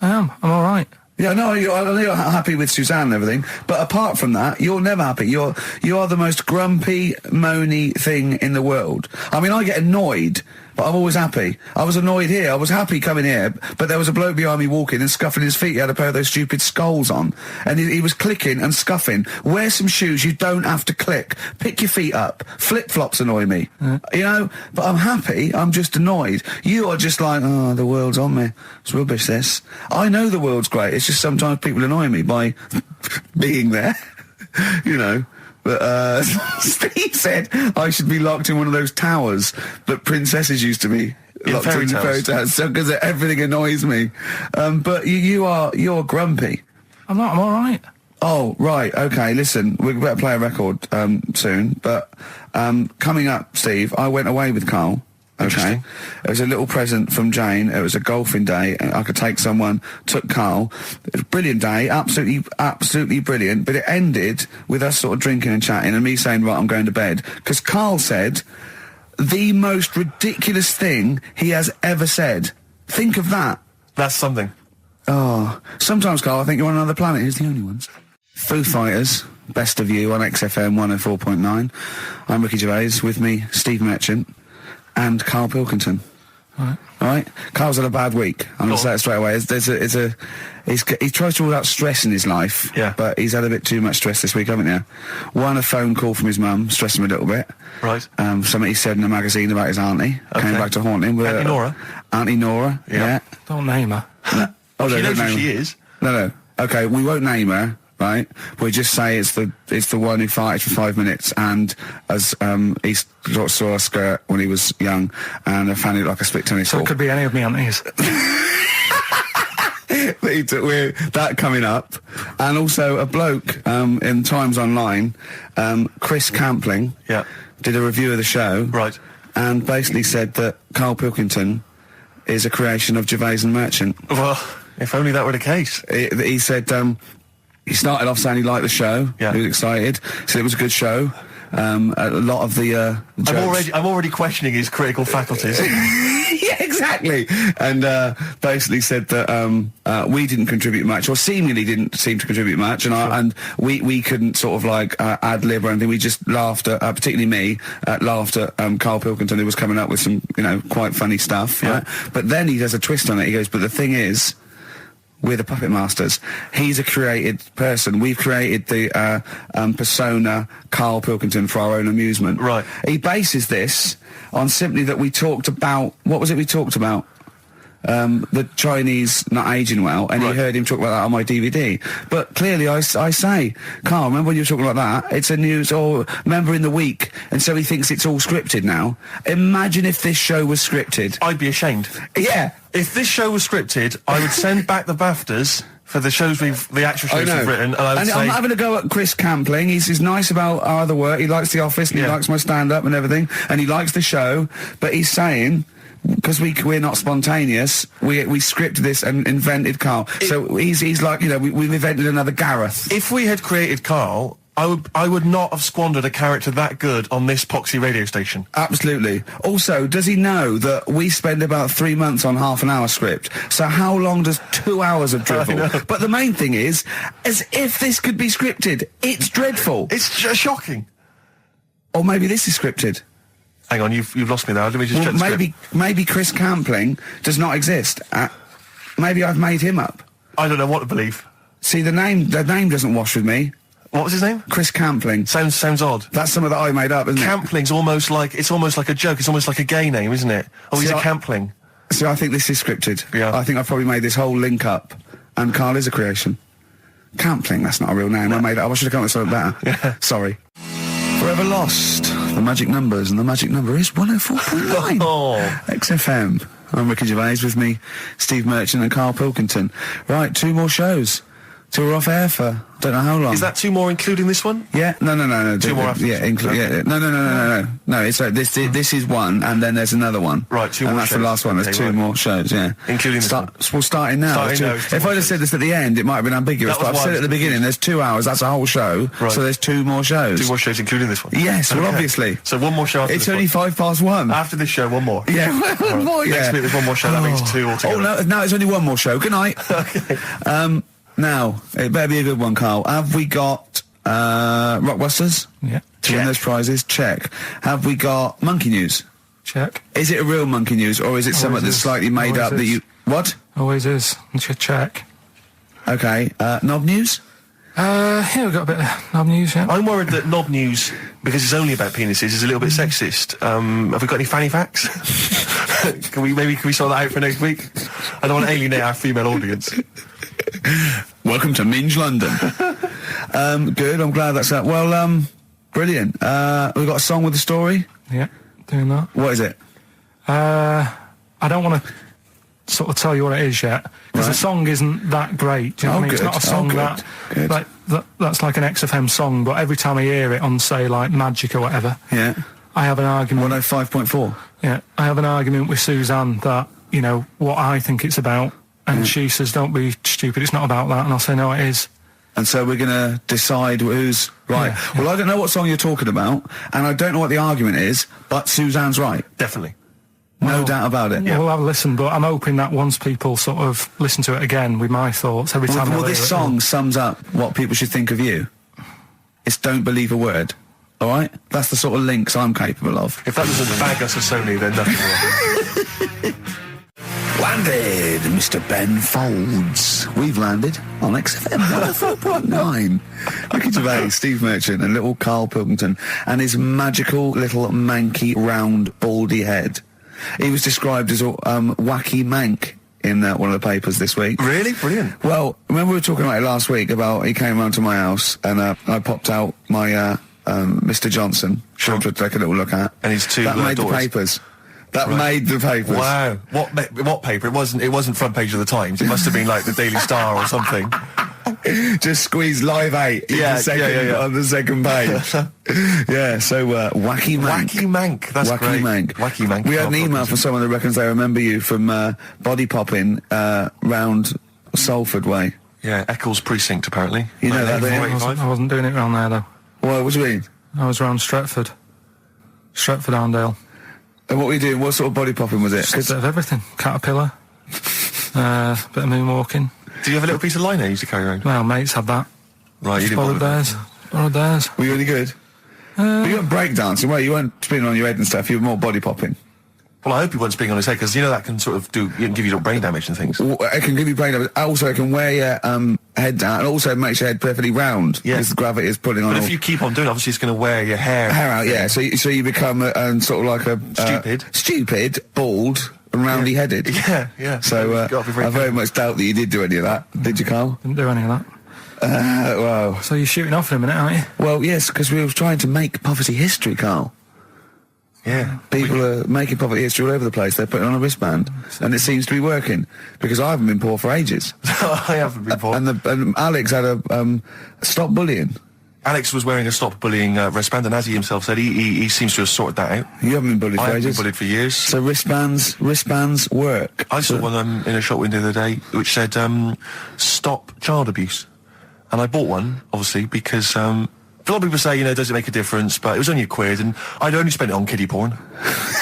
I am. I'm all right. Yeah, no, I know you're happy with Suzanne and everything, but apart from that, you're never happy. You are the most grumpy, moany thing in the world. I mean, I get annoyed, but I'm always happy. I was annoyed here. I was happy coming here, but there was a bloke behind me walking and scuffing his feet. He had a pair of those stupid skulls on, and he was clicking and scuffing. Wear some shoes. You don't have to click. Pick your feet up. Flip-flops annoy me. But I'm happy. I'm just annoyed. You are just like, oh, the world's on me. It's rubbish, this. I know the world's great. It's just sometimes people annoy me by being there, But Steve said I should be locked in one of those towers that princesses used to be locked in fairy tales, because everything annoys me. But you're grumpy. I'm not. I'm all right. Oh, right. Okay, listen, we better play a record soon. But coming up, Steve, I went away with Carl. Okay. It was a little present from Jane. It was a golfing day. I could take someone, took Carl. It was a brilliant day, absolutely brilliant. But it ended with us sort of drinking and chatting and me saying, right, I'm going to bed. Because Carl said the most ridiculous thing he has ever said. Think of that. That's something. Oh, sometimes, Carl, I think you're on another planet. Here's the only ones. Foo Fighters, Best of You on XFM 104.9. I'm Ricky Gervais, with me, Steve Merchant. And Karl Pilkington. All right. Carl's had a bad week. I'm going to say it straight away. He tries to rule out stress in his life. Yeah. But he's had a bit too much stress this week, haven't you? One, a phone call from his mum, stressed him a little bit. Right. Something he said in a magazine about his auntie. Okay. Came back to haunt him. Auntie Nora? Auntie Nora, yeah. Don't name her. No. Oh, she knows who she is. No. Okay, we won't name her. Right, we just say it's the one who farted for 5 minutes, and as he saw a skirt when he was young, and I found it like a split tennis So ball. it could be any of me aunties. That coming up, and also a bloke in Times Online, Chris Campling, did a review of the show, right, and basically said that Karl Pilkington is a creation of Gervais and Merchant. Well, if only that were the case. He said. He started off saying he liked the show. Yeah. He was excited. Said it was a good show. A lot of the jokes. I'm already questioning his critical faculties. Yeah, exactly. And basically said that we didn't contribute much, or seemingly didn't seem to contribute much, and we couldn't sort of like ad lib or anything. We just laughed at, particularly me, laughed at Karl Pilkington, who was coming up with some quite funny stuff. Yeah. Right? But then he does a twist on it. He goes, but the thing is, we're the puppet masters. He's a created person. We've created the persona Karl Pilkington for our own amusement. Right. He bases this on simply that we talked about... What was it we talked about? The Chinese not aging well, and Right. he heard him talk about that on my DVD. But clearly I say, Karl, remember when you were talking about that? It's a news, or remember in the week, and so he thinks it's all scripted now. Imagine if this show was scripted. I'd be ashamed. Yeah. If this show was scripted, I would send back the BAFTAs for the actual shows we've written, and I would say... I'm having a go at Chris Campling. He's nice about our other work. He likes The Office, and he likes my stand-up and everything, and he likes the show, but he's saying... Because we're not spontaneous, we scripted this and invented Karl. So he's like, we've invented another Gareth. If we had created Karl, I would not have squandered a character that good on this poxy radio station. Absolutely. Also, does he know that we spend about 3 months on half an hour script? So how long does 2 hours of drivel? But the main thing is, as if this could be scripted, it's dreadful. It's shocking. Or maybe this is scripted. Hang on, you've lost me there. Let me just check the script. Maybe Chris Campling does not exist. Maybe I've made him up. I don't know what to believe. See, the name doesn't wash with me. What was his name? Chris Campling. Sounds odd. That's something that I made up, isn't Campling's almost like a joke. It's almost like a gay name, isn't it? Oh, he's a Campling. So I think this is scripted. Yeah. I think I've probably made this whole link up, and Karl is a creation. Campling, that's not a real name. No. I made it up. I should have come up with something better. Yeah. Sorry. Forever Lost. The magic numbers, and the magic number is 104.9. Oh. XFM. I'm Ricky Gervais, with me, Steve Merchant and Karl Pilkington. Right, 2 more shows. Till we're off air for I don't know how long. Is that 2 more including this one? Yeah, no. 2 more after yeah, this one. yeah, no. No, it's this is one, and then there's another one. Right, 2 more and that's shows. the last one. There's Okay, 2 right. more shows, yeah. Including this one. Well, starting now. Starting now, it's 2 If more I'd have shows. said this at the end, it might have been ambiguous, That was but I've why said I it at the was beginning, there's 2 hours, that's a whole show, Right. so there's 2 more shows. 2 more shows including this one? Yes, well, Okay. obviously. So 1 more show after It's this only one. 1:05. After this show, 1 more. Yeah, one more, yeah. Next week there's 1 more show, that means 2 altogether. Oh, no, it's only 1 more show. Good night. Okay. Now, it better be a good one, Karl. Have we got Rockbusters? Yeah. To win those prizes? Check. Have we got Monkey News? Check. Is it a real Monkey News, or is it something that's is. slightly made Always up that is. you... What? Always is. Check. Okay. Knob News? Yeah, we've got a bit of knob news, yeah. I'm worried that Knob News, because it's only about penises, is a little bit sexist. Have we got any fanny facts? Can we sort that out for next week? I don't want to alienate our female audience. Welcome to Minge London. Good, I'm glad that's that. Well, brilliant. We've got a song with a story. Yeah, doing that. What is it? I don't want to sort of tell you what it is yet, because the song isn't that great. Do you know what I mean? It's not a song that's like an XFM song, but every time I hear it on, say, like Magic or whatever, Yeah. I have an argument. 105.4. Yeah, I have an argument with Suzanne that, you know, what I think it's about, and she says, don't be stupid, it's not about that, and I'll say, no, it is. And so we're going to decide who's right. Yeah. Well, I don't know what song you're talking about, and I don't know what the argument is, but Suzanne's right. Definitely. No doubt about it. Yeah, we'll have a listen, but I'm hoping that once people sort of listen to it again with my thoughts, every time Well, they this hear it, song sums up what people should think of you. It's don't believe a word. All right? That's the sort of links I'm capable of. If that doesn't bag us as Sony, then nothing will. Landed, Mr. Ben Folds. We've landed on XFM 104.9. Ricky Gervais, Steve Merchant, and little Karl Pilkington, and his magical little manky, round, baldy head. He was described as a wacky mank in one of the papers this week. Really? Brilliant. Well, remember we were talking about it last week, about he came round to my house, and I popped out my Mr. Johnson, sure to take a little look at. And his 2 that made daughters. the papers. That made the papers. Wow. What paper? It wasn't front page of the Times. It must have been like the Daily Star or something. Just squeeze Live 8 in Yeah, the second, yeah. on the second page. Yeah, so wacky mank. Wacky Mank. That's Wacky great. Mank. Wacky Mank. We had an email from someone that reckons they remember you from body popping round Salford way. Yeah, Eccles Precinct, apparently. You know that, don't you? I wasn't doing it round there, though. What do you mean? I was round Stretford. Stretford-Arndale. And what were you doing? What sort of body popping was it? Just a bit of everything. Caterpillar. Bit of moonwalking. Do you have a little piece of liner you used to carry around? Well, mates had that. Right, you didn't Borrowed bother. theirs. Borrowed theirs. Were you any good? But you weren't breakdancing, well, you weren't spinning on your head and stuff, you were more body popping. Well, I hope he wasn't spinning on his head, because, you know, that can sort of give you little brain damage and things. It can give you brain damage. Also, it can wear your head down, and also makes your head perfectly round, Yeah. because the gravity is pulling on But all if you keep on doing it, obviously it's going to wear your hair out, yeah. So you become sort of like a... Stupid, bald, and roundy-headed. Yeah. So You've got to be very I very much doubt that you did do any of that. Did you, Karl? Didn't do any of that. Well... So you're shooting off in a minute, aren't you? Well, yes, because we were trying to make poverty history, Karl. Yeah. People are making poverty history all over the place. They're putting on a wristband, and it seems to be working, because I haven't been poor for ages. I haven't been poor. And Alex had a stop bullying. Alex was wearing a stop bullying wristband, and as he himself said, he seems to have sorted that out. You haven't been bullied I for haven't been ages. bullied for years. So wristbands work. I saw one in a shop window the other day which said, stop child abuse. And I bought one, obviously, because A lot of people say, does it make a difference? But it was only £1, and I'd only spent it on kiddie porn.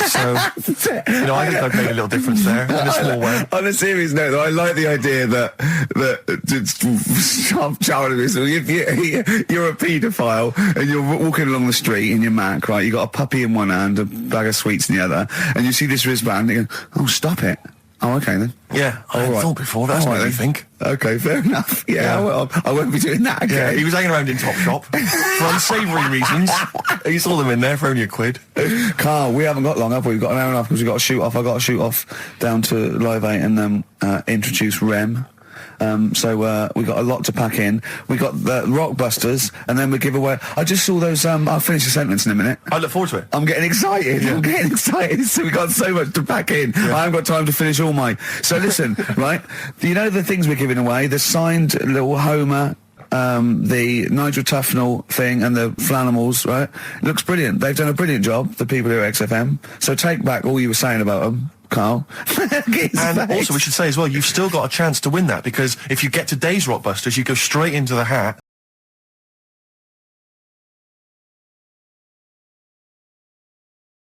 So, I think I've made a little difference there in a small way. On a serious note, though, I like the idea that child abuse. If you're a paedophile and you're walking along the street in your Mac, right? You got a puppy in one hand, a bag of sweets in the other, and you see this wristband, and you go, "Oh, stop it." Oh, okay then. Yeah, I hadn't thought before. That's what I think. Okay, fair enough. Yeah. I won't be doing that again. Yeah, he was hanging around in Topshop for unsavoury reasons. He saw them in there for only £1. Carl, we haven't got long, have we? We've got an hour and a half because we've got to shoot off. I've got to shoot off down to Live 8 and introduce Rem. So we got a lot to pack in. We got the Rockbusters, and then we give away. I just saw those. I'll finish the sentence in a minute. I look forward to it. I'm getting excited. Yeah. I'm getting excited. So we got so much to pack in. Yeah. I haven't got time to finish all my. So listen, right? You know the things we're giving away. The signed little Homer. The Nigel Tufnell thing and the Flanimals, right? It looks brilliant. They've done a brilliant job, the people here at XFM. So take back all you were saying about them, Carl. And also we should say as well, you've still got a chance to win that, because if you get today's Rockbusters, you go straight into the hat.